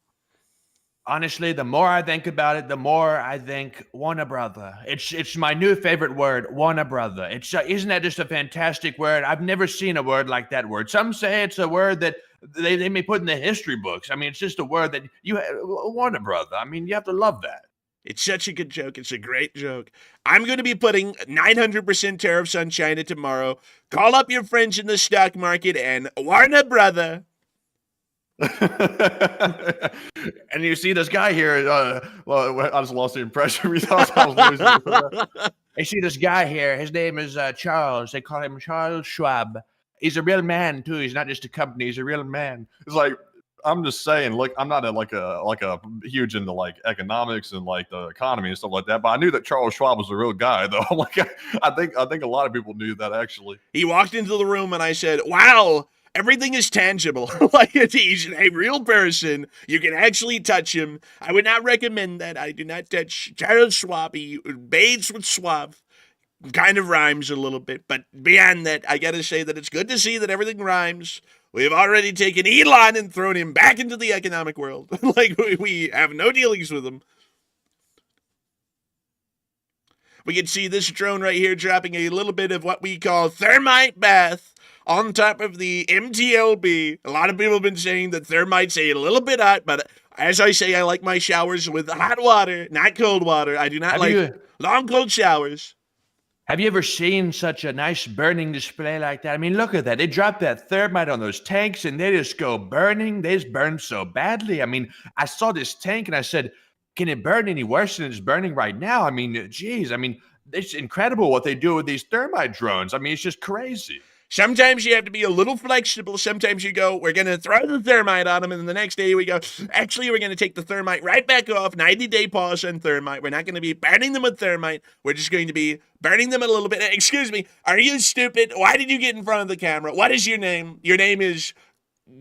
Honestly, the more I think about it, the more I think Warner brother. It's my new favorite word, Warner brother. Isn't that just a fantastic word? I've never seen a word like that word. Some say it's a word that they may put in the history books. I mean, it's just a word that Warner brother. I mean, you have to love that. It's such a good joke. It's a great joke. I'm going to be putting 900% tariffs on China tomorrow. Call up your friends in the stock market and Warner brother. And you see this guy here. I just lost the impression. We thought I was losing. You see this guy here. His name is Charles. They call him Charles Schwab. He's a real man too. He's not just a company. He's a real man. It's like, I'm just saying. Look, I'm not a huge into like economics and like the economy and stuff like that. But I knew that Charles Schwab was a real guy, though. Like, I think a lot of people knew that actually. He walked into the room and I said, "Wow. Everything is tangible." Like, he's a real person. You can actually touch him. I would not recommend that. I do not touch Charles Schwab. He bathes with swab. Kind of rhymes a little bit. But beyond that, I got to say that it's good to see that everything rhymes. We have already taken Elon and thrown him back into the economic world. Like, we have no dealings with him. We can see this drone right here dropping a little bit of what we call thermite bath on top of the MTLB. A lot of people have been saying that thermite's a little bit hot, but as I say, I like my showers with hot water, not cold water. I do not like long, cold showers. Have you ever seen such a nice burning display like that? I mean, look at that. They dropped that thermite on those tanks, and they just go burning. They just burn so badly. I mean, I saw this tank, and I said, can it burn any worse than it's burning right now? I mean, geez. I mean, it's incredible what they do with these thermite drones. I mean, it's just crazy. Sometimes you have to be a little flexible. Sometimes you go, we're going to throw the thermite on them, and then the next day we go, actually, we're going to take the thermite right back off, 90-day pause on thermite. We're not going to be burning them with thermite. We're just going to be burning them a little bit. Excuse me, are you stupid? Why did you get in front of the camera? What is your name? Your name is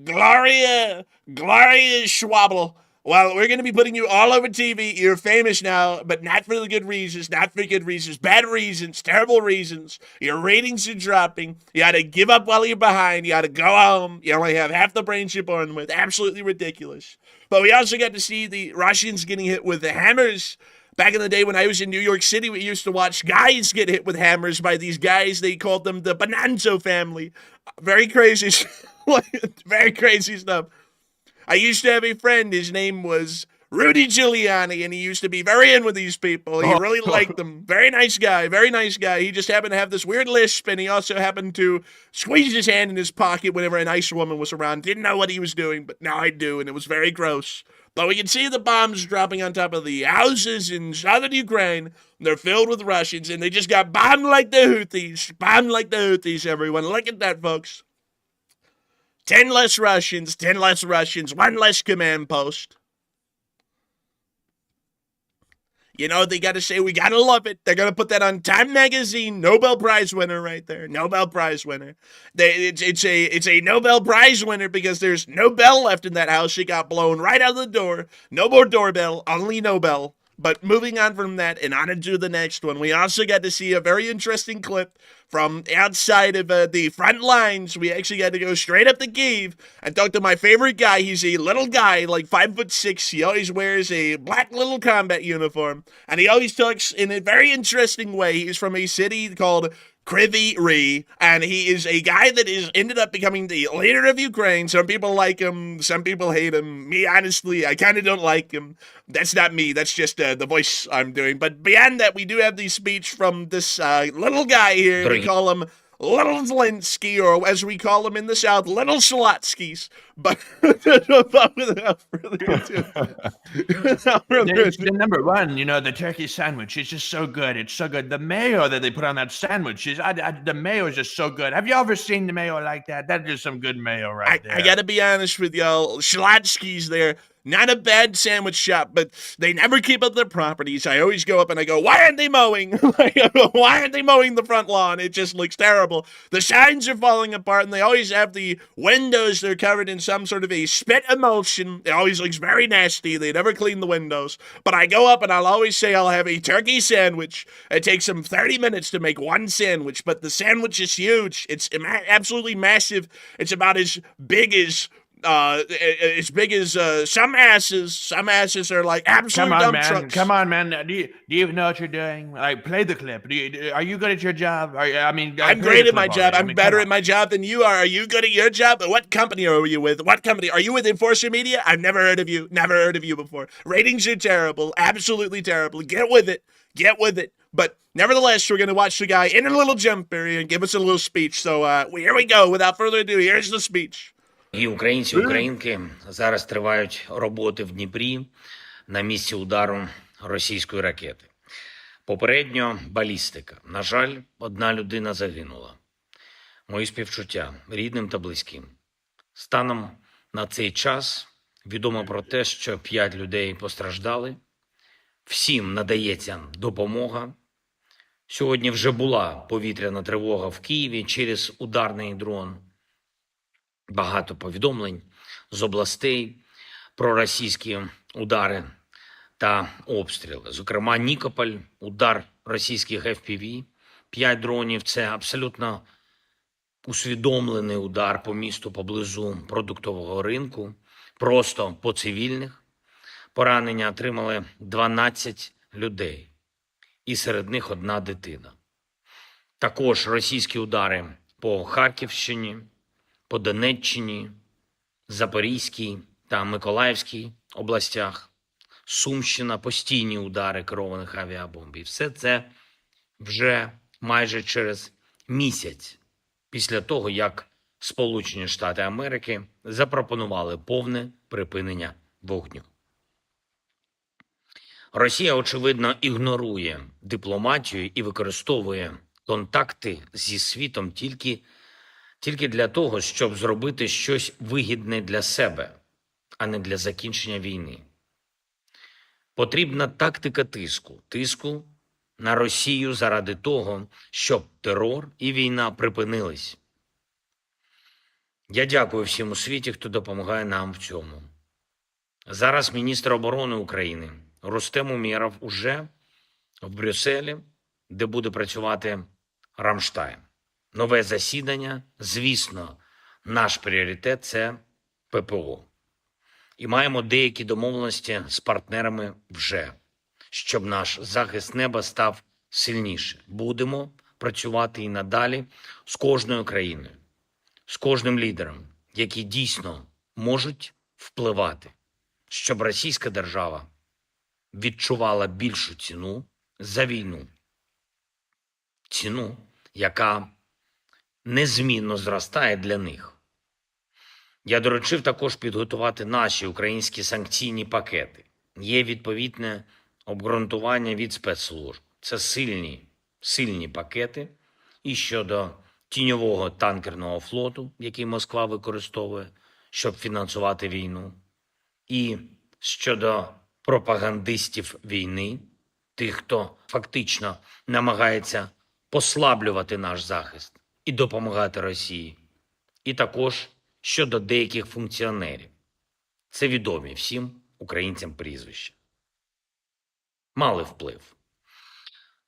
Gloria Schwabble. Well, we're going to be putting you all over TV. You're famous now, but not for the good reasons, bad reasons, terrible reasons. Your ratings are dropping. You had to give up while you're behind. You had to go home. You only have half the brains you're born with. Absolutely ridiculous. But we also got to see the Russians getting hit with the hammers. Back in the day when I was in New York City, we used to watch guys get hit with hammers by these guys. They called them the Bonanzo family. Very crazy. Very crazy stuff. I used to have a friend, his name was Rudy Giuliani, and he used to be very in with these people. He really liked them. Very nice guy, very nice guy. He just happened to have this weird lisp, and he also happened to squeeze his hand in his pocket whenever a nice woman was around. Didn't know what he was doing, but now I do, and it was very gross. But we can see the bombs dropping on top of the houses in southern Ukraine. They're filled with Russians, and they just got bombed like the Houthis. Bombed like the Houthis, everyone. Look at that, folks. 10 less Russians, 1 less command post. You know, they got to say, we got to love it. They're going to put that on Time Magazine. Nobel Prize winner right there. Nobel Prize winner. It's a Nobel Prize winner because there's no bell left in that house. It got blown right out of the door. No more doorbell, only Nobel. But moving on from that and on into the next one, we also got to see a very interesting clip from outside of the front lines. We actually got to go straight up to Kyiv and talk to my favorite guy. He's a little guy, like 5'6". He always wears a black little combat uniform, and he always talks in a very interesting way. He's from a city called Refinery, and he is a guy that is ended up becoming the leader of Ukraine. Some people like him, some people hate him. Me, honestly, I kind of don't like him. That's not me. That's just the voice I'm doing. But beyond that, we do have the speech from this little guy here. We call him Little Zelenskyy, or as we call him in the South, Little Slotskys. But without further ado, The number one, you know, the turkey sandwich is just so good. It's so good. The mayo that they put on that sandwich is, the mayo is just so good. Have you ever seen the mayo like that? That is some good mayo right there. I got to be honest with y'all. Slotskys there. Not a bad sandwich shop, but they never keep up their properties. I always go up and I go, why aren't they mowing? Why aren't they mowing the front lawn? It just looks terrible. The signs are falling apart, and they always have the windows. They're covered in some sort of a spit emulsion. It always looks very nasty. They never clean the windows. But I go up and I'll always say I'll have a turkey sandwich. It takes them 30 minutes to make one sandwich, but the sandwich is huge. It's absolutely massive. It's about as big as some asses. Some asses are like absolute dump trucks. Come on, man. Do you even know what you're doing? Like, play the clip. Are you good at your job? I'm great at my job. I'm better at my job than you are. Are you good at your job? What company are you with? What company? Are you with Enforcer Media? I've never heard of you. Never heard of you before. Ratings are terrible. Absolutely terrible. Get with it. Get with it. But nevertheless, we're going to watch the guy in a little jumper and give us a little speech. So here we go. Without further ado, here's the speech. І українці, українки зараз тривають роботи в Дніпрі на місці удару російської ракети. Попередньо балістика. На жаль, одна людина загинула. Мої співчуття рідним та близьким. Станом на цей час відомо про те, що 5 людей постраждали. Всім надається допомога. Сьогодні вже була повітряна тривога в Києві через ударний дрон. Багато повідомлень з областей про російські удари та обстріли. Зокрема, Нікополь, удар російських FPV, 5 дронів – це абсолютно усвідомлений удар по місту поблизу продуктового ринку, просто по цивільних. Поранення отримали 12 людей, і серед них 1 дитина. Також російські удари по Харківщині, по Донеччині, Запорізькій та Миколаївській областях, Сумщина, постійні удари керованих авіабомб. І все це вже майже через місяць після того, як Сполучені Штати Америки запропонували повне припинення вогню. Росія, очевидно, ігнорує дипломатію і використовує контакти зі світом тільки для того, щоб зробити щось вигідне для себе, а не для закінчення війни. Потрібна тактика тиску на Росію заради того, щоб терор і війна припинились. Я дякую всім у світі, хто допомагає нам в цьому. Зараз міністр оборони України Рустем Умєров уже в Брюсселі, де буде працювати Рамштайн. Нове засідання, звісно, наш пріоритет – це ППО. І маємо деякі домовленості з партнерами вже, щоб наш захист неба став сильніше. Будемо працювати і надалі з кожною країною, з кожним лідером, які дійсно можуть впливати, щоб російська держава відчувала більшу ціну за війну. Ціну, яка незмінно зростає для них. Я доручив також підготувати наші українські санкційні пакети. Є відповідне обґрунтування від спецслужб. Це сильні пакети і щодо тіньового танкерного флоту, який Москва використовує, щоб фінансувати війну, і щодо пропагандистів війни, тих, хто фактично намагається послаблювати наш захист і допомагати Росії, і також щодо деяких функціонерів. Це відомі всім українцям прізвища. Мали вплив.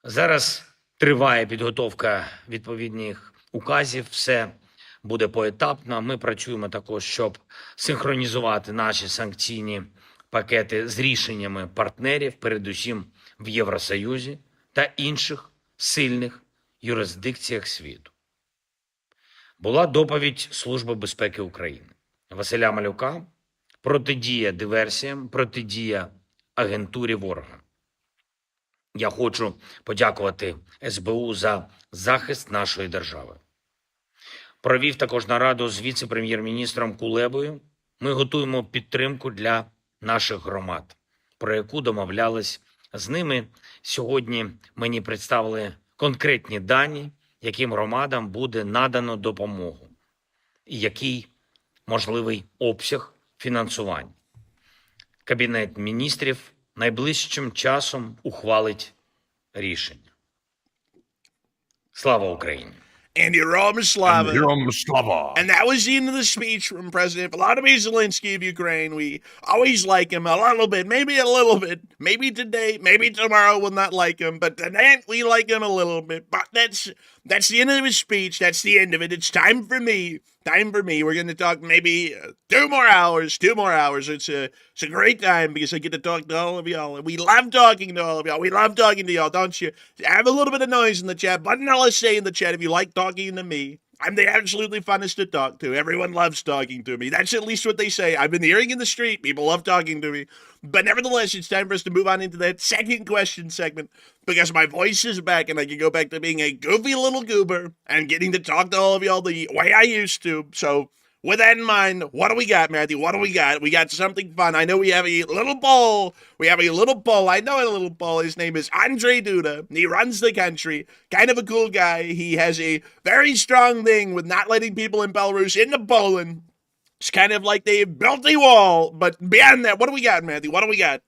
Зараз триває підготовка відповідних указів, все буде поетапно. Ми працюємо також, щоб синхронізувати наші санкційні пакети з рішеннями партнерів, передусім в Євросоюзі та інших сильних юрисдикціях світу. Була доповідь Служби безпеки України Василя Малюка, протидія диверсіям, протидія агентурі ворога. Я хочу подякувати СБУ за захист нашої держави. Провів також нараду з віце-прем'єр-міністром Кулебою. Ми готуємо підтримку для наших громад, про яку домовлялись з ними. Сьогодні мені представили конкретні дані, яким громадам буде надано допомогу і який можливий обсяг фінансування. Кабінет міністрів найближчим часом ухвалить рішення. Слава Україні! And Heroam Slava. Heroam Slava. And that was the end of the speech from President Volodymyr Zelenskyy of Ukraine. We always like him a little bit, maybe a little bit. Maybe today, maybe tomorrow we'll not like him, but tonight we like him a little bit. But that's the end of his speech. That's the end of it. It's time for me. Time for me. We're going to talk maybe 2 more hours. 2 more hours. It's a great time because I get to talk to all of y'all. And we love talking to all of y'all. We love talking to y'all, don't you? Have a little bit of noise in the chat. Button LSA in the chat if you like talking to me. I'm the absolutely funnest to talk to. Everyone loves talking to me. That's at least what they say. I've been hearing in the street. People love talking to me. But nevertheless, it's time for us to move on into that second question segment because my voice is back and I can go back to being a goofy little goober and getting to talk to all of y'all the way I used to. So with that in mind, what do we got, Matthew? What do we got? We got something fun. I know we have a little poll. I know a little poll. His name is Andre Duda. He runs the country. Kind of a cool guy. He has a very strong thing with not letting people in Belarus into Poland. It's kind of like they've built a wall. But beyond that, what do we got, Matthew? What do we got?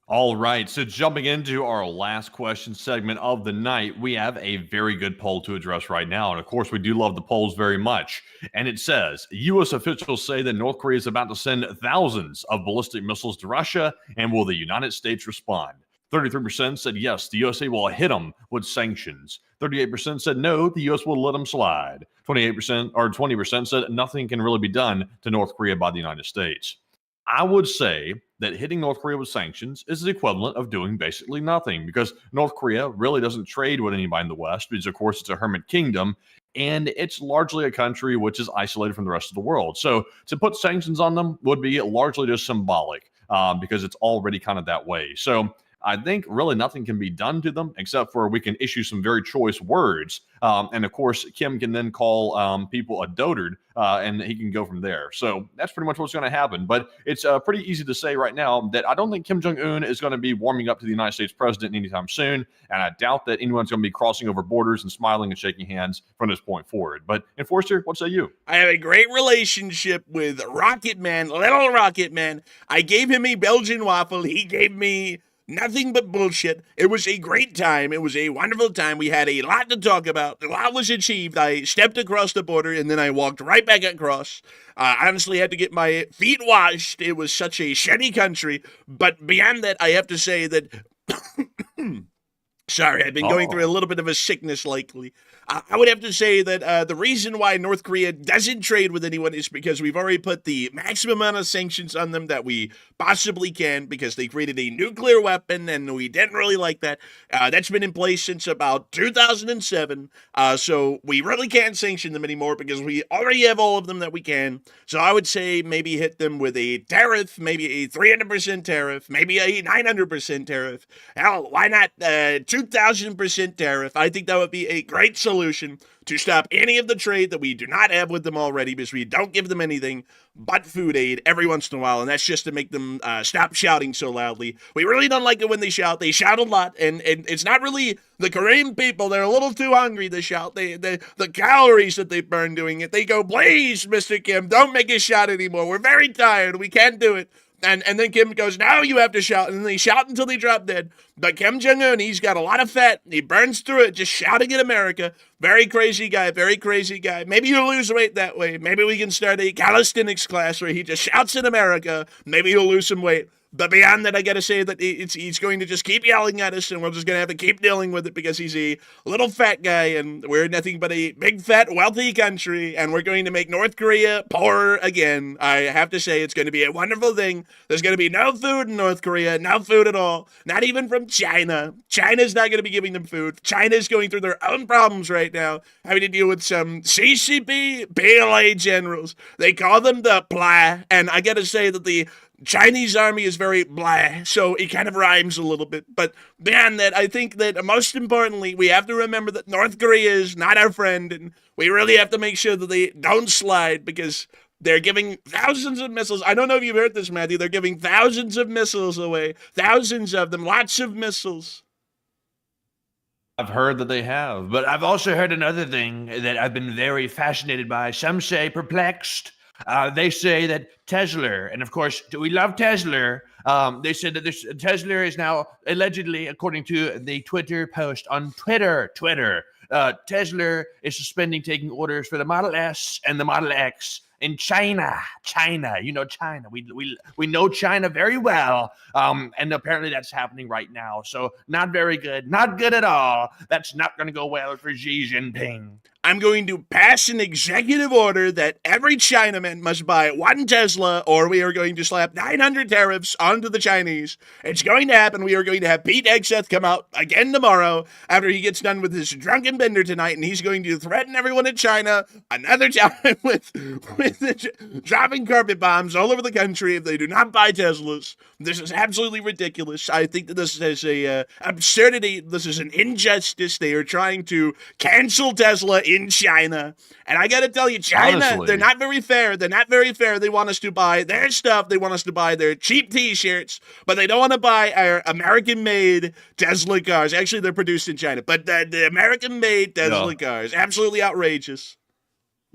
All right, so jumping into our last question segment of the night, we have a very good poll to address right now. And of course, we do love the polls very much. And it says, U.S. officials say that North Korea is about to send thousands of ballistic missiles to Russia. And will the United States respond? 33% said yes, the USA will hit them with sanctions. 38% said no, the US will let them slide. 28% or 20% said nothing can really be done to North Korea by the United States. I would say that hitting North Korea with sanctions is the equivalent of doing basically nothing because North Korea really doesn't trade with anybody in the West because, of course, it's a hermit kingdom and it's largely a country which is isolated from the rest of the world. So to put sanctions on them would be largely just symbolic because it's already kind of that way. So I think really nothing can be done to them except for we can issue some very choice words. And of course, Kim can then call people a dotard and he can go from there. So that's pretty much what's going to happen. But it's pretty easy to say right now that I don't think Kim Jong-un is going to be warming up to the United States president anytime soon. And I doubt that anyone's going to be crossing over borders and smiling and shaking hands from this point forward. But Enforcer, what say you? I have a great relationship with Rocket Man, Little Rocket Man. I gave him a Belgian waffle. He gave me Nothing but bullshit. It was a great time. It was a wonderful time. We had a lot to talk about. A lot was achieved. I stepped across the border and then I walked right back across. I honestly had to get my feet washed. It was such a shitty country. But beyond that, I have to say that... Sorry, I've been going through a little bit of a sickness lately. I would have to say that the reason why North Korea doesn't trade with anyone is because we've already put the maximum amount of sanctions on them that we possibly can because they created a nuclear weapon and we didn't really like that. That's been in place since about 2007. So we really can't sanction them anymore because we already have all of them that we can. So I would say maybe hit them with a tariff, maybe a 300% tariff, maybe a 900% tariff. Hell, why not 2,000% tariff? I think that would be a great solution to stop any of the trade that we do not have with them already because we don't give them anything but food aid every once in a while, and that's just to make them stop shouting so loudly. We really don't like it when they shout. They shout a lot, and it's not really the Korean people. They're a little too hungry to shout. The calories that they burn doing it. They go, please, Mr. Kim, don't make us shout anymore. We're very tired. We can't do it. And then Kim goes, now you have to shout. And they shout until they drop dead. But Kim Jong-un, he's got a lot of fat. He burns through it just shouting at America. Very crazy guy, very crazy guy. Maybe you'll lose weight that way. Maybe we can start a calisthenics class where he just shouts at America. Maybe he'll lose some weight. But beyond that, I got to say that he's going to just keep yelling at us, and we're just going to have to keep dealing with it because he's a little fat guy, and we're nothing but a big, fat, wealthy country, and we're going to make North Korea poorer again. I have to say it's going to be a wonderful thing. There's going to be no food in North Korea, no food at all, not even from China. China's not going to be giving them food. China's going through their own problems right now, having to deal with some CCP, PLA generals. They call them the PLA, and I got to say that the Chinese army is very blah, so it kind of rhymes a little bit. But beyond that, I think that most importantly, we have to remember that North Korea is not our friend, and we really have to make sure that they don't slide because they're giving thousands of missiles. I don't know if you've heard this, Matthew. They're giving thousands of missiles away. Thousands of them. Lots of missiles. I've heard that they have. But I've also heard another thing that I've been very fascinated by. Some say perplexed. They say that Tesla, and of course, we love Tesla. They said that this Tesla is now allegedly, according to the Twitter post on Twitter, Tesla is suspending taking orders for the Model S and the Model X in China. You know China. We know China very well, and apparently that's happening right now. So not very good. Not good at all. That's not going to go well for Xi Jinping. I'm going to pass an executive order that every Chinaman must buy one Tesla, or we are going to slap 900 tariffs onto the Chinese. It's going to happen. We are going to have Pete Hegseth come out again tomorrow after he gets done with his drunken bender tonight, and he's going to threaten everyone in China another time with dropping carpet bombs all over the country if they do not buy Teslas. This is absolutely ridiculous. I think that this is a absurdity. This is an injustice. They are trying to cancel Tesla in China. And I gotta tell you, China, honestly, they're not very fair. They're not very fair. They want us to buy their stuff. They want us to buy their cheap t-shirts, but they don't want to buy our American-made Tesla cars. Actually, they're produced in China, but the American-made Tesla cars, absolutely outrageous.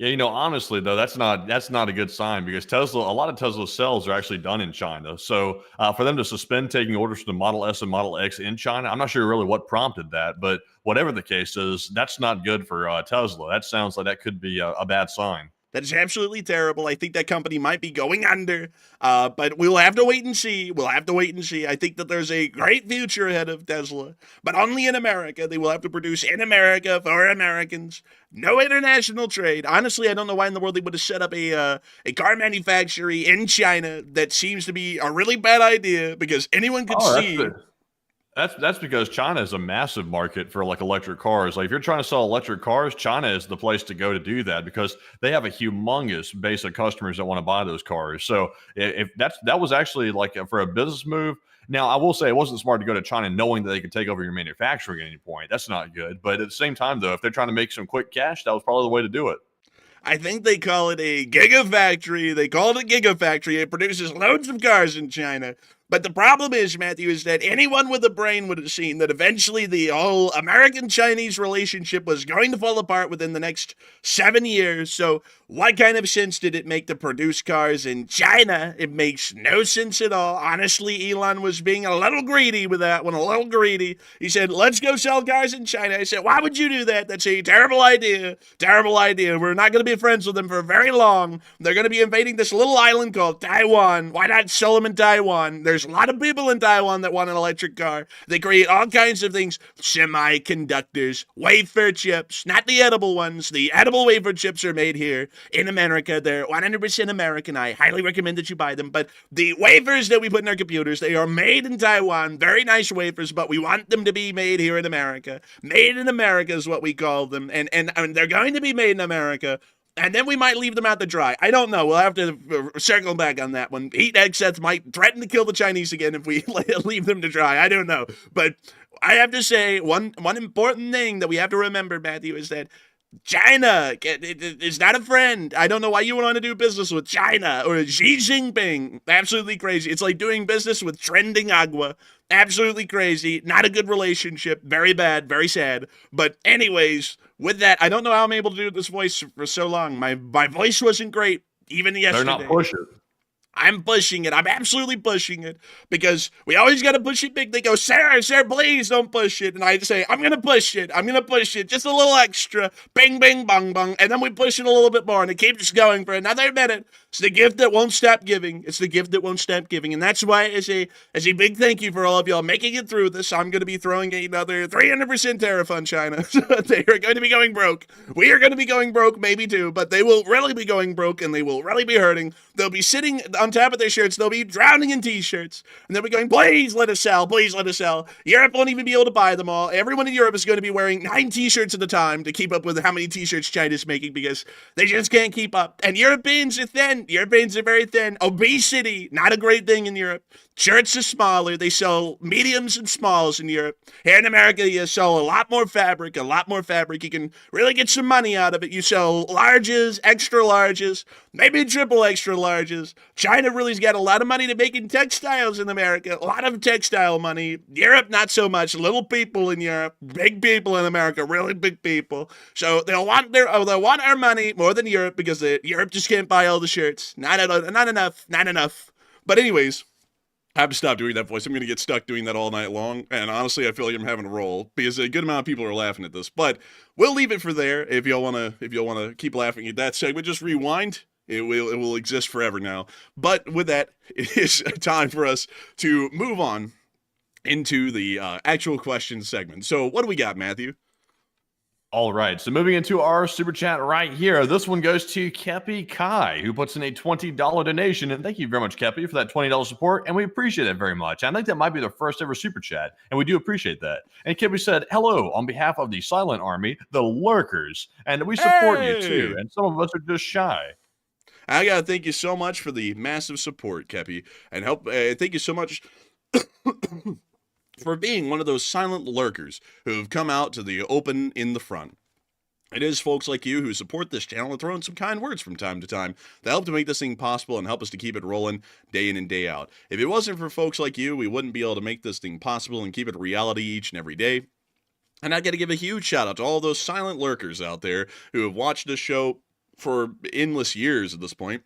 Yeah, honestly though, that's not a good sign because a lot of Tesla sales are actually done in China. So for them to suspend taking orders for the Model S and Model X in China, I'm not sure really what prompted that, but whatever the case is, that's not good for Tesla. That sounds like that could be a bad sign. That is absolutely terrible. I think that company might be going under, but we'll have to wait and see. I think that there's a great future ahead of Tesla, but only in America. They will have to produce in America for Americans. No international trade. Honestly, I don't know why in the world they would have set up a car manufacturer in China. That seems to be a really bad idea because anyone could see. That's because China is a massive market for like electric cars. Like if you're trying to sell electric cars, China is the place to go to do that because they have a humongous base of customers that want to buy those cars. So if that was actually like for a business move. Now I will say it wasn't smart to go to China knowing that they could take over your manufacturing at any point. That's not good. But at the same time though, if they're trying to make some quick cash, that was probably the way to do it. I think they call it a gigafactory. They call it a gigafactory. It produces loads of cars in China. But the problem is, Matthew, is that anyone with a brain would have seen that eventually the whole American-Chinese relationship was going to fall apart within the next 7 years. So what kind of sense did it make to produce cars in China? It makes no sense at all. Honestly, Elon was being a little greedy with that one, a little greedy. He said, let's go sell cars in China. I said, why would you do that? That's a terrible idea. Terrible idea. We're not going to be friends with them for very long. They're going to be invading this little island called Taiwan. Why not sell them in Taiwan? There's a lot of people in Taiwan that want an electric car. They create all kinds of things. Semiconductors, wafer chips, not the edible ones. The edible wafer chips are made here in America. They're 100% American. I highly recommend that you buy them. But the wafers that we put in our computers, they are made in Taiwan. Very nice wafers, but we want them to be made here in America. Made in America is what we call them. And they're going to be made in America. And then we might leave them out to dry. I don't know. We'll have to circle back on that one. Heat excess might threaten to kill the Chinese again if we leave them to dry. I don't know. But I have to say, one important thing that we have to remember, Matthew, is that China is not a friend. I don't know why you want to do business with China or Xi Jinping. Absolutely crazy. It's like doing business with trending agua. Absolutely crazy. Not a good relationship. Very bad. Very sad. But anyways, with that, I don't know how I'm able to do this voice for so long. My voice wasn't great even yesterday. They're not pushing. I'm pushing it. I'm absolutely pushing it because we always got to push it big. They go, sir, please don't push it. And I say, I'm going to push it. I'm going to push it just a little extra. Bing, bing, bong, bong. And then we push it a little bit more and it keeps going for another minute. It's the gift that won't stop giving. It's the gift that won't stop giving. And that's why as a big thank you for all of y'all making it through this, I'm going to be throwing another 300% tariff on China. They are going to be going broke. We are going to be going broke, maybe too, but they will really be going broke and they will really be hurting. They'll be sitting on top of their shirts. They'll be drowning in t-shirts. And they'll be going, please let us sell. Please let us sell. Europe won't even be able to buy them all. Everyone in Europe is going to be wearing 9 t-shirts at a time to keep up with how many t-shirts China's making because they just can't keep up. And Europeans are thin. Europeans are very thin. Obesity, not a great thing in Europe. Shirts are smaller. They sell mediums and smalls in Europe. Here in America, you sell a lot more fabric, You can really get some money out of it. You sell larges, extra larges, maybe triple extra larges. China really's got a lot of money to make in textiles in America. A lot of textile money. Europe, not so much. Little people in Europe. Big people in America. Really big people. So they'll want our money more than Europe because Europe just can't buy all the shirts. Not enough. But anyways, I have to stop doing that voice. I'm going to get stuck doing that all night long. And honestly, I feel like I'm having a roll because a good amount of people are laughing at this. But we'll leave it for there. If y'all want to keep laughing at that segment, just rewind. It will exist forever now. But with that, it is time for us to move on into the actual question segment. So what do we got, Matthew? All right, so moving into our super chat right here. This one goes to Kepi Kai, who puts in a $20 donation. And thank you very much, Kepi, for that $20 support. And we appreciate it very much. I think that might be the first ever super chat. And we do appreciate that. And Kepi said, hello, on behalf of the Silent Army, the Lurkers. And we support you too. And some of us are just shy. I got to thank you so much for the massive support, Kepi. And thank you so much for being one of those silent lurkers who have come out to the open in the front. It is folks like you who support this channel and throw in some kind words from time to time that help to make this thing possible and help us to keep it rolling day in and day out. If it wasn't for folks like you, we wouldn't be able to make this thing possible and keep it reality each and every day. And I got to give a huge shout out to all those silent lurkers out there who have watched this show for endless years at this point,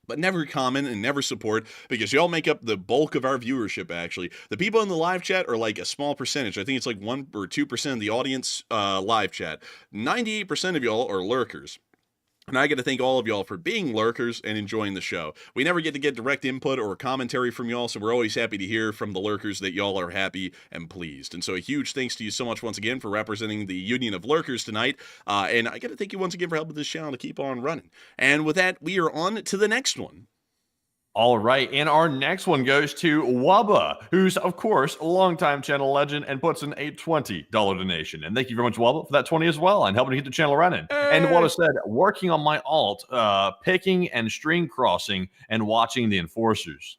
but never comment and never support because y'all make up the bulk of our viewership, actually. The people in the live chat are like a small percentage. I think it's like 1 or 2% of the audience live chat. 98% of y'all are lurkers. And I got to thank all of y'all for being lurkers and enjoying the show. We never get to get direct input or commentary from y'all, so we're always happy to hear from the lurkers that y'all are happy and pleased. And so a huge thanks to you so much once again for representing the Union of Lurkers tonight. And I got to thank you once again for helping this channel to keep on running. And with that, we are on to the next one. All right, and our next one goes to Wubba, who's, of course, a longtime channel legend and puts in a $20 donation. And thank you very much, Wubba, for that 20 as well and helping to keep the channel running. And Wubba said, working on my alt, picking and string crossing and watching the enforcers.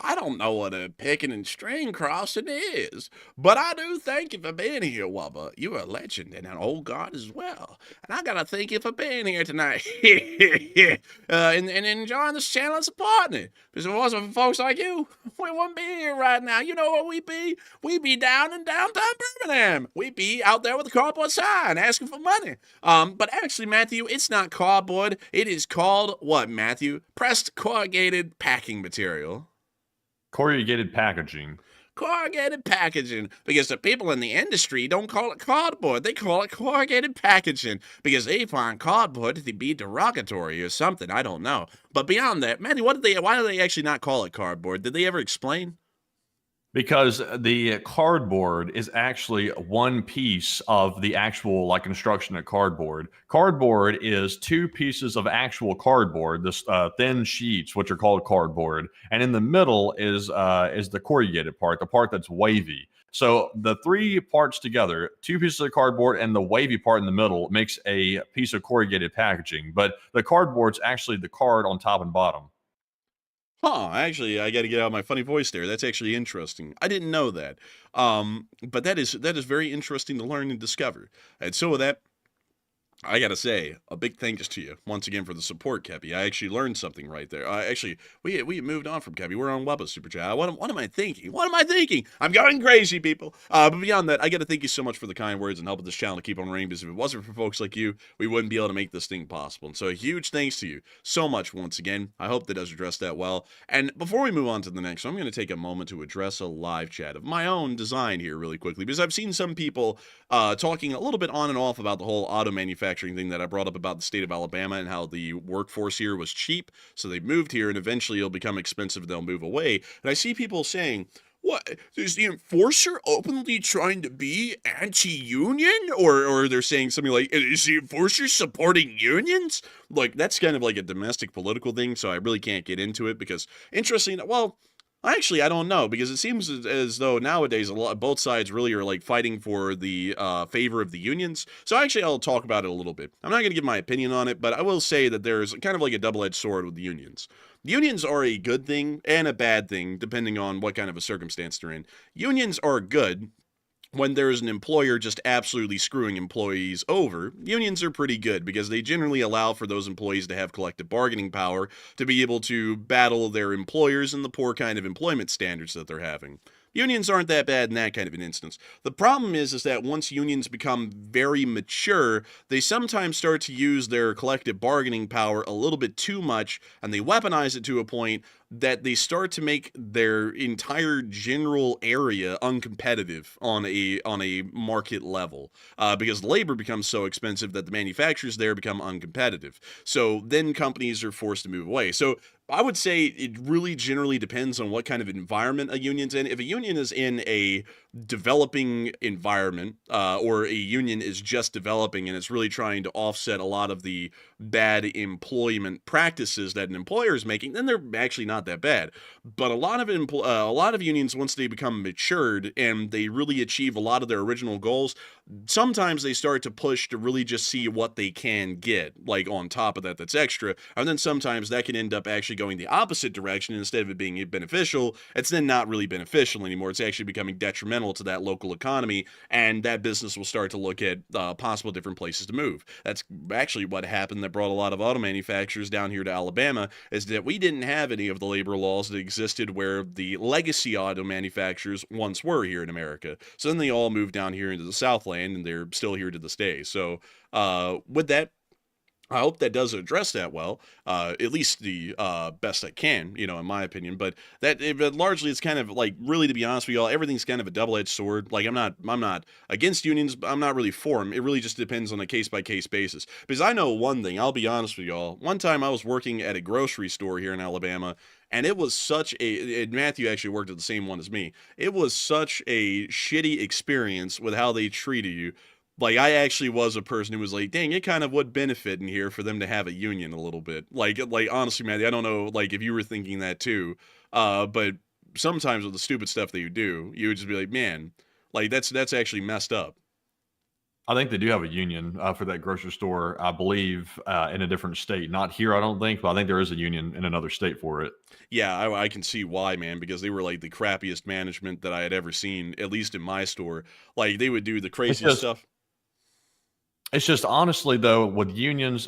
I don't know what a picking and string crossing is, but I do thank you for being here, Wubba. You're a legend and an old god as well. And I gotta thank you for being here tonight. And enjoying this channel and supporting it. Because if it wasn't for folks like you, we wouldn't be here right now. You know where we'd be? We'd be down in downtown Birmingham. We'd be out there with a cardboard sign asking for money. But actually, Matthew, it's not cardboard. It is called what, Matthew? Pressed corrugated packing material. Corrugated packaging. Corrugated packaging, because the people in the industry don't call it cardboard. They call it corrugated packaging because they find cardboard to be derogatory or something. I don't know. But beyond that, Matthew, why do they actually not call it cardboard? Did they ever explain? Because the cardboard is actually one piece of the actual like construction of cardboard. Cardboard is two pieces of actual cardboard, this thin sheets, which are called cardboard, and in the middle is the corrugated part, the part that's wavy. So the three parts together, two pieces of cardboard and the wavy part in the middle, makes a piece of corrugated packaging. But the cardboard's actually the card on top and bottom. Huh, actually, I got to get out my funny voice there. That's actually interesting. I didn't know that. But that is very interesting to learn and discover. And so with that, I gotta say, a big thanks to you once again for the support, Kepi. I actually learned something right there. Actually, we moved on from Kepi. We're on Wubba Super Chat. What am I thinking? What am I thinking? I'm going crazy, people. But beyond that, I gotta thank you so much for the kind words and helping this channel to keep on running, because if it wasn't for folks like you, we wouldn't be able to make this thing possible. And so a huge thanks to you so much once again. I hope that does address that well. And before we move on to the next, I'm gonna take a moment to address a live chat of my own design here really quickly, because I've seen some people talking a little bit on and off about the whole auto manufacturing thing that I brought up about the state of Alabama and how the workforce here was cheap, so they moved here and eventually it'll become expensive and they'll move away. And I see people saying, what, is the enforcer openly trying to be anti-union? Or they're saying something like, is the enforcer supporting unions? Like, that's kind of like a domestic political thing, so I really can't get into it because, interesting, well, actually, I don't know, because it seems as though nowadays both sides really are like fighting for the favor of the unions. So actually, I'll talk about it a little bit. I'm not going to give my opinion on it, but I will say that there's kind of like a double-edged sword with the unions. Unions are a good thing and a bad thing, depending on what kind of a circumstance they're in. Unions are good when there's an employer just absolutely screwing employees over. Unions are pretty good because they generally allow for those employees to have collective bargaining power to be able to battle their employers and the poor kind of employment standards that they're having. Unions aren't that bad in that kind of an instance. The problem is that once unions become very mature, they sometimes start to use their collective bargaining power a little bit too much, and they weaponize it to a point that they start to make their entire general area uncompetitive on a market level, because labor becomes so expensive that the manufacturers there become uncompetitive. So then companies are forced to move away. So I would say it really generally depends on what kind of environment a union's in. If a union is in a developing environment, or a union is just developing and it's really trying to offset a lot of the bad employment practices that an employer is making, then they're actually not that bad. But a lot of unions, once they become matured and they really achieve a lot of their original goals, sometimes they start to push to really just see what they can get, like on top of that that's extra. And then sometimes that can end up actually going the opposite direction. Instead of it being beneficial, it's then not really beneficial anymore. It's actually becoming detrimental to that local economy, and that business will start to look at possible different places to move. That's actually what happened that brought a lot of auto manufacturers down here to Alabama, is that we didn't have any of the labor laws that existed where the legacy auto manufacturers once were here in America. So then they all moved down here into the Southland, and they're still here to this day. So with that, I hope that does address that well, at least the best I can, in my opinion. But largely, it's kind of like, really, to be honest with y'all, everything's kind of a double-edged sword. Like, I'm not against unions, but I'm not really for them. It really just depends on a case-by-case basis. Because I know one thing, I'll be honest with y'all. One time I was working at a grocery store here in Alabama, and it was such Matthew actually worked at the same one as me. It was such a shitty experience with how they treated you. Like, I actually was a person who was like, dang, it kind of would benefit in here for them to have a union a little bit. Like honestly, Matthew, I don't know, like, if you were thinking that too, but sometimes with the stupid stuff that you do, you would just be like, man, like, that's actually messed up. I think they do have a union for that grocery store, I believe, in a different state. Not here, I don't think, but I think there is a union in another state for it. Yeah, I can see why, man, because they were like the crappiest management that I had ever seen, at least in my store. Like they would do the It's craziest just stuff. It's just honestly though, with unions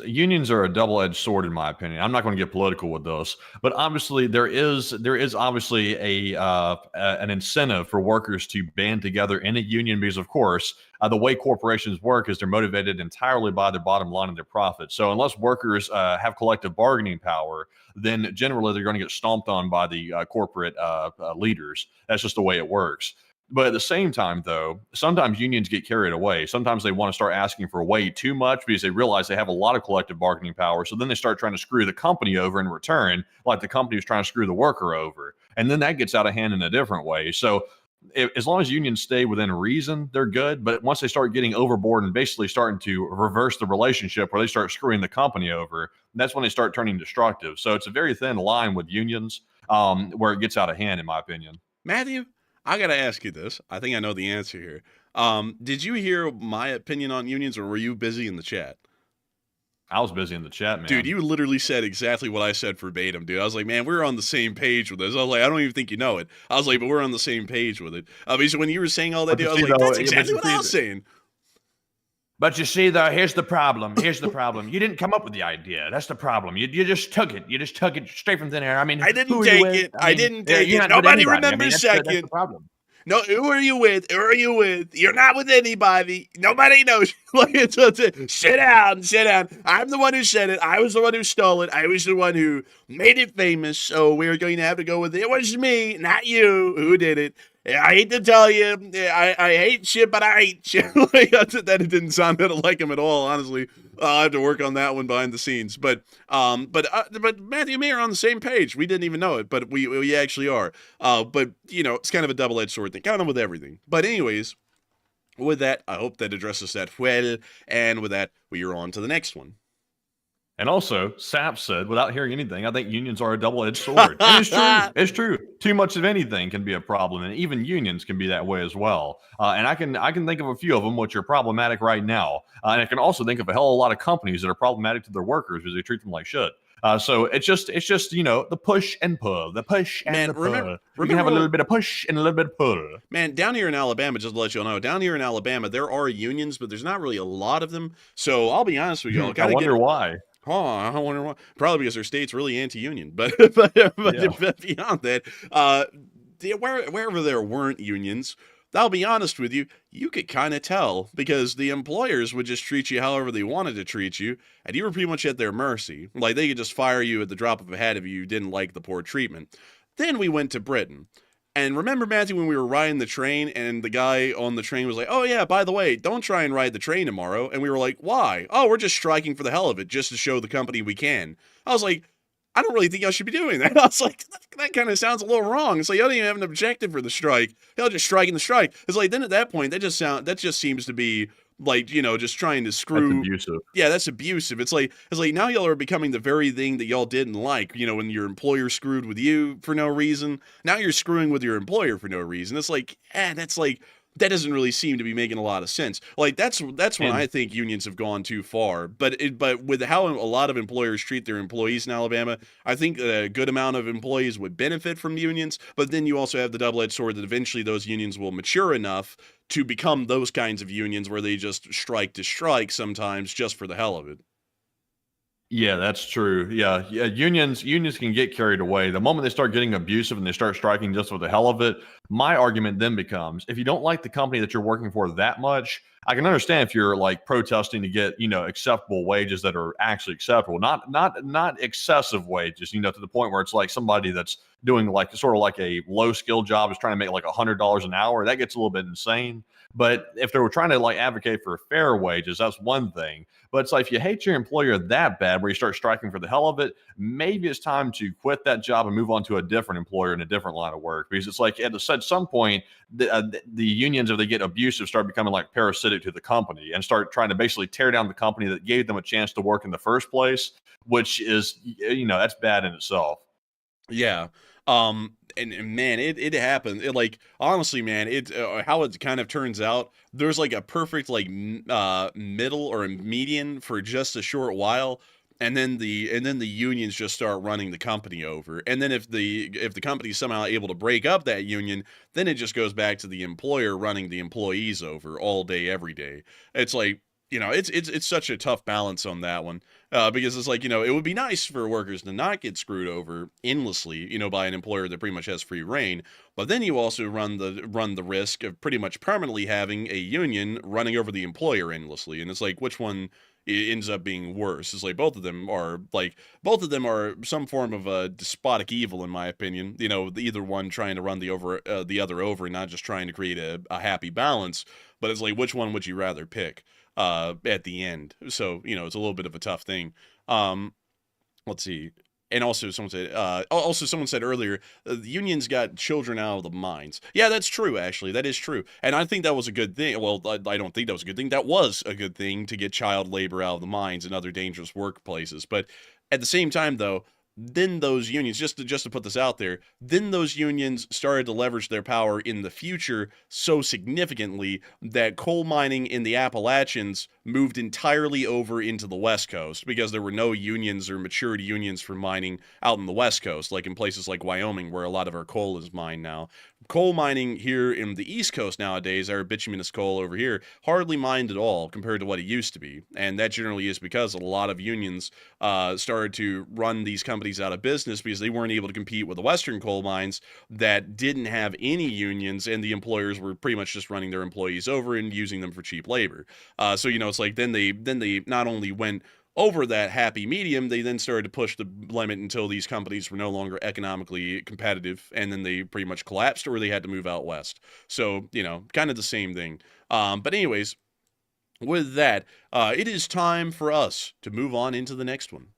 are a double-edged sword in my opinion. I'm not going to get political with this, but obviously there is obviously an incentive for workers to band together in a union because, of course, the way corporations work is they're motivated entirely by their bottom line and their profit. So unless workers have collective bargaining power, then generally they're going to get stomped on by the corporate leaders. That's just the way it works. But at the same time, though, sometimes unions get carried away. Sometimes they want to start asking for way too much because they realize they have a lot of collective bargaining power. So then they start trying to screw the company over in return, like the company was trying to screw the worker over. And then that gets out of hand in a different way. So as long as unions stay within reason, they're good. But once they start getting overboard and basically starting to reverse the relationship where they start screwing the company over, that's when they start turning destructive. So it's a very thin line with unions where it gets out of hand, in my opinion. Matthew, I gotta ask you this. I think I know the answer here. Did you hear my opinion on unions, or were you busy in the chat? I was busy in the chat, man. Dude, you literally said exactly what I said verbatim, dude. I was like, man, we're on the same page with this. I was like, I don't even think you know it. I was like, but we're on the same page with it. So when you were saying all that, dude, I was like, that's exactly what I was saying. But you see, though, here's the problem. Here's the problem. You didn't come up with the idea. That's the problem. You just took it. You just took it straight from thin air. I mean, I didn't take it. I didn't take it. Nobody remembers second. That's the problem. No, who are you with? Who are you with? You're not with anybody. Nobody knows. Sit down, sit down. I'm the one who said it. I was the one who stole it. I was the one who made it famous. So we're going to have to go with it. It was me, not you, who did it. I hate to tell you, I hate shit, but I hate shit. That didn't sound like him at all, honestly. I'll have to work on that one behind the scenes. But Matthew and me are on the same page. We didn't even know it, but we actually are. But, you know, it's kind of a double-edged sword thing, kind of with everything. But anyways, with that, I hope that addresses that well. And with that, we are on to the next one. And also, Sap said, without hearing anything, I think unions are a double-edged sword. And it's true. It's true. Too much of anything can be a problem, and even unions can be that way as well. And I can think of a few of them which are problematic right now. And I can also think of a hell of a lot of companies that are problematic to their workers because they treat them like shit. So it's just you know, the push and pull, the push and the pull. Remember, we can have a little bit of push and a little bit of pull. Man, down here in Alabama, just to let you all know, down here in Alabama, there are unions, but there's not really a lot of them. So I'll be honest with you all. I wonder why. Oh, I wonder why. Probably because their state's really anti-union. But beyond that, wherever there weren't unions, I'll be honest with you, you could kind of tell because the employers would just treat you however they wanted to treat you, and you were pretty much at their mercy. Like, they could just fire you at the drop of a hat if you didn't like the poor treatment. Then we went to Britain. And remember, Matthew, when we were riding the train and the guy on the train was like, oh, yeah, by the way, don't try and ride the train tomorrow. And we were like, why? Oh, we're just striking for the hell of it, just to show the company we can. I was like, I don't really think y'all should be doing that. I was like, that kind of sounds a little wrong. It's like, y'all don't even have an objective for the strike. Y'all just striking the strike. It's like, then at that point, that just seems to be like, you know, just trying to screw. That's abusive. Yeah, that's abusive. It's like now y'all are becoming the very thing that y'all didn't like. You know, when your employer screwed with you for no reason, now you're screwing with your employer for no reason. It's like, that's like, that doesn't really seem to be making a lot of sense. Like that's when I think unions have gone too far. But with how a lot of employers treat their employees in Alabama, I think a good amount of employees would benefit from unions. But then you also have the double-edged sword that eventually those unions will mature enough to become those kinds of unions where they just strike to strike sometimes just for the hell of it. Yeah, that's true. Yeah. Unions can get carried away. The moment they start getting abusive and they start striking just for the hell of it, my argument then becomes, if you don't like the company that you're working for that much, I can understand if you're like protesting to get, you know, acceptable wages that are actually acceptable, not excessive wages, you know, to the point where it's like somebody that's doing like sort of like a low skill job is trying to make like $100 an hour. That gets a little bit insane. But if they were trying to like advocate for fair wages, that's one thing. But it's like, if you hate your employer that bad, where you start striking for the hell of it, maybe it's time to quit that job and move on to a different employer in a different line of work. Because it's like at some point, the unions, if they get abusive, start becoming like parasitic to the company and start trying to basically tear down the company that gave them a chance to work in the first place, which is, you know, that's bad in itself. Yeah. And man, it happened. It, like, honestly, man, it how it kind of turns out. There's like a perfect like middle or a median for just a short while, and then the unions just start running the company over. And then if the company's somehow able to break up that union, then it just goes back to the employer running the employees over all day, every day. It's like, it's such a tough balance on that one, because it's like, it would be nice for workers to not get screwed over endlessly, by an employer that pretty much has free reign, but then you also run the risk of pretty much permanently having a union running over the employer endlessly, and it's like, which one ends up being worse? It's like both of them are some form of a despotic evil, in my opinion. Either one trying to run the other over, and not just trying to create a happy balance. But it's like, which one would you rather pick at the end? So, it's a little bit of a tough thing. Let's see. And someone said earlier, the unions got children out of the mines. Yeah, that's true, actually. That is true. And I think that was a good thing. Well, I don't think that was a good thing. That was a good thing, to get child labor out of the mines and other dangerous workplaces. But at the same time, though, then those unions, just to put this out there, then those unions started to leverage their power in the future so significantly that coal mining in the Appalachians moved entirely over into the West Coast, because there were no unions or matured unions for mining out in the West Coast, like in places like Wyoming, where a lot of our coal is mined now. Coal mining here in the East Coast nowadays, our bituminous coal over here, hardly mined at all compared to what it used to be. And that generally is because a lot of unions started to run these companies out of business, because they weren't able to compete with the Western coal mines that didn't have any unions, and the employers were pretty much just running their employees over and using them for cheap labor. So, it's like, then they not only went over that happy medium, they then started to push the limit until these companies were no longer economically competitive, and then they pretty much collapsed, or they had to move out west. So, kind of the same thing. But anyways, with that, it is time for us to move on into the next one.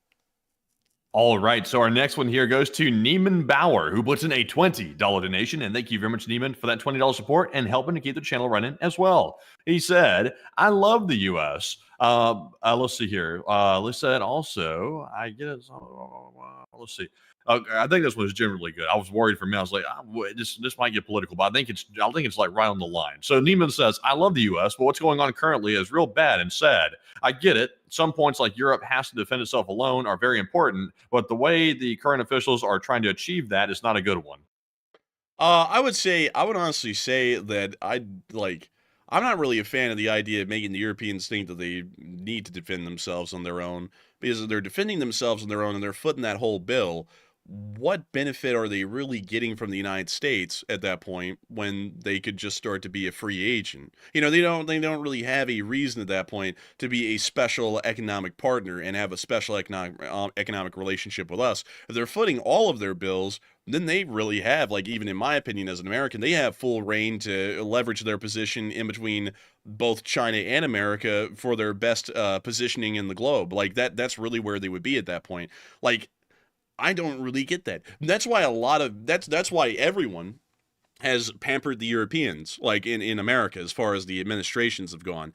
All right, so our next one here goes to Neiman Bauer, who puts in a $20 donation, and thank you very much, Neiman, for that $20 support and helping to keep the channel running as well. He said, "I love the U.S." Let's see here. Let's say also, I guess, let's see. I think this one is generally good. I was worried for a minute. I was like, this might get political, but I think it's like right on the line. So Neiman says, "I love the U.S., but what's going on currently is real bad and sad. I get it. Some points like Europe has to defend itself alone are very important, but the way the current officials are trying to achieve that is not a good one." I would honestly say that I'm not really a fan of the idea of making the Europeans think that they need to defend themselves on their own, because if they're defending themselves on their own and they're footing that whole bill, what benefit are they really getting from the United States at that point, when they could just start to be a free agent? They don't really have a reason at that point to be a special economic partner and have a special economic relationship with us. If they're footing all of their bills, then they really have, like, even in my opinion as an American, they have full reign to leverage their position in between both China and America for their best positioning in the globe. Like, that's really where they would be at that point. Like, I don't really get that. That's why that's why everyone has pampered the Europeans, like in America, as far as the administrations have gone.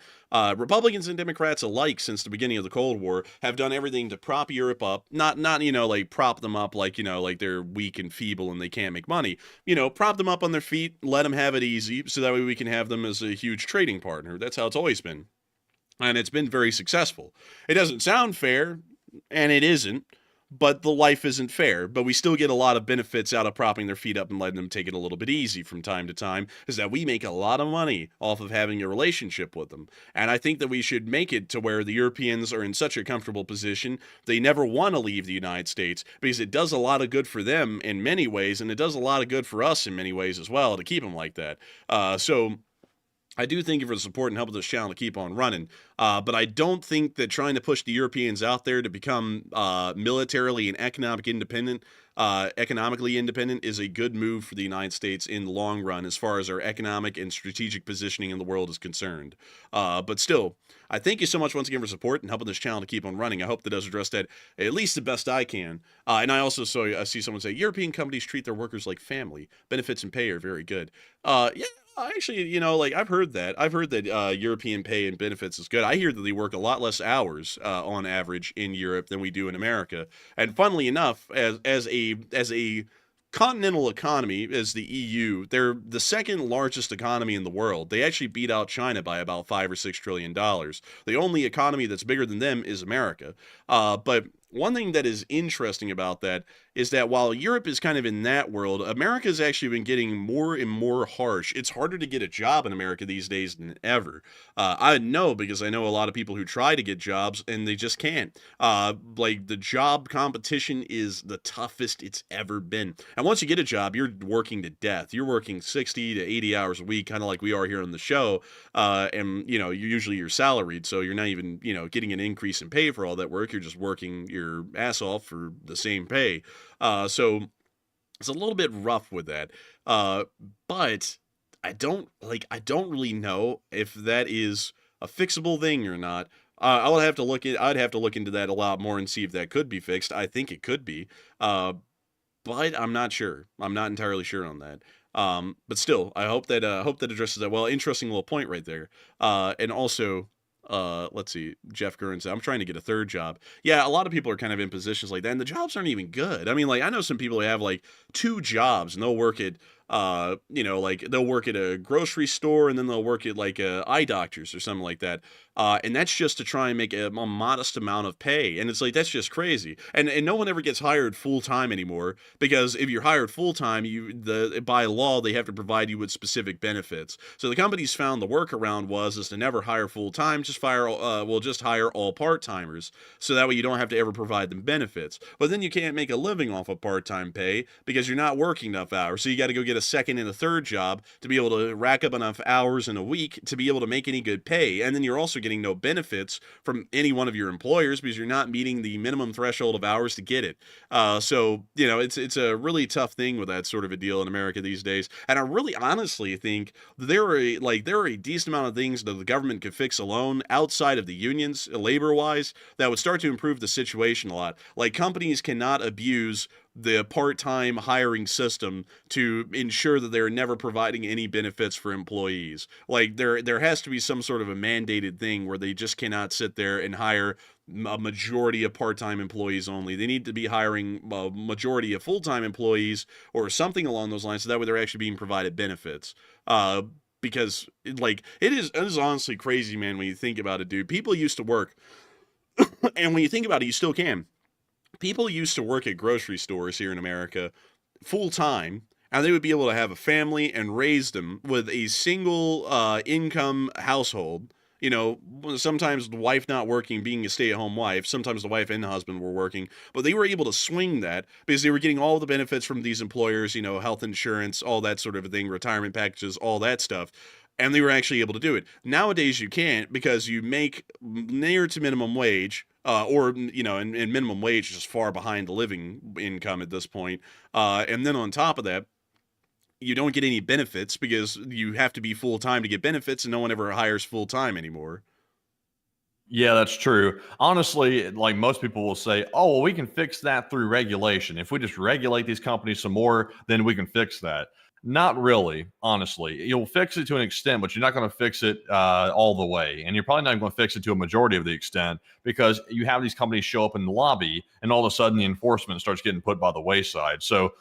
Republicans and Democrats alike, since the beginning of the Cold War, have done everything to prop Europe up. Not like prop them up like like they're weak and feeble and they can't make money. Prop them up on their feet, let them have it easy, so that way we can have them as a huge trading partner. That's how it's always been, and it's been very successful. It doesn't sound fair, and it isn't. But the life isn't fair. But we still get a lot of benefits out of propping their feet up and letting them take it a little bit easy from time to time, is that we make a lot of money off of having a relationship with them. And I think that we should make it to where the Europeans are in such a comfortable position, they never want to leave the United States, because it does a lot of good for them in many ways, and it does a lot of good for us in many ways as well, to keep them like that. So I do thank you for the support and helping this channel to keep on running. But I don't think that trying to push the Europeans out there to become militarily and economically independent is a good move for the United States in the long run, as far as our economic and strategic positioning in the world is concerned. But still, I thank you so much once again for support and helping this channel to keep on running. I hope that does address that at least the best I can. And I also I see someone say, European companies treat their workers like family. Benefits and pay are very good. Yeah. Actually, I've heard that. I've heard that European pay and benefits is good. I hear that they work a lot less hours on average in Europe than we do in America. And funnily enough, as a continental economy is the EU. They're the second largest economy in the world. They actually beat out China by about $5 or $6 trillion. The only economy that's bigger than them is America. But one thing that is interesting about that is that while Europe is kind of in that world, America's actually been getting more and more harsh. It's harder to get a job in America these days than ever. I know because I know a lot of people who try to get jobs and they just can't. Like the job competition is the toughest it's ever been. And once you get a job, you're working to death. You're working 60 to 80 hours a week, kind of like we are here on the show. And you're salaried, so you're not even, getting an increase in pay for all that work. You're just working your ass off for the same pay. So it's a little bit rough with that. But I don't really know if that is a fixable thing or not. I'd have to look into that a lot more and see if that could be fixed. I think it could be. But I'm not sure. I'm not entirely sure on that. But still, I hope that addresses that well. Interesting little point right there. And also, let's see, Jeff Gurren said, I'm trying to get a third job. Yeah, a lot of people are kind of in positions like that, and the jobs aren't even good. I mean, like, I know some people who have like 2 jobs, and they'll work at they'll work at a grocery store, and then they'll work at like eye doctors or something like that. And that's just to try and make a modest amount of pay. And it's like, that's just crazy. And no one ever gets hired full time anymore, because if you're hired full time, by law, they have to provide you with specific benefits. So the companies found the workaround is to never hire full time, just hire all part timers. So that way you don't have to ever provide them benefits. But then you can't make a living off of part time pay because you're not working enough hours. So you got to go get a second and a third job to be able to rack up enough hours in a week to be able to make any good pay. And then you're also getting no benefits from any one of your employers because you're not meeting the minimum threshold of hours to get it. So it's a really tough thing with that sort of a deal in America these days. And I really honestly think there are a decent amount of things that the government could fix alone outside of the unions, labor-wise, that would start to improve the situation a lot. Like, companies cannot abuse the part-time hiring system to ensure that they're never providing any benefits for employees. Like, there has to be some sort of a mandated thing where they just cannot sit there and hire a majority of part-time employees only. They need to be hiring a majority of full-time employees or something along those lines, so that way they're actually being provided benefits. Because it is honestly crazy, man, when you think about it, dude. People used to work, and when you think about it, you still can. People used to work at grocery stores here in America full time, and they would be able to have a family and raise them with a single income household. Sometimes the wife not working, being a stay-at-home wife. Sometimes the wife and the husband were working, but they were able to swing that because they were getting all the benefits from these employers, health insurance, all that sort of a thing, retirement packages, all that stuff. And they were actually able to do it. Nowadays, you can't, because you make near to minimum wage, and minimum wage is just far behind the living income at this point. And then on top of that, you don't get any benefits because you have to be full-time to get benefits, and no one ever hires full-time anymore. Yeah, that's true. Honestly, like, most people will say, oh, well, we can fix that through regulation. If we just regulate these companies some more, then we can fix that. Not really, honestly. You'll fix it to an extent, but you're not going to fix it all the way. And you're probably not going to fix it to a majority of the extent, because you have these companies show up in the lobby, and all of a sudden the enforcement starts getting put by the wayside. So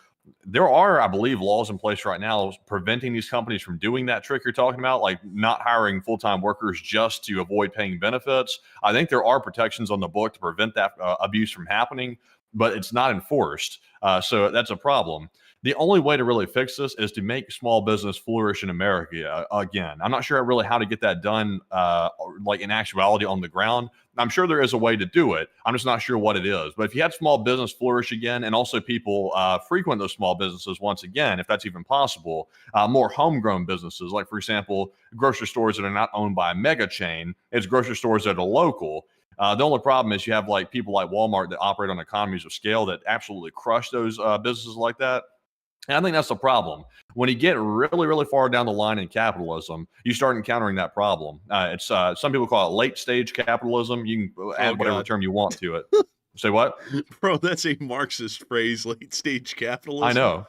there are, I believe, laws in place right now preventing these companies from doing that trick you're talking about, like not hiring full-time workers just to avoid paying benefits. I think there are protections on the book to prevent that abuse from happening, but it's not enforced. So that's a problem. The only way to really fix this is to make small business flourish in America again. I'm not sure really how to get that done, like in actuality on the ground. I'm sure there is a way to do it. I'm just not sure what it is. But if you had small business flourish again, and also people frequent those small businesses once again, if that's even possible, more homegrown businesses, like, for example, grocery stores that are not owned by a mega chain, it's grocery stores that are local. The only problem is you have like people like Walmart that operate on economies of scale that absolutely crush those businesses like that. And I think that's the problem. When you get really, really far down the line in capitalism, you start encountering that problem. It's some people call it late stage capitalism. You can add whatever term you want to it. Say what? Bro, that's a Marxist phrase, late stage capitalism. I know.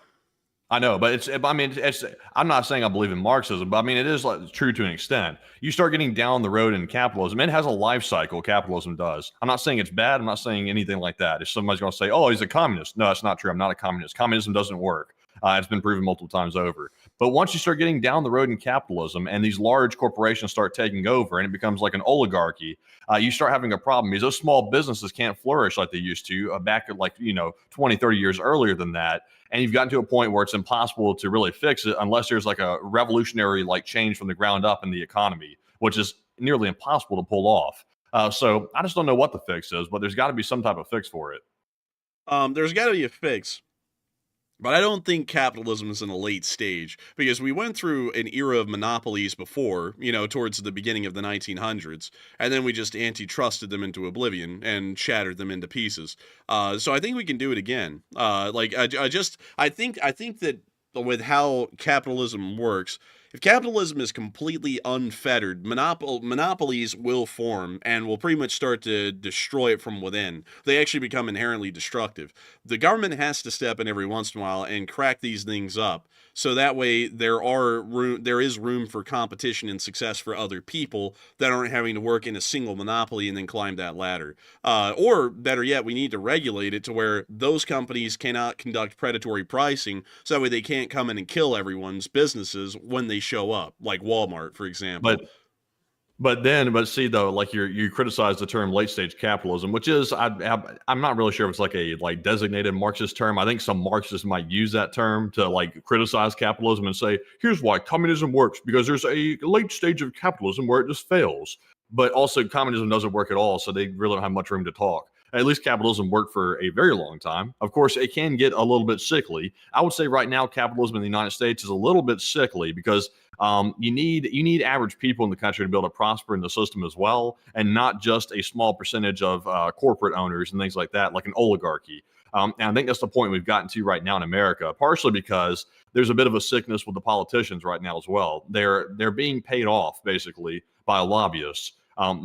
I know, but I'm not saying I believe in Marxism, but I mean, it is like true to an extent. You start getting down the road in capitalism, it has a life cycle, capitalism does. I'm not saying it's bad. I'm not saying anything like that. If somebody's going to say, oh, he's a communist. No, that's not true. I'm not a communist. Communism doesn't work. It's been proven multiple times over. But once you start getting down the road in capitalism and these large corporations start taking over and it becomes like an oligarchy, you start having a problem because those small businesses can't flourish like they used to back at 20, 30 years earlier than that. And you've gotten to a point where it's impossible to really fix it unless there's like a revolutionary change from the ground up in the economy, which is nearly impossible to pull off. So I just don't know what the fix is, but there's got to be some type of fix for it. There's got to be a fix. But I don't think capitalism is in a late stage, because we went through an era of monopolies before, towards the beginning of the 1900s, and then we just antitrusted them into oblivion and shattered them into pieces. So I think we can do it again. I think that with how capitalism works, if capitalism is completely unfettered, monopolies will form and will pretty much start to destroy it from within. They actually become inherently destructive. The government has to step in every once in a while and crack these things up, so that way there is room for competition and success for other people that aren't having to work in a single monopoly and then climb that ladder. Or better yet, we need to regulate it to where those companies cannot conduct predatory pricing, so that way they can't come in and kill everyone's businesses when they show up, like Walmart, for example. But see though, you criticize the term late stage capitalism, which is I'm not really sure if it's like a designated Marxist term. I think some Marxists might use that term to criticize capitalism and say, here's why communism works, because there's a late stage of capitalism where it just fails. But also communism doesn't work at all, so they really don't have much room to talk. At least capitalism worked for a very long time. Of course, it can get a little bit sickly. I would say right now capitalism in the United States is a little bit sickly because you need average people in the country to be able to prosper in the system as well, and not just a small percentage of corporate owners and things like that, like an oligarchy. And I think that's the point we've gotten to right now in America, partially because there's a bit of a sickness with the politicians right now as well. They're being paid off basically by lobbyists.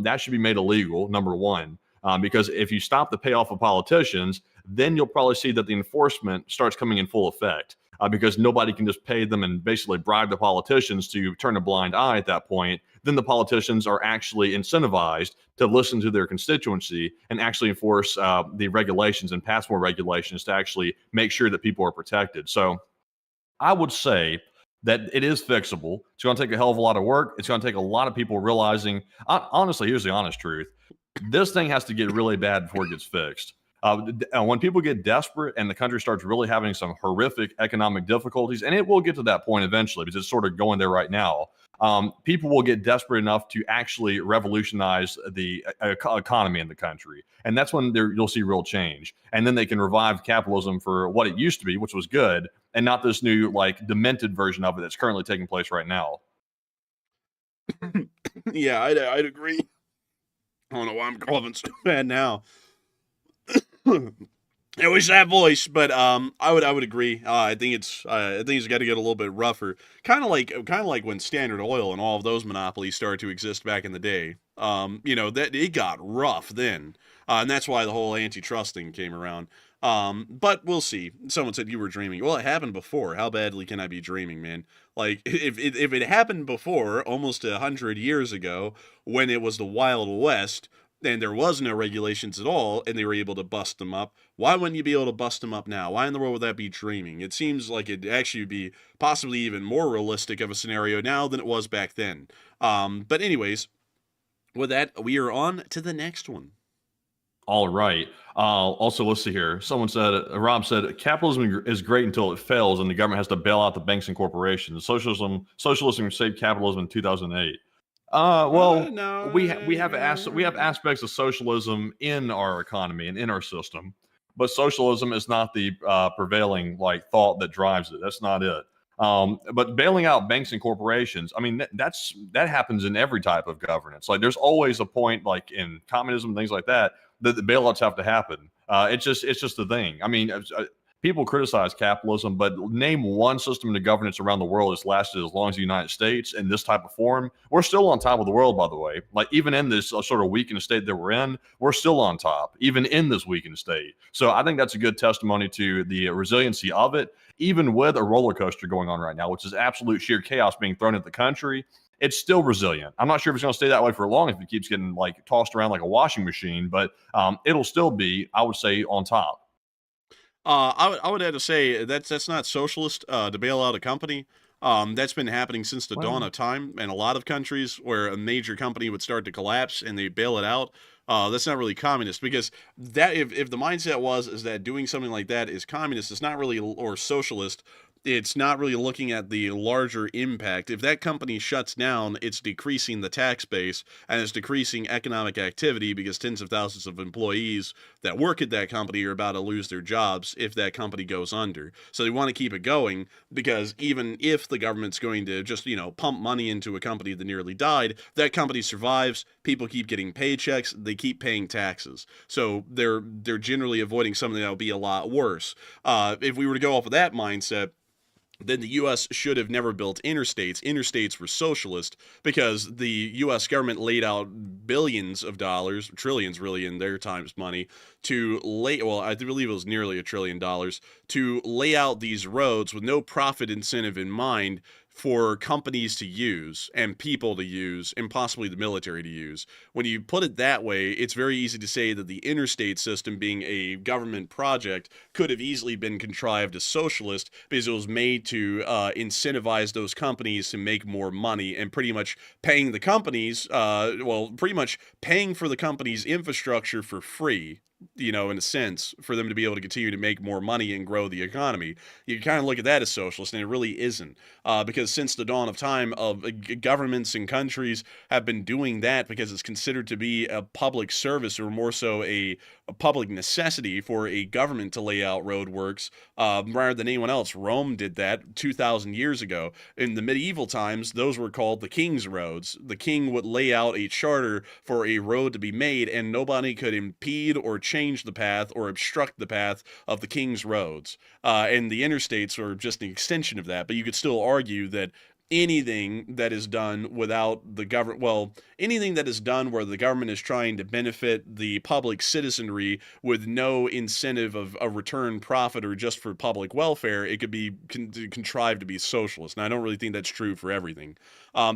That should be made illegal, number one. Because if you stop the payoff of politicians, then you'll probably see that the enforcement starts coming in full effect, because nobody can just pay them and basically bribe the politicians to turn a blind eye at that point. Then the politicians are actually incentivized to listen to their constituency and actually enforce the regulations and pass more regulations to actually make sure that people are protected. So I would say that it is fixable. It's going to take a hell of a lot of work. It's going to take a lot of people realizing, honestly, here's the honest truth. This thing has to get really bad before it gets fixed. When people get desperate and the country starts really having some horrific economic difficulties, and it will get to that point eventually because it's sort of going there right now, people will get desperate enough to actually revolutionize the economy in the country. And that's when you'll see real change. And then they can revive capitalism for what it used to be, which was good, and not this new, demented version of it that's currently taking place right now. Yeah, I'd agree. I don't know why I'm coughing so bad now. I wish that voice, but I would agree. I think it's got to get a little bit rougher. Kind of like when Standard Oil and all of those monopolies started to exist back in the day. That it got rough then, and that's why the whole antitrust thing came around. But we'll see. Someone said you were dreaming. Well, it happened before. How badly can I be dreaming, man? If it happened before, almost 100 years ago, when it was the Wild West, and there was no regulations at all, and they were able to bust them up, why wouldn't you be able to bust them up now? Why in the world would that be dreaming? It seems like it'd actually be possibly even more realistic of a scenario now than it was back then. But anyways, with that, we are on to the next one. All right. Also, let's see here. Rob said, capitalism is great until it fails and the government has to bail out the banks and corporations. Socialism saved capitalism in 2008. No, we have aspects of socialism in our economy and in our system, but socialism is not the prevailing thought that drives it. That's not it. But bailing out banks and corporations, I mean, that happens in every type of governance. There's always a point, in communism, things like that, that the bailouts have to happen. It's just the thing. I mean, people criticize capitalism, but name one system of governance around the world that's lasted as long as the United States in this type of form. We're still on top of the world, by the way. Like, even in this sort of weakened state that we're in, we're still on top, even in this weakened state. So I think that's a good testimony to the resiliency of it, even with a roller coaster going on right now, which is absolute sheer chaos being thrown at the country. It's still resilient. I'm not sure if it's going to stay that way for long if it keeps getting like tossed around like a washing machine, but it'll still be, I would say, on top. I would have to say that's not socialist to bail out a company. That's been happening since the dawn of time, and a lot of countries where a major company would start to collapse and they bail it out. That's not really communist, because that if the mindset is that doing something like that is communist, it's not really, or socialist. It's not really looking at the larger impact. If that company shuts down, it's decreasing the tax base and it's decreasing economic activity, because tens of thousands of employees that work at that company are about to lose their jobs if that company goes under. So they want to keep it going, because even if the government's going to just, pump money into a company that nearly died, that company survives, people keep getting paychecks, they keep paying taxes. So they're generally avoiding something that will be a lot worse. If we were to go off of that mindset, then the U.S. should have never built interstates. Interstates were socialist because the U.S. government laid out billions of dollars, trillions really in their times money, I believe it was nearly $1 trillion, to lay out these roads with no profit incentive in mind for companies to use and people to use and possibly the military to use. When you put it that way, it's very easy to say that the interstate system, being a government project, could have easily been contrived as socialist because it was made to incentivize those companies to make more money, and pretty much paying the companies, pretty much paying for the company's infrastructure for free, in a sense, for them to be able to continue to make more money and grow the economy. You kind of look at that as socialist, and it really isn't. Because since the dawn of time, governments and countries have been doing that because it's considered to be a public service, or more so a public necessity for a government to lay out roadworks rather than anyone else. Rome did that 2,000 years ago. In the medieval times, those were called the king's roads. The king would lay out a charter for a road to be made, and nobody could impede or change the path or obstruct the path of the king's roads. And the interstates are just an extension of that. But you could still argue that anything that is done without the government, anything that is done where the government is trying to benefit the public citizenry with no incentive of a return profit or just for public welfare, it could be contrived to be socialist. And I don't really think that's true for everything,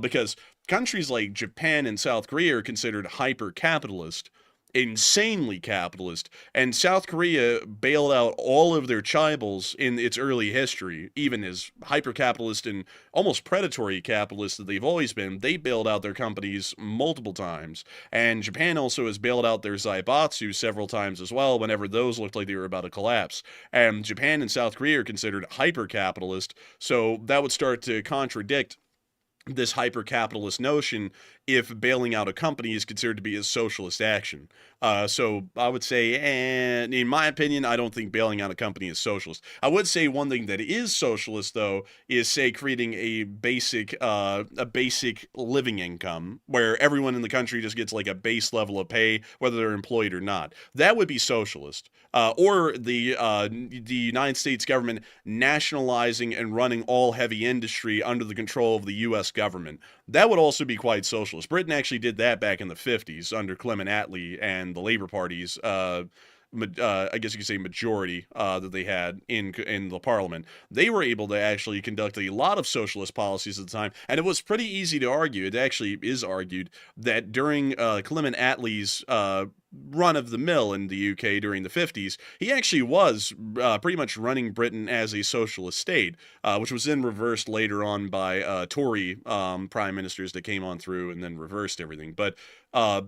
because countries like Japan and South Korea are considered hyper-capitalist, insanely capitalist, and South Korea bailed out all of their chaebols in its early history, even as hyper-capitalist and almost predatory capitalist that they've always been. They bailed out their companies multiple times, and Japan also has bailed out their zaibatsu several times as well whenever those looked like they were about to collapse. And Japan and South Korea are considered hyper-capitalist, so that would start to contradict this hyper-capitalist notion if bailing out a company is considered to be a socialist action. So I would say, and in my opinion, I don't think bailing out a company is socialist. I would say one thing that is socialist, though, is, say, creating a basic living income where everyone in the country just gets like a base level of pay, whether they're employed or not. That would be socialist. Or the United States government nationalizing and running all heavy industry under the control of the U.S. government. That would also be quite socialist. Britain actually did that back in the 50s under Clement Attlee and the Labour Party's, I guess you could say, majority that they had in the parliament. They were able to actually conduct a lot of socialist policies at the time, and it was pretty easy to argue. It actually is argued that during Clement Attlee's run of the mill in the UK during the 50s, he actually was pretty much running Britain as a socialist state, which was then reversed later on by Tory prime ministers that came on through and then reversed everything. But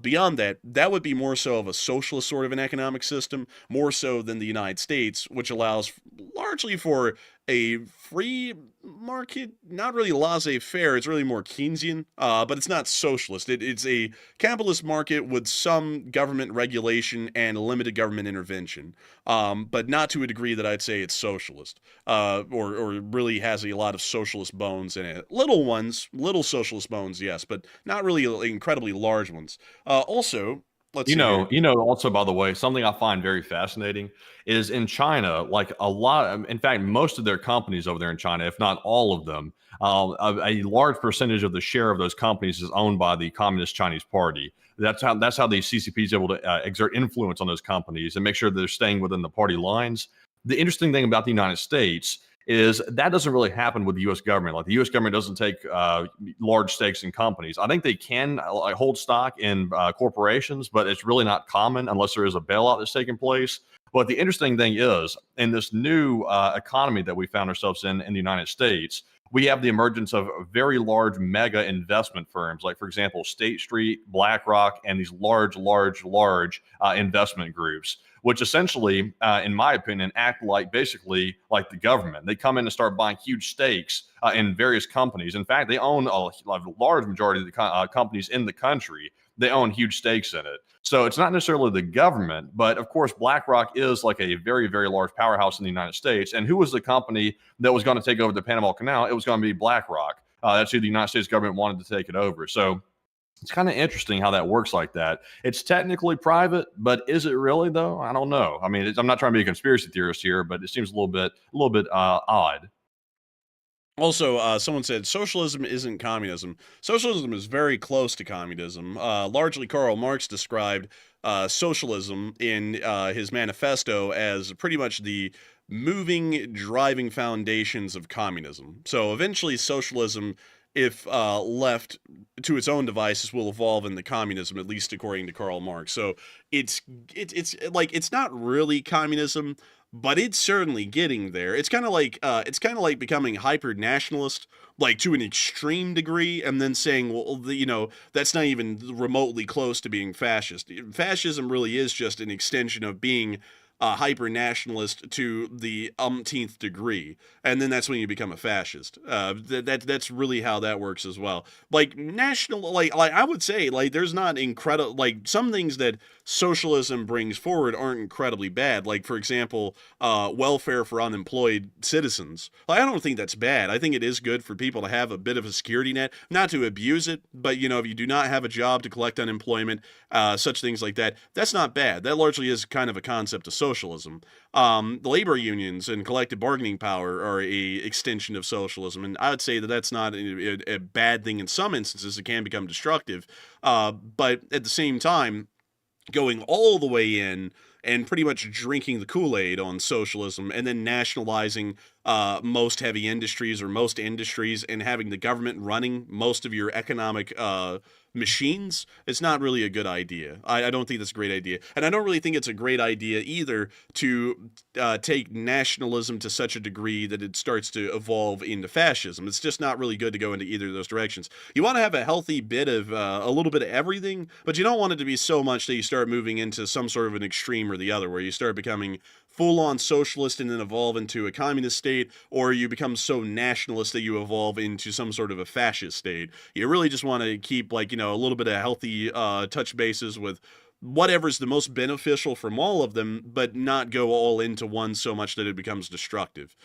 beyond that, that would be more so of a socialist sort of an economic system, more so than the United States, which allows largely for a free market, not really laissez-faire. It's really more Keynesian, but it's not socialist. It's a capitalist market with some government regulation and limited government intervention, but not to a degree that I'd say it's socialist, or really has a lot of socialist bones in it. Little socialist bones, yes, but not really incredibly large ones. Also, Let's see here. Also, by the way, something I find very fascinating is in China, like in fact, most of their companies over there in China, if not all of them, a large percentage of the share of those companies is owned by the Communist Chinese Party. That's how the CCP is able to exert influence on those companies and make sure they're staying within the party lines. The interesting thing about the United States is that doesn't really happen with the U.S. government. Like the U.S. government doesn't take large stakes in companies. I think they can hold stock in corporations, but it's really not common unless there is a bailout that's taking place. But the interesting thing is, in this new economy that we found ourselves in the United States, we have the emergence of very large mega investment firms, like, for example, State Street, BlackRock, and these large investment groups, which essentially, in my opinion, act basically like the government. They come in and start buying huge stakes in various companies. In fact, they own a large majority of the companies in the country. They own huge stakes in it. So it's not necessarily the government, but of course, BlackRock is like a very, very large powerhouse in the United States. And who was the company that was going to take over the Panama Canal? It was going to be BlackRock. That's who the United States government wanted to take it over. So it's kind of interesting how that works like that. It's technically private, but is it really though? I don't know. I mean, I'm not trying to be a conspiracy theorist here, but it seems a little bit odd. Also, someone said socialism isn't communism. Socialism is very close to communism. Largely, Karl Marx described socialism in his manifesto as pretty much the moving, driving foundations of communism. So eventually, socialism, if left to its own devices, will evolve into communism, at least according to Karl Marx. So it's not really communism, but it's certainly getting there. It's kind of like becoming hyper nationalist, like to an extreme degree, and then saying, well, that's not even remotely close to being fascist. Fascism really is just an extension of being hyper nationalist to the umpteenth degree, and then that's when you become a fascist. That's really how that works as well. Like I would say, like, there's not incredible, like, some things that socialism brings forward aren't incredibly bad. Like, for example, welfare for unemployed citizens. Like, I don't think that's bad. I think it is good for people to have a bit of a security net, not to abuse it, but if you do not have a job to collect unemployment, such things like that, that's not bad. That largely is kind of a concept of socialism. The labor unions and collective bargaining power are a extension of socialism, and I would say that that's not a bad thing. In some instances, it can become destructive, but at the same time, going all the way in and pretty much drinking the Kool-Aid on socialism and then nationalizing most heavy industries or most industries and having the government running most of your economic machines, it's not really a good idea. I don't think that's a great idea. And I don't really think it's a great idea either to take nationalism to such a degree that it starts to evolve into fascism. It's just not really good to go into either of those directions. You want to have a healthy bit of a little bit of everything, but you don't want it to be so much that you start moving into some sort of an extreme or the other, where you start becoming full-on socialist and then evolve into a communist state, or you become so nationalist that you evolve into some sort of a fascist state. You really just want to keep, like, a little bit of healthy touch bases with whatever's the most beneficial from all of them, but not go all into one so much that it becomes destructive.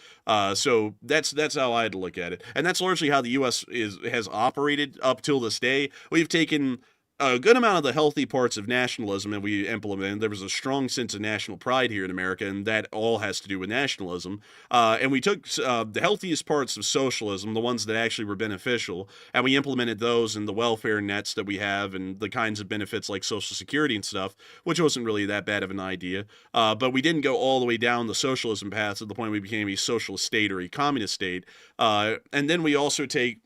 So that's how I'd look at it, and that's largely how the U.S. has operated up till this day. We've taken a good amount of the healthy parts of nationalism and we implemented. There was a strong sense of national pride here in America, and that all has to do with nationalism. And we took the healthiest parts of socialism, the ones that actually were beneficial, and we implemented those in the welfare nets that we have and the kinds of benefits like Social Security and stuff, which wasn't really that bad of an idea. But we didn't go all the way down the socialism path to the point we became a socialist state or a communist state. And then we also take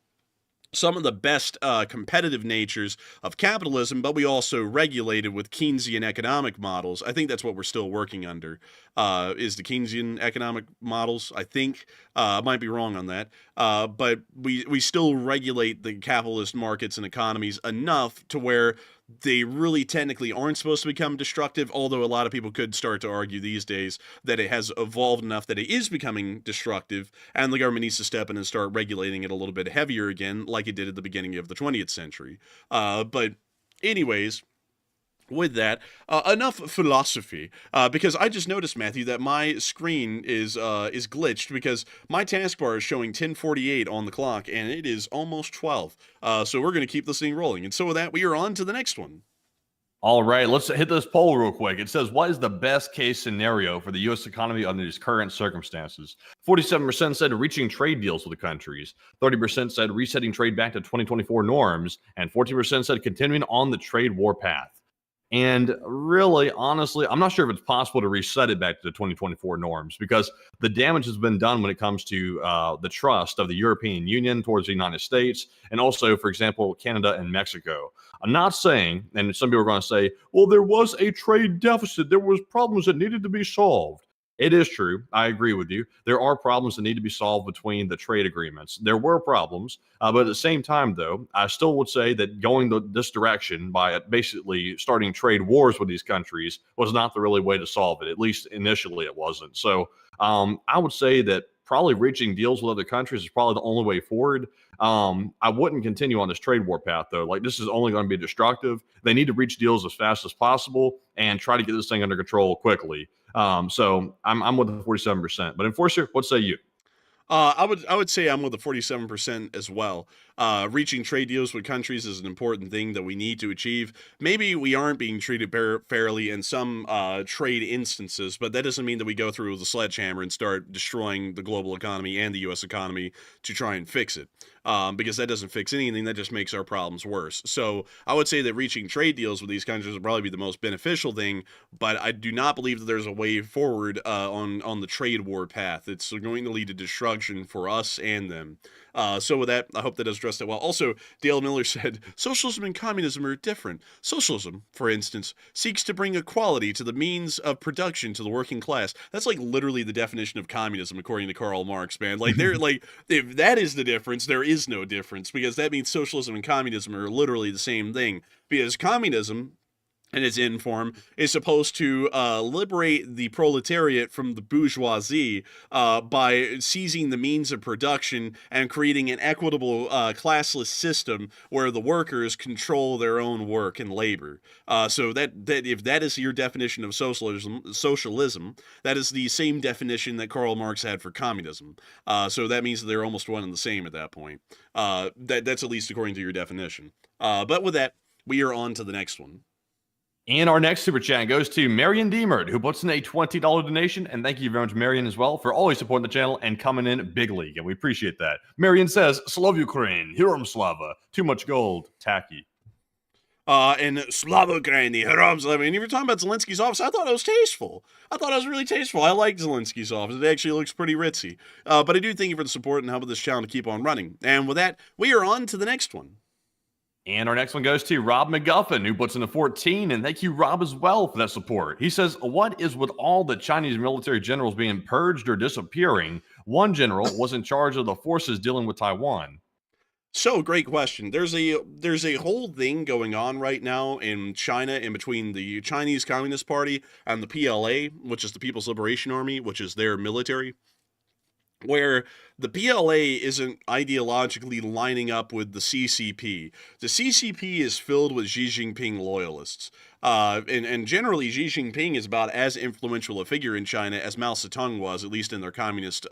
some of the best competitive natures of capitalism, but we also regulated with Keynesian economic models. I think that's what we're still working under, is the Keynesian economic models, I think. I might be wrong on that. But we still regulate the capitalist markets and economies enough to where they really technically aren't supposed to become destructive, although a lot of people could start to argue these days that it has evolved enough that it is becoming destructive, and the government needs to step in and start regulating it a little bit heavier again, like it did at the beginning of the 20th century. But anyways, with that, enough philosophy, because I just noticed, Matthew, that my screen is glitched because my taskbar is showing 10:48 on the clock, and it is almost 12. So we're going to keep this thing rolling. And so with that, we are on to the next one. All right, let's hit this poll real quick. It says, what is the best case scenario for the U.S. economy under these current circumstances? 47% said reaching trade deals with the countries. 30% said resetting trade back to 2024 norms. And 14% said continuing on the trade war path. And really, honestly, I'm not sure if it's possible to reset it back to the 2024 norms because the damage has been done when it comes to the trust of the European Union towards the United States and also, for example, Canada and Mexico. I'm not saying, and some people are going to say, well, there was a trade deficit. There was problems that needed to be solved. It is true. I agree with you. There are problems that need to be solved between the trade agreements. There were problems, but at the same time, though, I still would say that going this direction by basically starting trade wars with these countries was not the really way to solve it. At least initially, it wasn't. So I would say that probably reaching deals with other countries is probably the only way forward. I wouldn't continue on this trade war path, though. Like, this is only going to be destructive. They need to reach deals as fast as possible and try to get this thing under control quickly. So I'm with the 47%. But Enforcer, what say you? I would say I'm with the 47% as well. Reaching trade deals with countries is an important thing that we need to achieve. Maybe we aren't being treated fairly in some trade instances, but that doesn't mean that we go through with a sledgehammer and start destroying the global economy and the U.S. economy to try and fix it. Because that doesn't fix anything, that just makes our problems worse. So I would say that reaching trade deals with these countries would probably be the most beneficial thing, but I do not believe that there's a way forward on the trade war path. It's going to lead to destruction for us and them. So with that, I hope that does address that well. Also, Dale Miller said, socialism and communism are different. Socialism, for instance, seeks to bring equality to the means of production to the working class. That's like literally the definition of communism, according to Karl Marx, man. Like, they're like, if that is the difference, there is no difference, because that means socialism and communism are literally the same thing. Because communism, in its end form, is supposed to liberate the proletariat from the bourgeoisie by seizing the means of production and creating an equitable classless system where the workers control their own work and labor. So that if that is your definition of socialism, that is the same definition that Karl Marx had for communism. So that means that they're almost one and the same at that point. That's at least according to your definition. But with that, we are on to the next one. And our next super chat goes to Marion Deemert, who puts in a $20 donation. And thank you very much, Marion, as well, for always supporting the channel and coming in big league. And we appreciate that. Marion says, Slav Ukraine, Herom Slava, too much gold, tacky. And Slava Ukraine, Herom Slava. And if you're talking about Zelensky's office, I thought it was tasteful. I thought it was really tasteful. I like Zelensky's office. It actually looks pretty ritzy. But I do thank you for the support and helping this channel to keep on running. And with that, we are on to the next one. And our next one goes to Rob McGuffin, who puts in a 14. And thank you, Rob, as well, for that support. He says, what is with all the Chinese military generals being purged or disappearing? One general was in charge of the forces dealing with Taiwan. So, great question. There's a whole thing going on right now in China in between the Chinese Communist Party and the PLA, which is the People's Liberation Army, which is their military, where the PLA isn't ideologically lining up with the CCP. The CCP is filled with Xi Jinping loyalists. And generally, Xi Jinping is about as influential a figure in China as Mao Zedong was, at least in their communist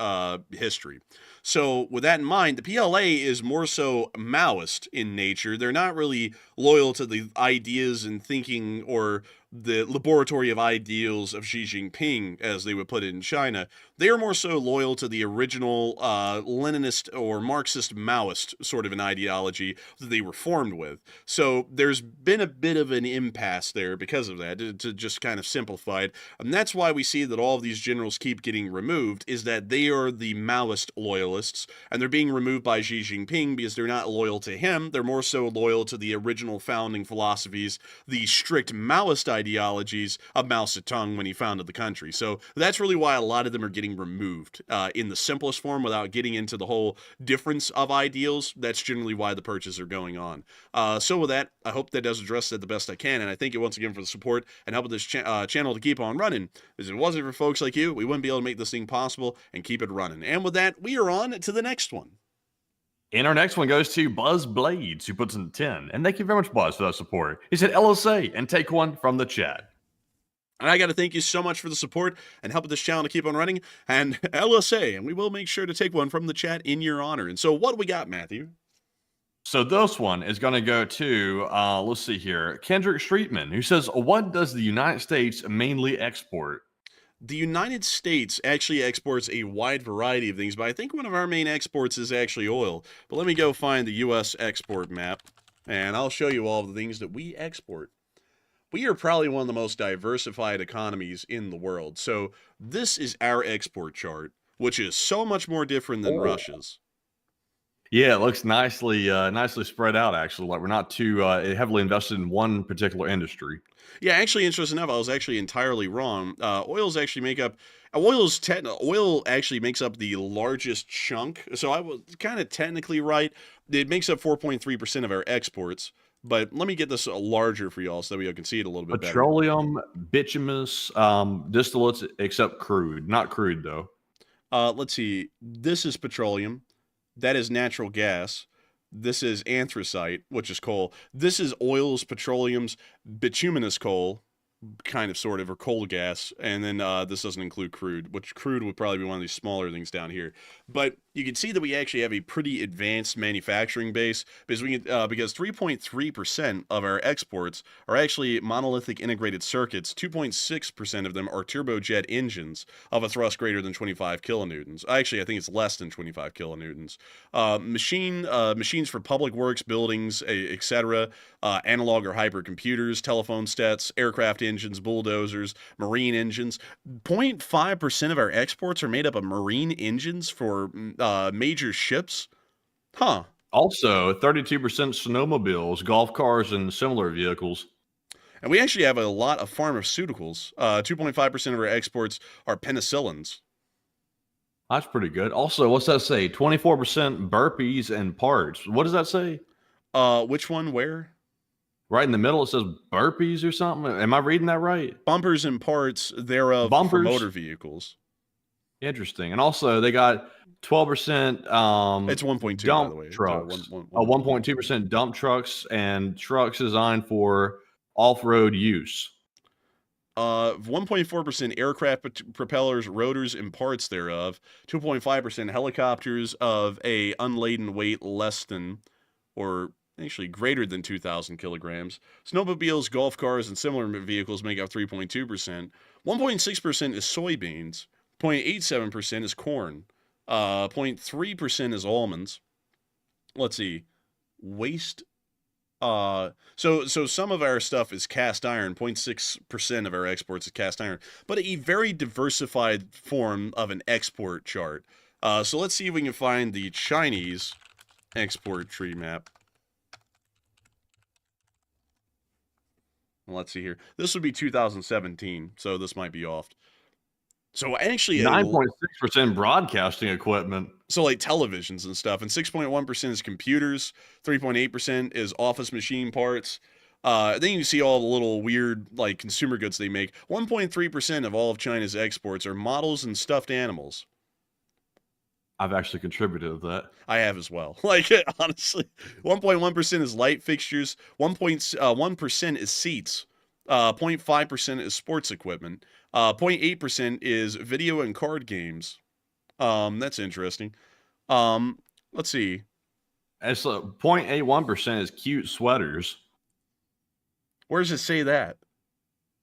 history. So with that in mind, the PLA is more so Maoist in nature. They're not really loyal to the ideas and thinking or the laboratory of ideals of Xi Jinping, as they would put it in China. They are more so loyal to the original Leninist or Marxist Maoist sort of an ideology that they were formed with. So there's been a bit of an impasse there because of that, to just kind of simplify it. And that's why we see that all of these generals keep getting removed, is that they are the Maoist loyalists, and they're being removed by Xi Jinping because they're not loyal to him. They're more so loyal to the original founding philosophies, the strict Maoist ideologies of Mao Zedong when he founded the country. So that's really why a lot of them are getting removed in the simplest form without getting into the whole difference of ideals. That's generally why the purges are going on. So with that, I hope that does address that the best I can, and I thank you once again for the support and helping this channel to keep on running. Because if it wasn't for folks like you, we wouldn't be able to make this thing possible and keep it running. And with that, we are on to the next one. And our next one goes to Buzz Blades, who puts in 10. And thank you very much, Buzz, for that support. He said LSA and take one from the chat. And I got to thank you so much for the support and helping this channel to keep on running. And LSA, and we will make sure to take one from the chat in your honor. And so what do we got, Matthew? So this one is going to go to, let's see here, Kendrick Streetman, who says, what does the United States mainly export? The United States actually exports a wide variety of things, but I think one of our main exports is actually oil. But let me go find the U.S. export map, and I'll show you all of the things that we export. We are probably one of the most diversified economies in the world. So this is our export chart, which is so much more different than Russia's. Yeah, it looks nicely spread out, actually. Like we're not too heavily invested in one particular industry. Yeah, actually, interesting enough, I was actually entirely wrong. Oil actually makes up the largest chunk. So I was kind of technically right. It makes up 4.3% of our exports. But let me get this larger for y'all so that we can see it a little bit better. Petroleum, bituminous, distillates, except crude. Not crude, though. Let's see. This is petroleum. That is natural gas. This is anthracite, which is coal. This is oils, petroleums, bituminous coal, kind of, sort of, or coal gas. And then this doesn't include crude, which crude would probably be one of these smaller things down here. But you can see that we actually have a pretty advanced manufacturing base because because 3.3% of our exports are actually monolithic integrated circuits. 2.6% of them are turbojet engines of a thrust greater than 25 kilonewtons. Actually, I think it's less than 25 kilonewtons. Machines for public works, buildings, etc. Analog or hypercomputers, telephone sets, aircraft engines, bulldozers, marine engines. 0.5% of our exports are made up of marine engines for major ships. Huh. Also, 32% snowmobiles, golf cars, and similar vehicles. And we actually have a lot of pharmaceuticals. 2.5% of our exports are penicillins. That's pretty good. Also, what's that say? 24% burpees and parts. What does that say? Which one? Where? Right in the middle, it says burpees or something. Am I reading that right? Bumpers and parts thereof for motor vehicles. Interesting. And also, they got 12%. It's 1.2 dump by the way. trucks. 1.2% dump trucks and trucks designed for off-road use. 1.4% aircraft propellers, rotors, and parts thereof. 2.5% helicopters of a unladen weight less than, or actually greater than 2,000 kilograms. Snowmobiles, golf cars, and similar vehicles make up 3.2%. 1.6% is soybeans. 0.87% is corn. 0.3% is almonds. Let's see. Waste. So some of our stuff is cast iron. 0.6% of our exports is cast iron. But a very diversified form of an export chart. So let's see if we can find the Chinese export tree map. Let's see here. This would be 2017, so this might be off. So actually 9.6% broadcasting equipment. So like televisions and stuff, and 6.1% is computers, 3.8% is office machine parts. Then you see all the little weird like consumer goods they make. 1.3% of all of China's exports are models and stuffed animals. I've actually contributed to that. I have as well. Like, honestly, 1.1% is light fixtures. 1% is seats. 0.5% is sports equipment. 0.8% is video and card games. That's interesting. Let's see. It's 0.81% is cute sweaters. Where does it say that?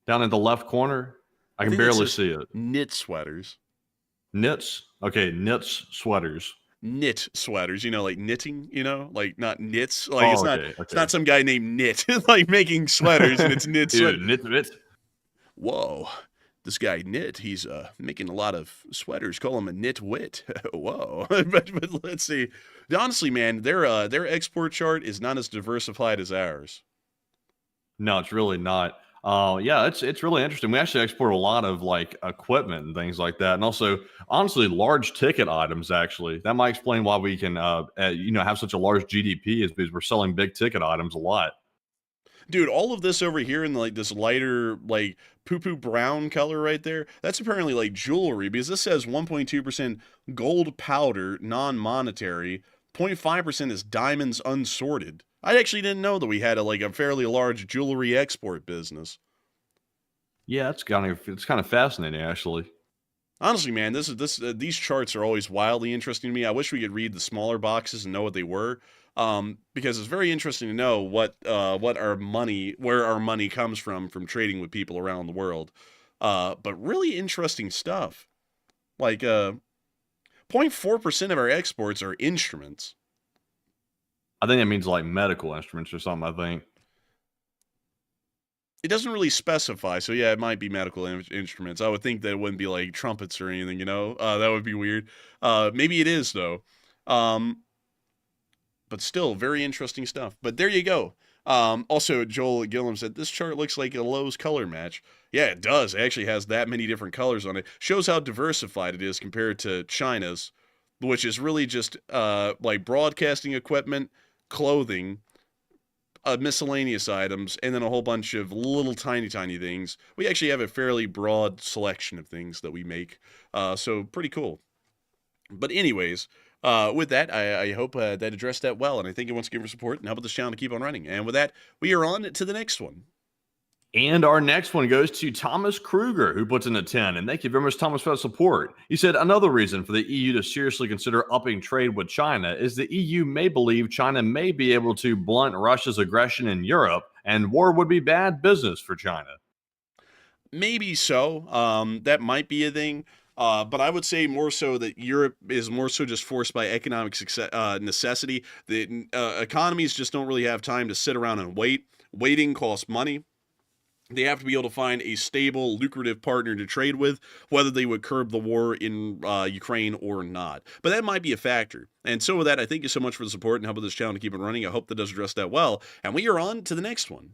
Down in the left corner. I can barely see it. Knit sweaters. Knits? Okay, knits sweaters. Knit sweaters, like knitting, like not knits. Like it's not some guy named Knit like making sweaters and it's knit sweaters. Knit. Whoa. This guy Knit, he's making a lot of sweaters. Call him a nitwit. Whoa. but let's see. Honestly, man, their export chart is not as diversified as ours. No, it's really not. Yeah, it's really interesting. We actually export a lot of like equipment and things like that, and also, honestly, large ticket items. Actually, that might explain why we can, have such a large GDP, is because we're selling big ticket items a lot. Dude, all of this over here in like this lighter, like poo-poo brown color right there, that's apparently like jewelry, because this says 1.2% gold powder, non-monetary, 0.5% is diamonds unsorted. I actually didn't know that we had a fairly large jewelry export business. Yeah, it's kind of fascinating, actually. Honestly, man, these charts are always wildly interesting to me. I wish we could read the smaller boxes and know what they were, because it's very interesting to know what where our money comes from trading with people around the world. But really interesting stuff. Like 0.4% of our exports are instruments. I think it means like medical instruments or something, I think. It doesn't really specify, so yeah, it might be medical instruments. I would think that it wouldn't be like trumpets or anything, you know? That would be weird. Maybe it is, though. But still, very interesting stuff. But there you go. Also, Joel Gillum said, this chart looks like a Lowe's color match. Yeah, it does. It actually has that many different colors on it. Shows how diversified it is compared to China's, which is really just like broadcasting equipment, clothing, miscellaneous items, and then a whole bunch of little tiny things. We actually have a fairly broad selection of things that we make, so pretty cool. But anyways, with that, I hope that addressed that well, and I think it wants to give her support and help this channel to keep on running. And with that, we are on to the next one. And our next one goes to Thomas Kruger, who puts in a 10. And thank you very much, Thomas, for that support. He said, another reason for the EU to seriously consider upping trade with China is the EU may believe China may be able to blunt Russia's aggression in Europe, and war would be bad business for China. Maybe so. That might be a thing. But I would say more so that Europe is more so just forced by economic necessity. The economies just don't really have time to sit around and wait. Waiting costs money. They have to be able to find a stable, lucrative partner to trade with, whether they would curb the war in Ukraine or not. But that might be a factor. And so with that, I thank you so much for the support and helping this channel to keep it running. I hope that does address that well. And we are on to the next one.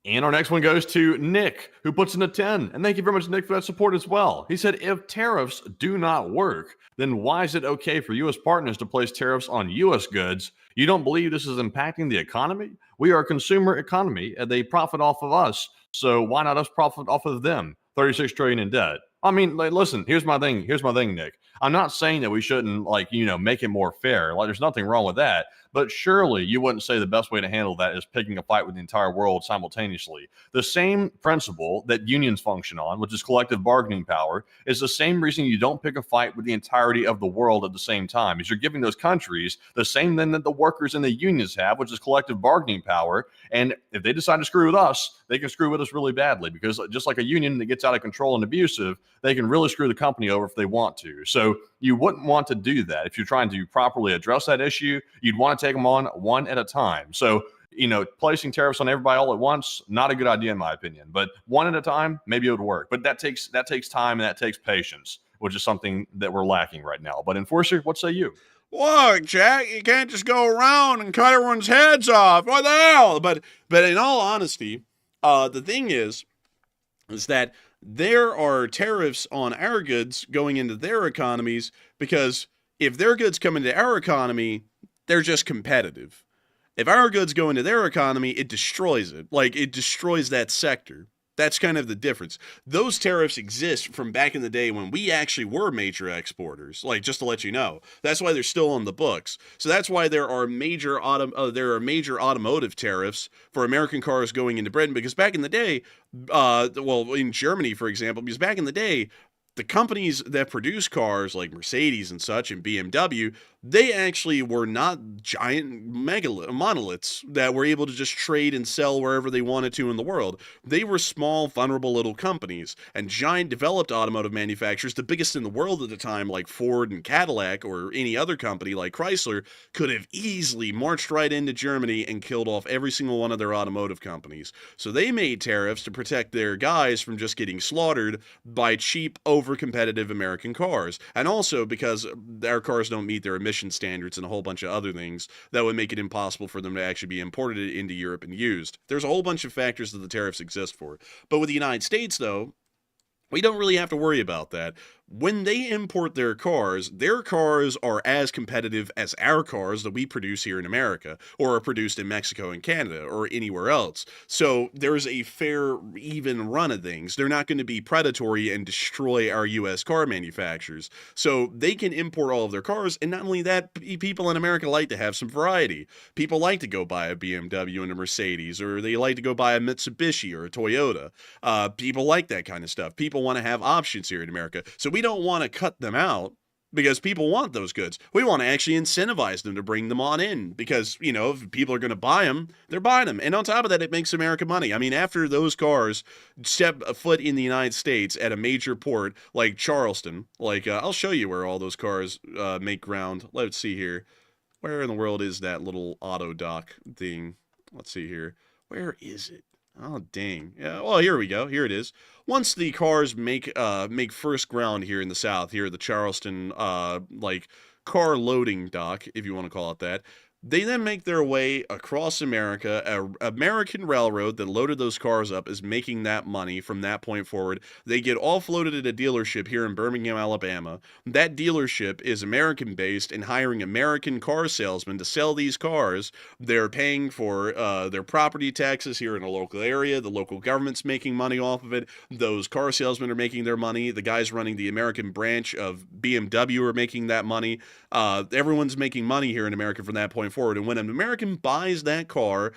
And our next one goes to Nick, who puts in a 10. And thank you very much, Nick, for that support as well. He said, if tariffs do not work, then why is it okay for U.S. partners to place tariffs on U.S. goods? You don't believe this is impacting the economy? We are a consumer economy, and they profit off of us. So why not us profit off of them? 36 trillion in debt. I mean, like, listen, here's my thing, Nick. I'm not saying that we shouldn't, make it more fair. Like, there's nothing wrong with that. But surely you wouldn't say the best way to handle that is picking a fight with the entire world simultaneously. The same principle that unions function on, which is collective bargaining power, is the same reason you don't pick a fight with the entirety of the world at the same time, is you're giving those countries the same thing that the workers and the unions have, which is collective bargaining power. And if they decide to screw with us, they can screw with us really badly, because just like a union that gets out of control and abusive, they can really screw the company over if they want to. So you wouldn't want to do that. If you're trying to properly address that issue, you'd want to take them on one at a time. So, placing tariffs on everybody all at once, not a good idea in my opinion, but one at a time, maybe it would work. But that takes time and that takes patience, which is something that we're lacking right now. But Enforcer, what say you? Look, Jack, you can't just go around and cut everyone's heads off. What the hell? But in all honesty, the thing is that there are tariffs on our goods going into their economies, because if their goods come into our economy, they're just competitive. If our goods go into their economy, it destroys it. Like, it destroys that sector. That's kind of the difference. Those tariffs exist from back in the day when we actually were major exporters, like, just to let you know. That's why they're still on the books. So that's why there are major automotive tariffs for American cars going into Britain, because back in the day, in Germany, for example, because back in the day, the companies that produce cars like Mercedes and such and BMW, they actually were not giant monoliths that were able to just trade and sell wherever they wanted to in the world. They were small, vulnerable little companies, and giant developed automotive manufacturers, the biggest in the world at the time, like Ford and Cadillac or any other company like Chrysler, could have easily marched right into Germany and killed off every single one of their automotive companies. So they made tariffs to protect their guys from just getting slaughtered by cheap, over-competitive American cars. And also because our cars don't meet their emission standards and a whole bunch of other things that would make it impossible for them to actually be imported into Europe and used. There's a whole bunch of factors that the tariffs exist for. But with the United States, though, we don't really have to worry about that. When they import their cars are as competitive as our cars that we produce here in America, or are produced in Mexico and Canada, or anywhere else. So there's a fair, even run of things. They're not going to be predatory and destroy our U.S. car manufacturers. So they can import all of their cars, and not only that, people in America like to have some variety. People like to go buy a BMW and a Mercedes, or they like to go buy a Mitsubishi or a Toyota. People like that kind of stuff. People want to have options here in America. So we don't want to cut them out because people want those goods. We want to actually incentivize them to bring them on in because, you know, if people are going to buy them, they're buying them. And on top of that, it makes America money. I mean, after those cars step a foot in the United States at a major port like Charleston, like I'll show you where all those cars make ground. Let's see here. Where in the world is that little auto dock thing? Let's see here. Where is it? Oh, dang. Yeah, well, here we go. Here it is. Once the cars make first ground here in the South, here at the Charleston, like, car loading dock, if you want to call it that, they then make their way across America. An American railroad that loaded those cars up is making that money from that point forward. They get offloaded at a dealership here in Birmingham, Alabama. That dealership is American-based and hiring American car salesmen to sell these cars. They're paying for their property taxes here in a local area. The local government's making money off of it. Those car salesmen are making their money. The guys running the American branch of BMW are making that money. Everyone's making money here in America from that point forward. And when an American buys that car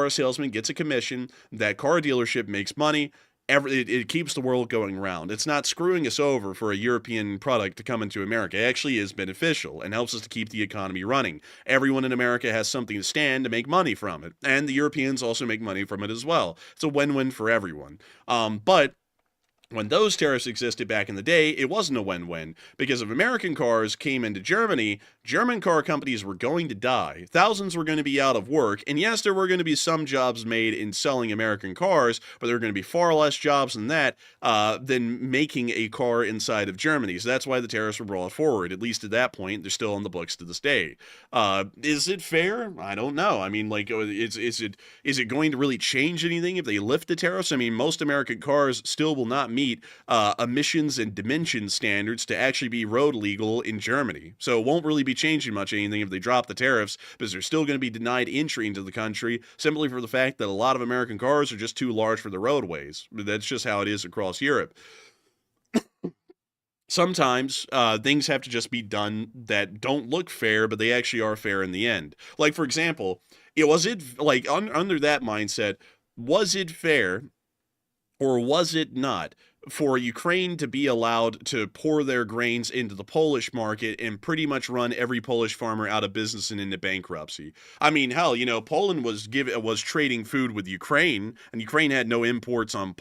salesman gets a commission, that car dealership makes money. It keeps the world going round. It's not screwing us over for a European product to come into America. It actually is beneficial and helps us to keep the economy running. Everyone in America has something to stand to make money from it. And the Europeans also make money from it as well. It's a win-win for everyone. But when those tariffs existed back in the day, it wasn't a win-win, because if American cars came into Germany, German car companies were going to die. Thousands were going to be out of work, and yes, there were going to be some jobs made in selling American cars, but there were going to be far less jobs than that than making a car inside of Germany. So that's why the tariffs were brought forward. At least at that point, they're still on the books to this day. Is it fair? I don't know. I mean, like, is it going to really change anything if they lift the tariffs? I mean, most American cars still will not meet emissions and dimension standards to actually be road legal in Germany. So it won't really be changing much anything if they drop the tariffs, because they're still going to be denied entry into the country simply for the fact that a lot of American cars are just too large for the roadways. That's just how it is across Europe. Sometimes things have to just be done that don't look fair, but they actually are fair in the end. Like, for example, under that mindset, was it fair or was it not for Ukraine to be allowed to pour their grains into the Polish market and pretty much run every Polish farmer out of business and into bankruptcy? I mean, hell, you know, Poland was trading food with Ukraine, and Ukraine had no imports on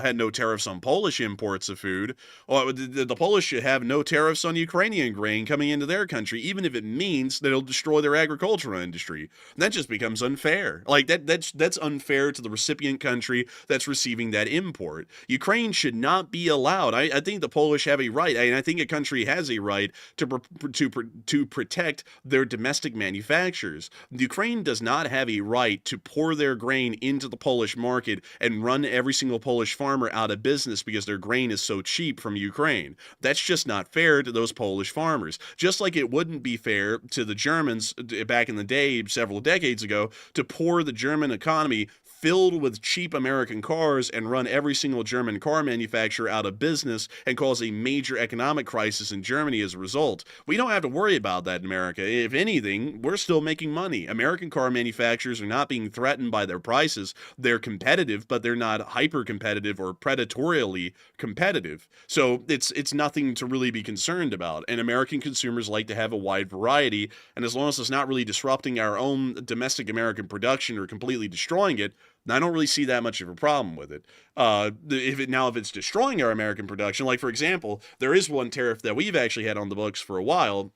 had no tariffs on Polish imports of food. Or the Polish should have no tariffs on Ukrainian grain coming into their country, even if it means that it'll destroy their agricultural industry. And that just becomes unfair. Like, that's unfair to the recipient country that's receiving that import. Ukraine should not be allowed. I think the Polish have a right, and I think a country has a right to protect their domestic manufacturers. Ukraine does not have a right to pour their grain into the Polish market and run every single Polish farmer out of business because their grain is so cheap from Ukraine. That's just not fair to those Polish farmers. Just like it wouldn't be fair to the Germans back in the day, several decades ago, to pour the German economy filled with cheap American cars and run every single German car manufacturer out of business and cause a major economic crisis in Germany as a result. We don't have to worry about that in America. If anything, we're still making money. American car manufacturers are not being threatened by their prices. They're competitive, but they're not hyper-competitive or predatorially competitive. So it's nothing to really be concerned about. And American consumers like to have a wide variety, and as long as it's not really disrupting our own domestic American production or completely destroying it, I don't really see that much of a problem with it. If it's destroying our American production, like, for example, there is one tariff that we've actually had on the books for a while,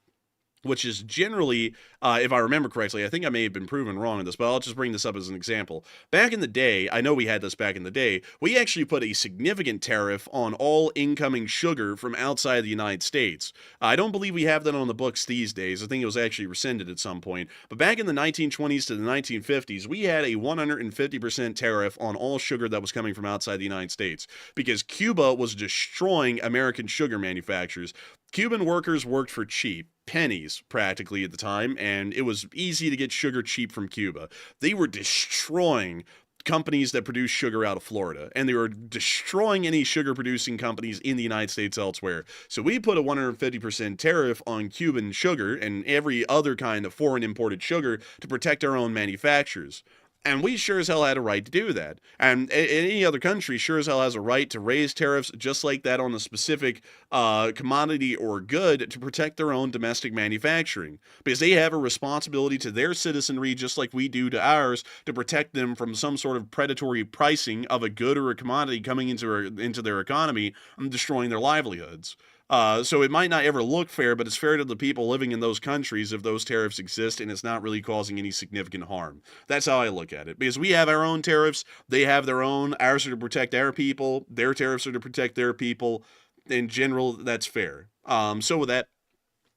which is generally, if I remember correctly, I think I may have been proven wrong on this, but I'll just bring this up as an example. Back in the day, I know we had this back in the day, we actually put a significant tariff on all incoming sugar from outside the United States. I don't believe we have that on the books these days. I think it was actually rescinded at some point. But back in the 1920s to the 1950s, we had a 150% tariff on all sugar that was coming from outside the United States, because Cuba was destroying American sugar manufacturers. Cuban workers worked for cheap, pennies practically at the time, and it was easy to get sugar cheap from Cuba. They were destroying companies that produce sugar out of Florida, and they were destroying any sugar producing companies in the United States elsewhere. So we put a 150% tariff on Cuban sugar and every other kind of foreign imported sugar to protect our own manufacturers. And we sure as hell had a right to do that. And any other country sure as hell has a right to raise tariffs just like that on a specific commodity or good to protect their own domestic manufacturing. Because they have a responsibility to their citizenry just like we do to ours to protect them from some sort of predatory pricing of a good or a commodity coming into their economy and destroying their livelihoods. So it might not ever look fair, but it's fair to the people living in those countries if those tariffs exist and it's not really causing any significant harm. That's how I look at it. Because we have our own tariffs, they have their own. Ours are to protect our people, their tariffs are to protect their people. In general, that's fair. So with that,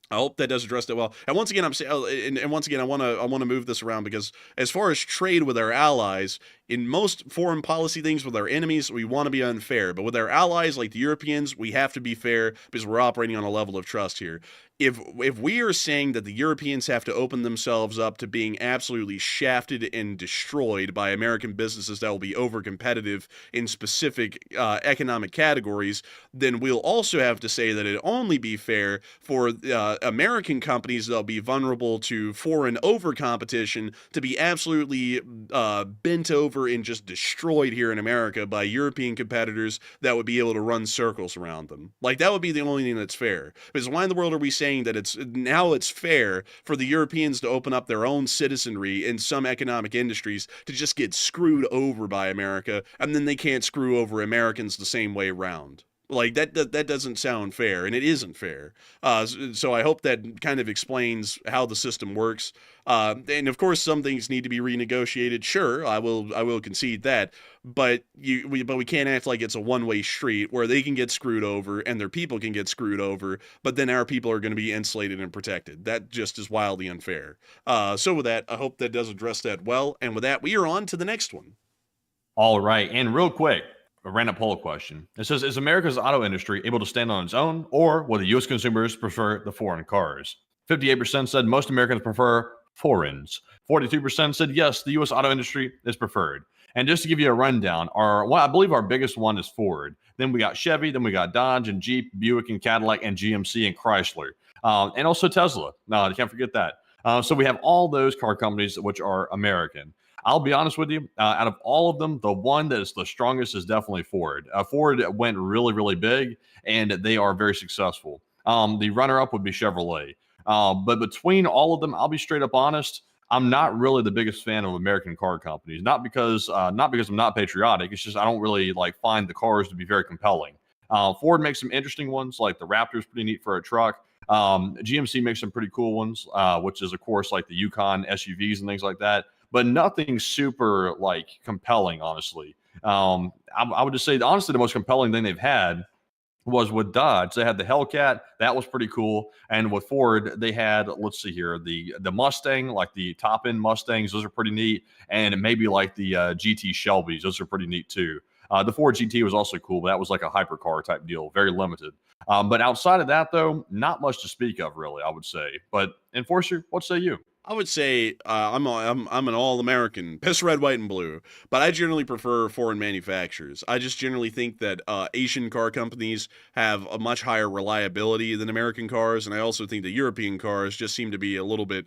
I hope that does address that well. And once again, I'm saying, and once again, I want to move this around because as far as trade with our allies, in most foreign policy things with our enemies, we want to be unfair. But with our allies, like the Europeans, we have to be fair because we're operating on a level of trust here. If we are saying that the Europeans have to open themselves up to being absolutely shafted and destroyed by American businesses that will be over competitive in specific economic categories, then we'll also have to say that it only be fair for American companies that'll be vulnerable to foreign over competition to be absolutely bent over and just destroyed here in America by European competitors that would be able to run circles around them. Like, that would be the only thing that's fair. Because why in the world are we saying that it's fair for the Europeans to open up their own citizenry in some economic industries to just get screwed over by America, and then they can't screw over Americans the same way around? Like, that doesn't sound fair, and it isn't fair. So I hope that kind of explains how the system works. And of course, some things need to be renegotiated. Sure, I will concede that. But we can't act like it's a one-way street where they can get screwed over and their people can get screwed over, but then our people are going to be insulated and protected. That just is wildly unfair. So with that, I hope that does address that well. And with that, we are on to the next one. All right, and real quick, a random poll question. It says, is America's auto industry able to stand on its own, or will the U.S. consumers prefer the foreign cars? 58% said most Americans prefer foreigns. 42% said yes, the U.S. auto industry is preferred. And just to give you a rundown, I believe our biggest one is Ford. Then we got Chevy, then we got Dodge and Jeep, Buick and Cadillac and GMC and Chrysler. And also Tesla. No, I can't forget that. So we have all those car companies which are American. I'll be honest with you, out of all of them, the one that is the strongest is definitely Ford. Ford went really, really big, and they are very successful. The runner-up would be Chevrolet. But between all of them, I'll be straight up honest, I'm not really the biggest fan of American car companies. Not because I'm not patriotic. It's just I don't really find the cars to be very compelling. Ford makes some interesting ones, like the Raptor's pretty neat for a truck. GMC makes some pretty cool ones, which is, of course, like the Yukon SUVs and things like that. But nothing super compelling, honestly. I would just say, honestly, the most compelling thing they've had was with Dodge. They had the Hellcat, that was pretty cool. And with Ford, they had, let's see here, the Mustang, like the top end Mustangs, those are pretty neat. And maybe like the GT Shelbys, those are pretty neat too. The Ford GT was also cool, but that was like a hypercar type deal, very limited. But outside of that, though, not much to speak of, really, I would say. But Enforcer, what say you? I would say I'm an all-American, piss red, white, and blue, but I generally prefer foreign manufacturers. I just generally think that Asian car companies have a much higher reliability than American cars, and I also think that European cars just seem to be a little bit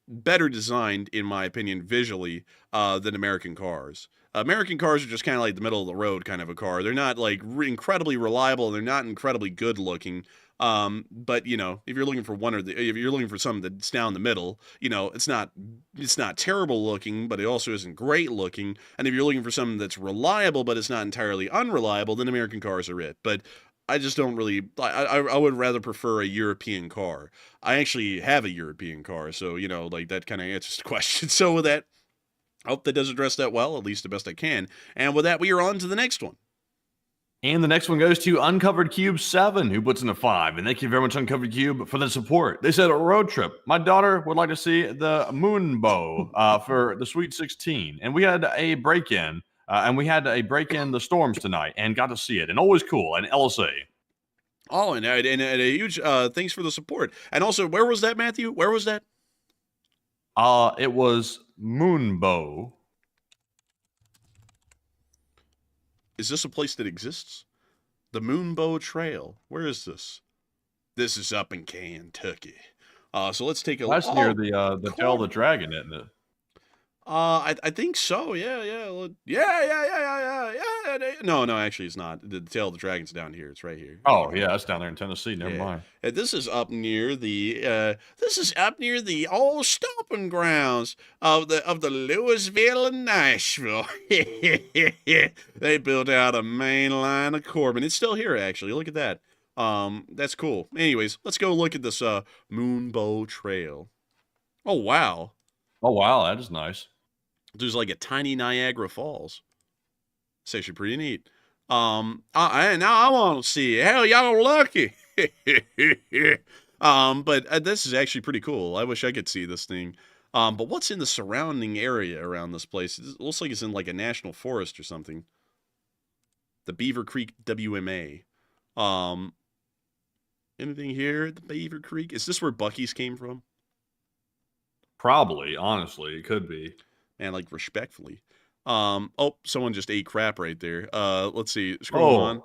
better designed, in my opinion, visually than American cars. American cars are just kind of like the middle of the road kind of a car. They're not incredibly reliable. They're not incredibly good looking. But if you're looking for if you're looking for something that's down the middle, it's not terrible looking, but it also isn't great looking. And if you're looking for something that's reliable, but it's not entirely unreliable, then American cars are it. But I just don't really, I would rather prefer a European car. I actually have a European car, so, that kind of answers the question. So with that, I hope that does address that well, at least the best I can. And with that, we are on to the next one. And the next one goes to Uncovered Cube 7, who puts in a 5. And thank you very much, Uncovered Cube, for the support. They said a road trip. My daughter would like to see the moon bow for the Sweet 16. And we had a break-in. The storms tonight and got to see it. And always cool. And LSA. Oh, and a huge thanks for the support. And also, where was that, Matthew? Where was that? It was Moonbow. Is this a place that exists? The Moonbow Trail. Where is this? This is up in Kentucky. So let's take a look. That's near the Tail of the Dragon, isn't it? I think so. Yeah. No, actually, it's not. The Tail of the Dragon's down here. It's right here. Oh, yeah, that's down there in Tennessee. Never Yeah. mind. This is up near the old stomping grounds of the Louisville and Nashville. They built out a main line of Corbin. It's still here, actually. Look at that. That's cool. Anyways, let's go look at this Moonbow Trail. Oh wow. Oh, wow, that is nice. There's like a tiny Niagara Falls. It's actually pretty neat. Now I want to see it. Hell, y'all lucky. But this is actually pretty cool. I wish I could see this thing. But what's in the surrounding area around this place? It looks like it's in like a national forest or something. The Beaver Creek WMA. Anything here at the Beaver Creek? Is this where Buc-ee's came from? Probably, honestly, it could be. Man, like respectfully. Oh, someone just ate crap right there. Let's see. Scroll on.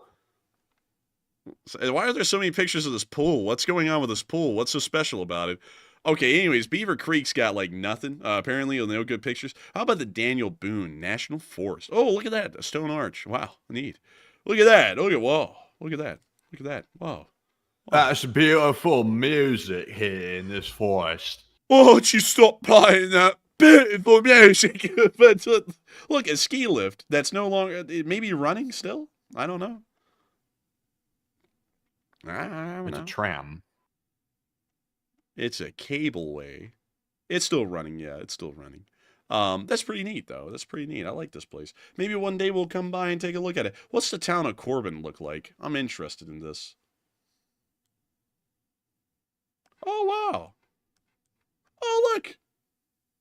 Why are there so many pictures of this pool? What's going on with this pool? What's so special about it? Okay, anyways, Beaver Creek's got like nothing. Apparently, no good pictures. How about the Daniel Boone National Forest? Oh, look at that. A stone arch. Wow, neat. Look at that. Whoa. Look at that. Look at that. Wow. That's beautiful music here in this forest. Why don't you stop playing that beautiful music? But look, a ski lift that's no longer, maybe running still? I don't know. I don't It's know. a tram. It's a cableway. It's still running. Yeah, it's still running. That's pretty neat, though. That's pretty neat. I like this place. Maybe one day we'll come by and take a look at it. What's the town of Corbin look like? I'm interested in this. Oh, wow. Oh, look.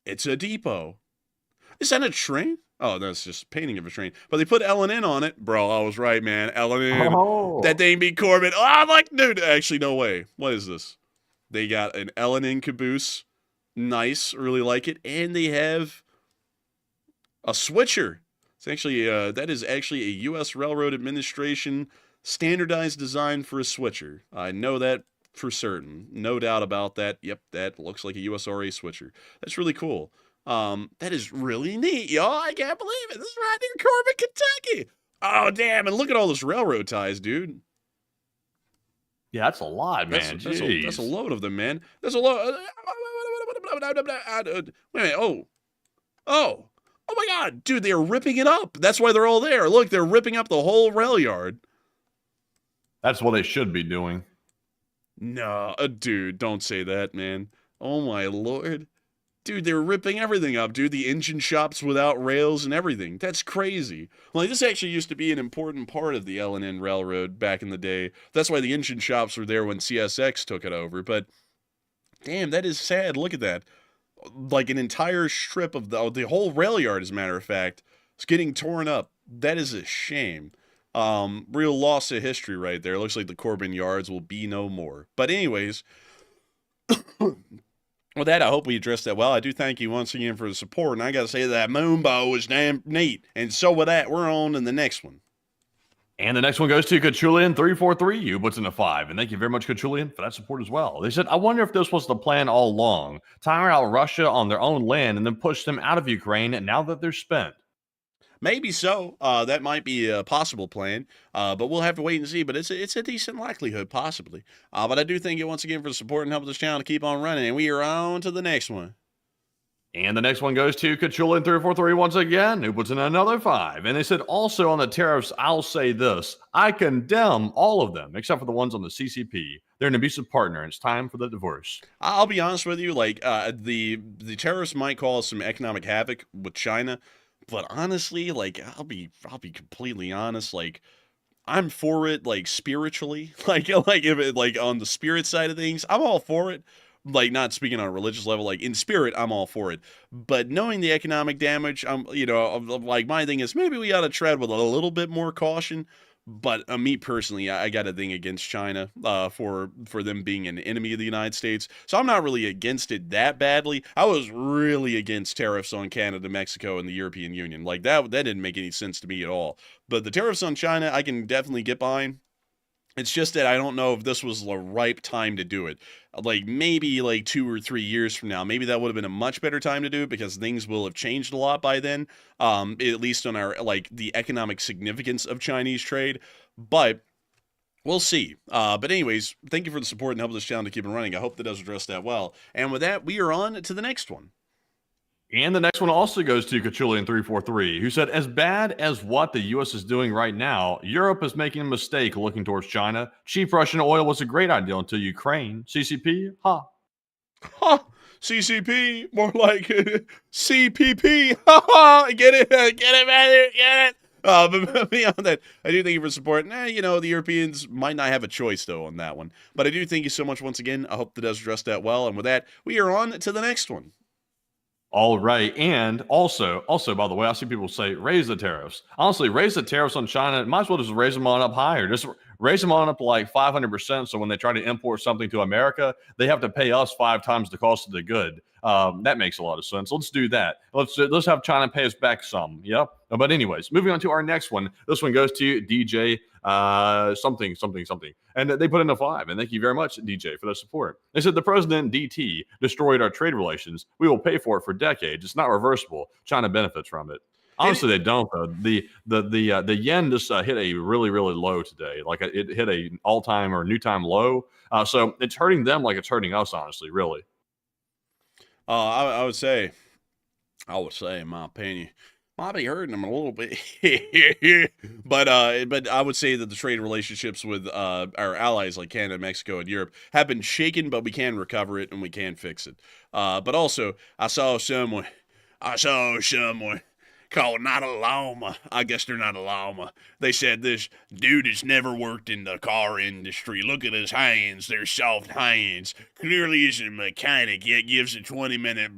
It's a depot. Is that a train? Oh, that's just painting of a train. But they put L&N on it. Bro, I was right, man. L&N. Oh. That thing be Corbin. Oh, I'm like, dude. Actually, no way. What is this? They got an L&N caboose. Nice. Really like it. And they have a switcher. It's actually, that is actually a U.S. Railroad Administration standardized design for a switcher. I know that for certain. No doubt about that. Yep, that looks like a USRA switcher. That's really cool. That is really neat, y'all. I can't believe it. This is right near Corbin, Kentucky. Oh, damn. And look at all those railroad ties, dude. Yeah, that's a lot, man. That's a load of them, man. There's a load. Wait a minute. Oh my God. Dude, they're ripping it up. That's why they're all there. Look, they're ripping up the whole rail yard. That's what they should be doing. No, dude, don't say that, man. Oh my Lord. Dude, they're ripping everything up, dude. The engine shops without rails and everything. That's crazy. Like, this actually used to be an important part of the L&N Railroad back in the day. That's why the engine shops were there when CSX took it over. But, damn, that is sad. Look at that. Like, an entire strip of the whole rail yard, as a matter of fact, is getting torn up. That is a shame. Real loss of history right there. Looks like the Corbin yards will be no more. But anyways, with that, I hope we addressed that well. I do thank you once again for the support, and I gotta say that Moonbow was damn neat. And so with that, we're on to the next one. And the next one goes to Kachulian343. You puts in a 5. And thank you very much, Kachulian, for that support as well. They said, I wonder if this was the plan all along. Tire out Russia on their own land and then push them out of Ukraine now that they're spent. Maybe so. That might be a possible plan, but we'll have to wait and see. But it's a decent likelihood, possibly. But I do thank you once again for the support and helping this channel to keep on running. And we are on to the next one. And the next one goes to Kachulian343 once again, who puts in another 5. And they said, also on the tariffs, I'll say this. I condemn all of them, except for the ones on the CCP. They're an abusive partner, and it's time for the divorce. I'll be honest with you. Like, the tariffs might cause some economic havoc with China. But honestly, like, I'll be completely honest. Like, I'm for it, like, spiritually. Like if it, like, on the spirit side of things, I'm all for it. Like, not speaking on a religious level, like, in spirit, I'm all for it. But knowing the economic damage, like, my thing is maybe we ought to tread with a little bit more caution. But me personally, I got a thing against China for them being an enemy of the United States. So I'm not really against it that badly. I was really against tariffs on Canada, Mexico, and the European Union. Like, that didn't make any sense to me at all. But the tariffs on China, I can definitely get behind. It's just that I don't know if this was the ripe time to do it. Like maybe like 2 or 3 years from now, maybe that would have been a much better time to do it because things will have changed a lot by then. At least on our like the economic significance of Chinese trade. But we'll see. But anyways, thank you for the support and helping this channel to keep it running. I hope that does address that well. And with that, we are on to the next one. And the next one also goes to Cachulian343, who said, as bad as what the U.S. is doing right now, Europe is making a mistake looking towards China. Cheap Russian oil was a great idea until Ukraine. CCP? Ha. Ha! CCP, more like CPP. Ha ha! Get it, man, get it. But beyond that, I do thank you for support. You know, the Europeans might not have a choice, though, on that one. But I do thank you so much once again. I hope that does address that well. And with that, we are on to the next one. All right. And also, by the way, I see people say, raise the tariffs. Honestly, raise the tariffs on China. Might as well just raise them on up higher. Just raise them on up to like 500%. So when they try to import something to America, they have to pay us 5 times the cost of the good. That makes a lot of sense. Let's do that. Let's have China pay us back some. Yep. But anyways, moving on to our next one. This one goes to DJ something. And they put in a 5. And thank you very much, DJ, for the support. They said the president DT destroyed our trade relations. We will pay for it for decades. It's not reversible. China benefits from it. Honestly, they don't though. The yen just hit a really low today. Like it hit a all-time or new time low. So it's hurting them like it's hurting us. Honestly, really. I would say, in my opinion, might be hurting them a little bit. but I would say that the trade relationships with our allies like Canada, Mexico, and Europe have been shaken, but we can recover it and we can fix it. But also, I saw someone called not a llama. I guess they're not a llama. They said this dude has never worked in the car industry. Look at his hands. They're soft hands. Clearly isn't a mechanic, yet gives a 20-minute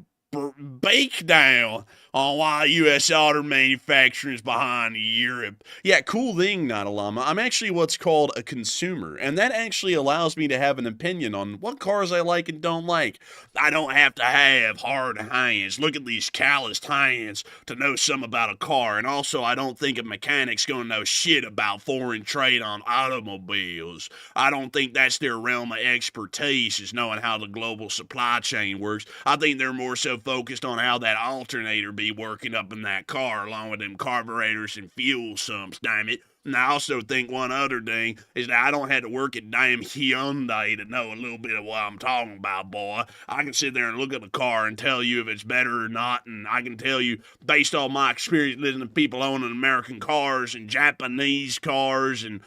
bake down on why U.S. auto manufacturing is behind Europe. Yeah, cool thing, not a llama. I'm actually what's called a consumer, and that actually allows me to have an opinion on what cars I like and don't like. I don't have to have hard hands. Look at these calloused hands to know something about a car, and also I don't think a mechanic's gonna know shit about foreign trade on automobiles. I don't think that's their realm of expertise, is knowing how the global supply chain works. I think they're more so focused on how that alternator be working up in that car, along with them carburetors and fuel sumps, damn it. And I also think one other thing is that I don't have to work at damn Hyundai to know a little bit of what I'm talking about, boy. I can sit there and look at the car and tell you if it's better or not, and I can tell you, based on my experience listening to people owning American cars and Japanese cars and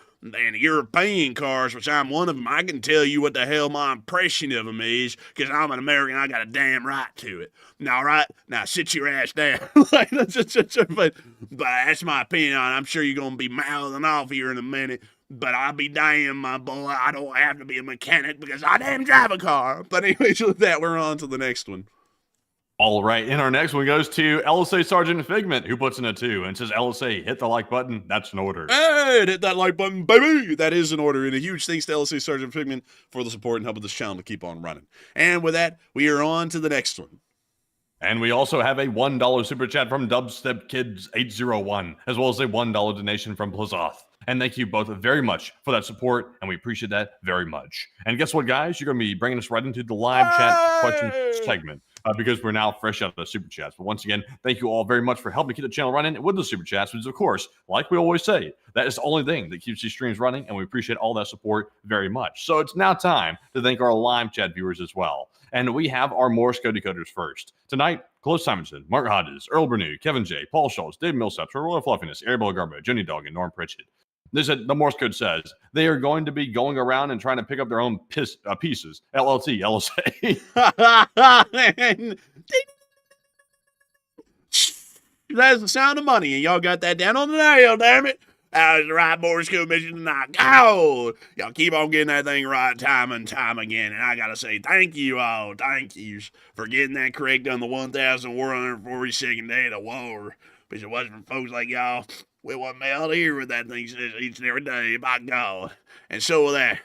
European cars, which I'm one of them, I can tell you what the hell my impression of them is, because I'm an American, I got a damn right to it. Now, right? Now, sit your ass down. But that's my opinion on it. I'm sure you're going to be mouthing off here in a minute, but I'll be damned, my boy, I don't have to be a mechanic because I damn drive a car. But anyways, with that, we're on to the next one. All right, and our next one goes to LSA Sergeant Figment, who puts in a 2 and says, LSA, hit the like button. That's an order. And hit that like button, baby. That is an order. And a huge thanks to LSA Sergeant Figment for the support and helping this channel to keep on running. And with that, we are on to the next one. And we also have a $1 super chat from Dubstep Kids 801, as well as a $1 donation from Plazoth. And thank you both very much for that support, and we appreciate that very much. And guess what, guys? You're going to be bringing us right into the live chat question segment. Because we're now fresh out of the super chats. But once again, thank you all very much for helping keep the channel running with the super chats, which, of course, like we always say, that is the only thing that keeps these streams running, and we appreciate all that support very much. So it's now time to thank our live chat viewers as well. And we have our Morse code decoders first. Tonight, Close Simonson, Mark Hodges, Earl Bernew, Kevin J., Paul Schultz, Dave Millsaps, Royal Fluffiness, Arabella Garbo, Jenny Dog, and Norm Pritchett. The Morse code says they are going to be going around and trying to pick up their own pieces. LLT, LSA. That's the sound of money, and y'all got that down on the nail, damn it. That was the right Morse code mission tonight. Go! Y'all keep on getting that thing right time and time again, and I gotta say thank you all, thank yous, for getting that correct on the 1,142nd day of the war. Because it wasn't for folks like y'all, we wouldn't be out here with that thing each and every day, by God. And so with that,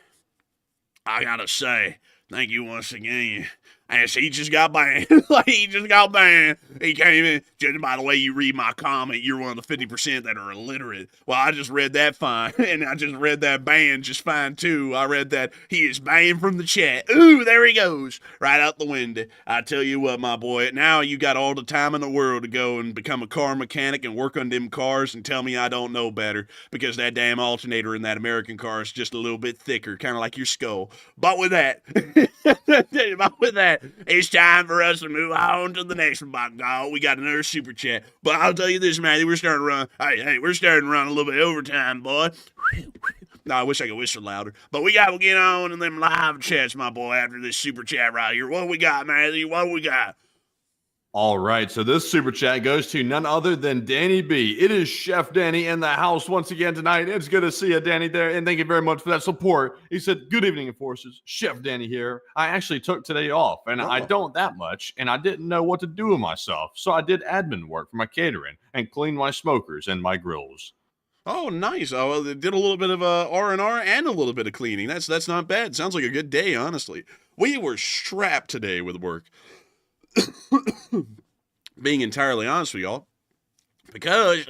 I gotta say, thank you once again. And he just got banned. Like, he just got banned. He came in. Judging by the way you read my comment, you're one of the 50% that are illiterate. Well, I just read that fine. And I just read that ban just fine, too. I read that he is banned from the chat. Ooh, there he goes. Right out the window. I tell you what, my boy, now you got all the time in the world to go and become a car mechanic and work on them cars and tell me I don't know better because that damn alternator in that American car is just a little bit thicker, kind of like your skull. But with that, it's time for us to move on to the next one, by God. We got another super chat. But I'll tell you this, Matthew, we're starting to run. We're starting to run a little bit overtime, boy. No, I wish I could whistle louder. But we got to get on in them live chats, my boy, after this super chat right here. What we got, Matthew? What we got? All right, so this super chat goes to none other than Danny B. It is Chef Danny in the house once again tonight. It's good to see you, Danny, there, and thank you very much for that support. He said, good evening, Enforcers. Chef Danny here. I actually took today off, and I don't that much, and I didn't know what to do with myself, so I did admin work for my catering and cleaned my smokers and my grills. Oh, nice. Oh, well, they did a little bit of R&R and a little bit of cleaning. That's not bad. Sounds like a good day, honestly. We were strapped today with work. Being entirely honest with y'all, because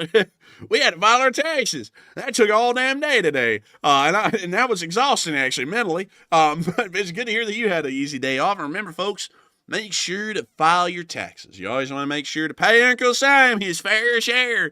we had to file our taxes. That took all damn day today, and that was exhausting, actually, mentally. But it's good to hear that you had an easy day off. And remember, folks, make sure to file your taxes. You always want to make sure to pay Uncle Sam his fair share.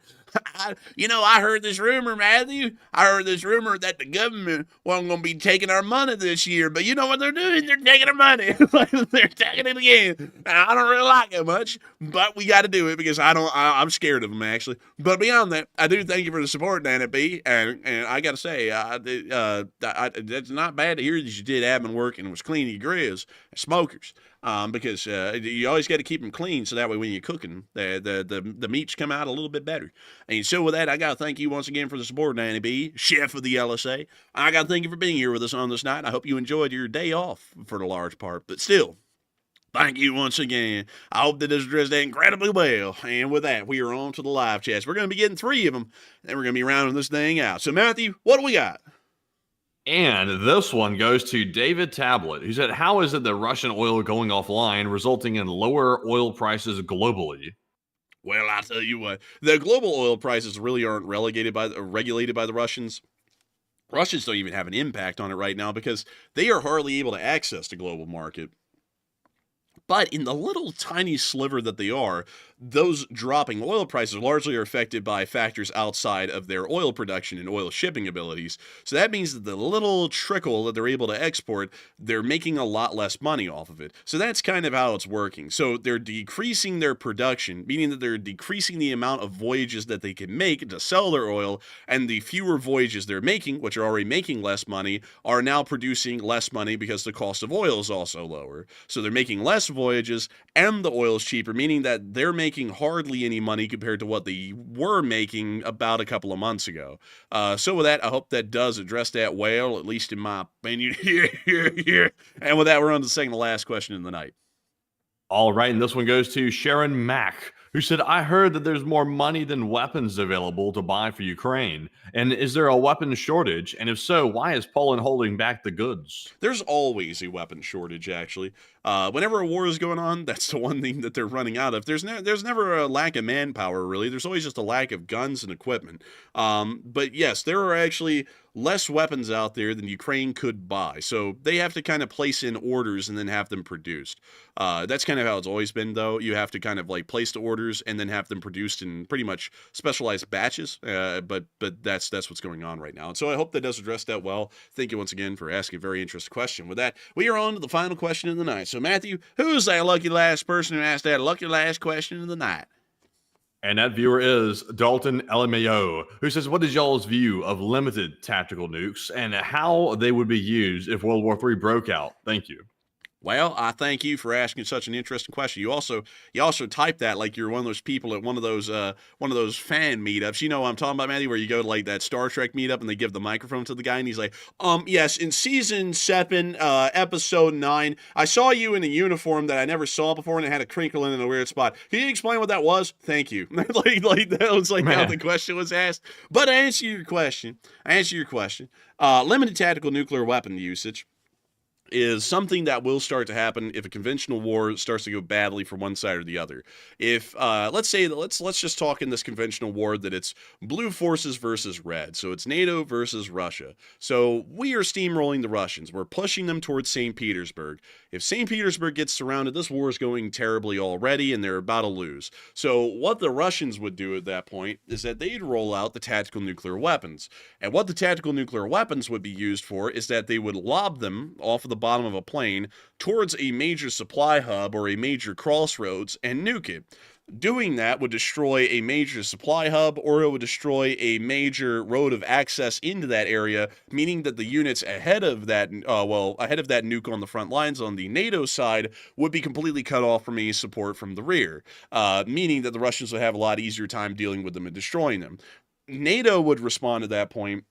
I heard this rumor, Matthew. I heard this rumor that the government wasn't going to be taking our money this year. But you know what they're doing? They're taking our money. They're taking it again. I don't really like it much, but we got to do it because I'm scared of them, actually. But beyond that, I do thank you for the support, Danny B. And I got to say, it's not bad to hear that you did admin work and was cleaning your grills and smokers. Because you always got to keep them clean so that way when you're cooking, the meats come out a little bit better. And so with that, I got to thank you once again for the support, Danny B., chef of the LSA. I got to thank you for being here with us on this night. I hope you enjoyed your day off for the large part. But still, thank you once again. I hope that this addressed that incredibly well. And with that, we are on to the live chats. We're going to be getting 3 of them, and we're going to be rounding this thing out. So, Matthew, what do we got? And this one goes to David Tablet, who said, how is it that Russian oil going offline resulting in lower oil prices globally? Well, I'll tell you what, the global oil prices really aren't regulated by the Russians. Russians don't even have an impact on it right now because they are hardly able to access the global market. But in the little tiny sliver that they are, those dropping oil prices largely are affected by factors outside of their oil production and oil shipping abilities. So that means that the little trickle that they're able to export, they're making a lot less money off of it. So that's kind of how it's working. So they're decreasing their production, meaning that they're decreasing the amount of voyages that they can make to sell their oil, and the fewer voyages they're making, which are already making less money, are now producing less money because the cost of oil is also lower. So they're making less voyages and the oil is cheaper, meaning that they're making hardly any money compared to what they were making about a couple of months ago. So with that, I hope that does address that well, at least in my opinion. And with that, we're on to the second to last question of the night. All right, and this one goes to Sharon Mack, who said, I heard that there's more money than weapons available to buy for Ukraine. And is there a weapon shortage? And if so, why is Poland holding back the goods? There's always a weapon shortage, actually. Whenever a war is going on, that's the one thing that they're running out of. There's never a lack of manpower, really. There's always just a lack of guns and equipment. But yes, there are actually less weapons out there than Ukraine could buy. So they have to kind of place in orders and then have them produced. That's kind of how it's always been, though. You have to kind of like place the orders and then have them produced in pretty much specialized batches. But that's what's going on right now. And so I hope that does address that well. Thank you once again for asking a very interesting question. With that, we are on to the final question of the night. So Matthew, who's that lucky last person who asked that lucky last question of the night? And that viewer is Dalton LMAO, who says, what is y'all's view of limited tactical nukes and how they would be used if World War III broke out? Thank you. Well, I thank you for asking such an interesting question. You also type that like you're one of those people at one of those fan meetups. You know what I'm talking about, Matthew, where you go to like that Star Trek meetup and they give the microphone to the guy and he's like, yes, in season 7, episode 9, I saw you in a uniform that I never saw before and it had a crinkle in a weird spot. Can you explain what that was? Thank you. like that was like how the question was asked. But to answer your question, limited tactical nuclear weapon usage. is something that will start to happen if a conventional war starts to go badly for one side or the other. If let's just talk in this conventional war that it's blue forces versus red, so it's NATO versus Russia. So we are steamrolling the Russians. We're pushing them towards St. Petersburg. If St. Petersburg gets surrounded, this war is going terribly already, and they're about to lose. So what the Russians would do at that point is that they'd roll out the tactical nuclear weapons. And what the tactical nuclear weapons would be used for is that they would lob them off of the bottom of a plane towards a major supply hub or a major crossroads and nuke it. Doing that would destroy a major supply hub, or it would destroy a major road of access into that area, meaning that the units ahead of that nuke on the front lines on the NATO side would be completely cut off from any support from the rear, meaning that the Russians would have a lot easier time dealing with them and destroying them. NATO would respond at that point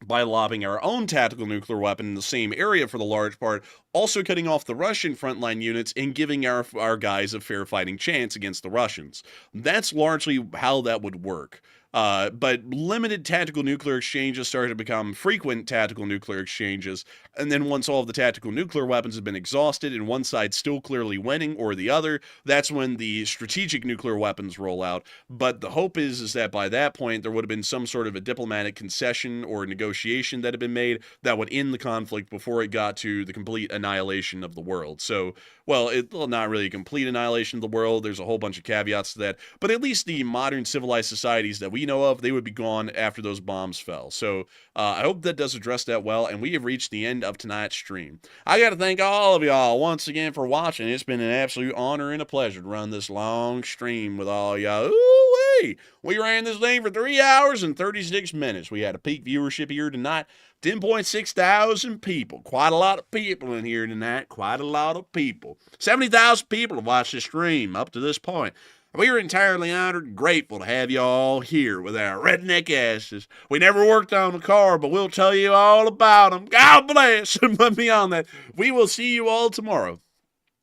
by lobbing our own tactical nuclear weapon in the same area for the large part, also cutting off the Russian frontline units and giving our guys a fair fighting chance against the Russians. That's largely how that would work. But limited tactical nuclear exchanges started to become frequent tactical nuclear exchanges, and then once all of the tactical nuclear weapons have been exhausted and one side still clearly winning or the other, that's when the strategic nuclear weapons roll out. But the hope is that by that point there would have been some sort of a diplomatic concession or negotiation that had been made that would end the conflict before it got to the complete annihilation of the world. So, well, not really a complete annihilation of the world. There's a whole bunch of caveats to that, but at least the modern civilized societies that we know of, they would be gone after those bombs fell. So I hope that does address that well, and we have reached the end of tonight's stream. I got to thank all of y'all once again for watching. It's been an absolute honor and a pleasure to run this long stream with all y'all. Ooh-wee! We ran this thing for 3 hours and 36 minutes. We had a peak viewership here tonight. 10.6 thousand people. Quite a lot of people in here tonight. Quite a lot of people. 70,000 people have watched this stream up to this point. We are entirely honored and grateful to have you all here with our redneck asses. We never worked on a car, but we'll tell you all about them. God bless. But beyond that, we will see you all tomorrow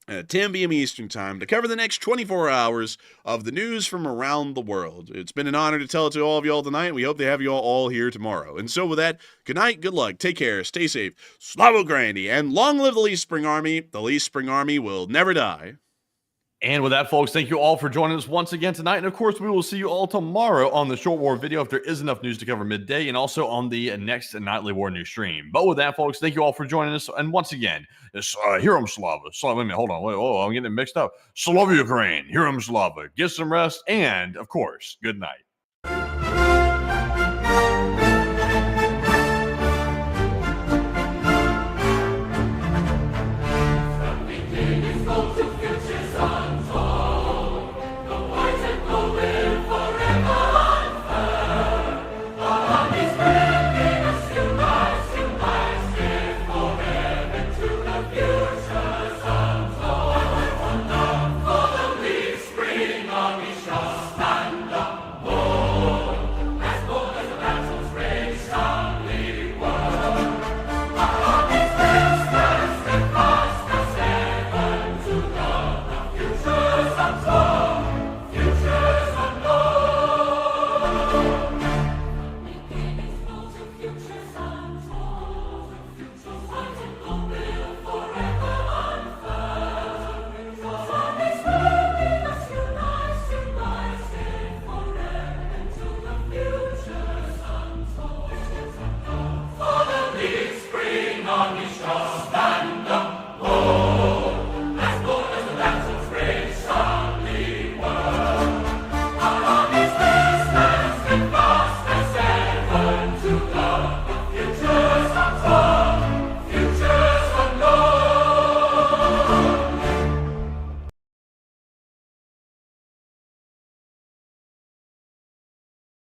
at 10 p.m. Eastern Time to cover the next 24 hours of the news from around the world. It's been an honor to tell it to all of y'all tonight. We hope to have you all here tomorrow. And so with that, good night, good luck, take care, stay safe, Slava Grandy, and long live the Least Spring Army. The Least Spring Army will never die. And with that, folks, thank you all for joining us once again tonight. And of course, we will see you all tomorrow on the Short War video if there is enough news to cover midday, and also on the next Nightly War News stream. But with that, folks, thank you all for joining us. And once again, it's Hiram Slava. Wait a minute, hold on. I'm getting it mixed up. Slava Ukraine, Hiram Slava. Get some rest, and of course, good night. Army shall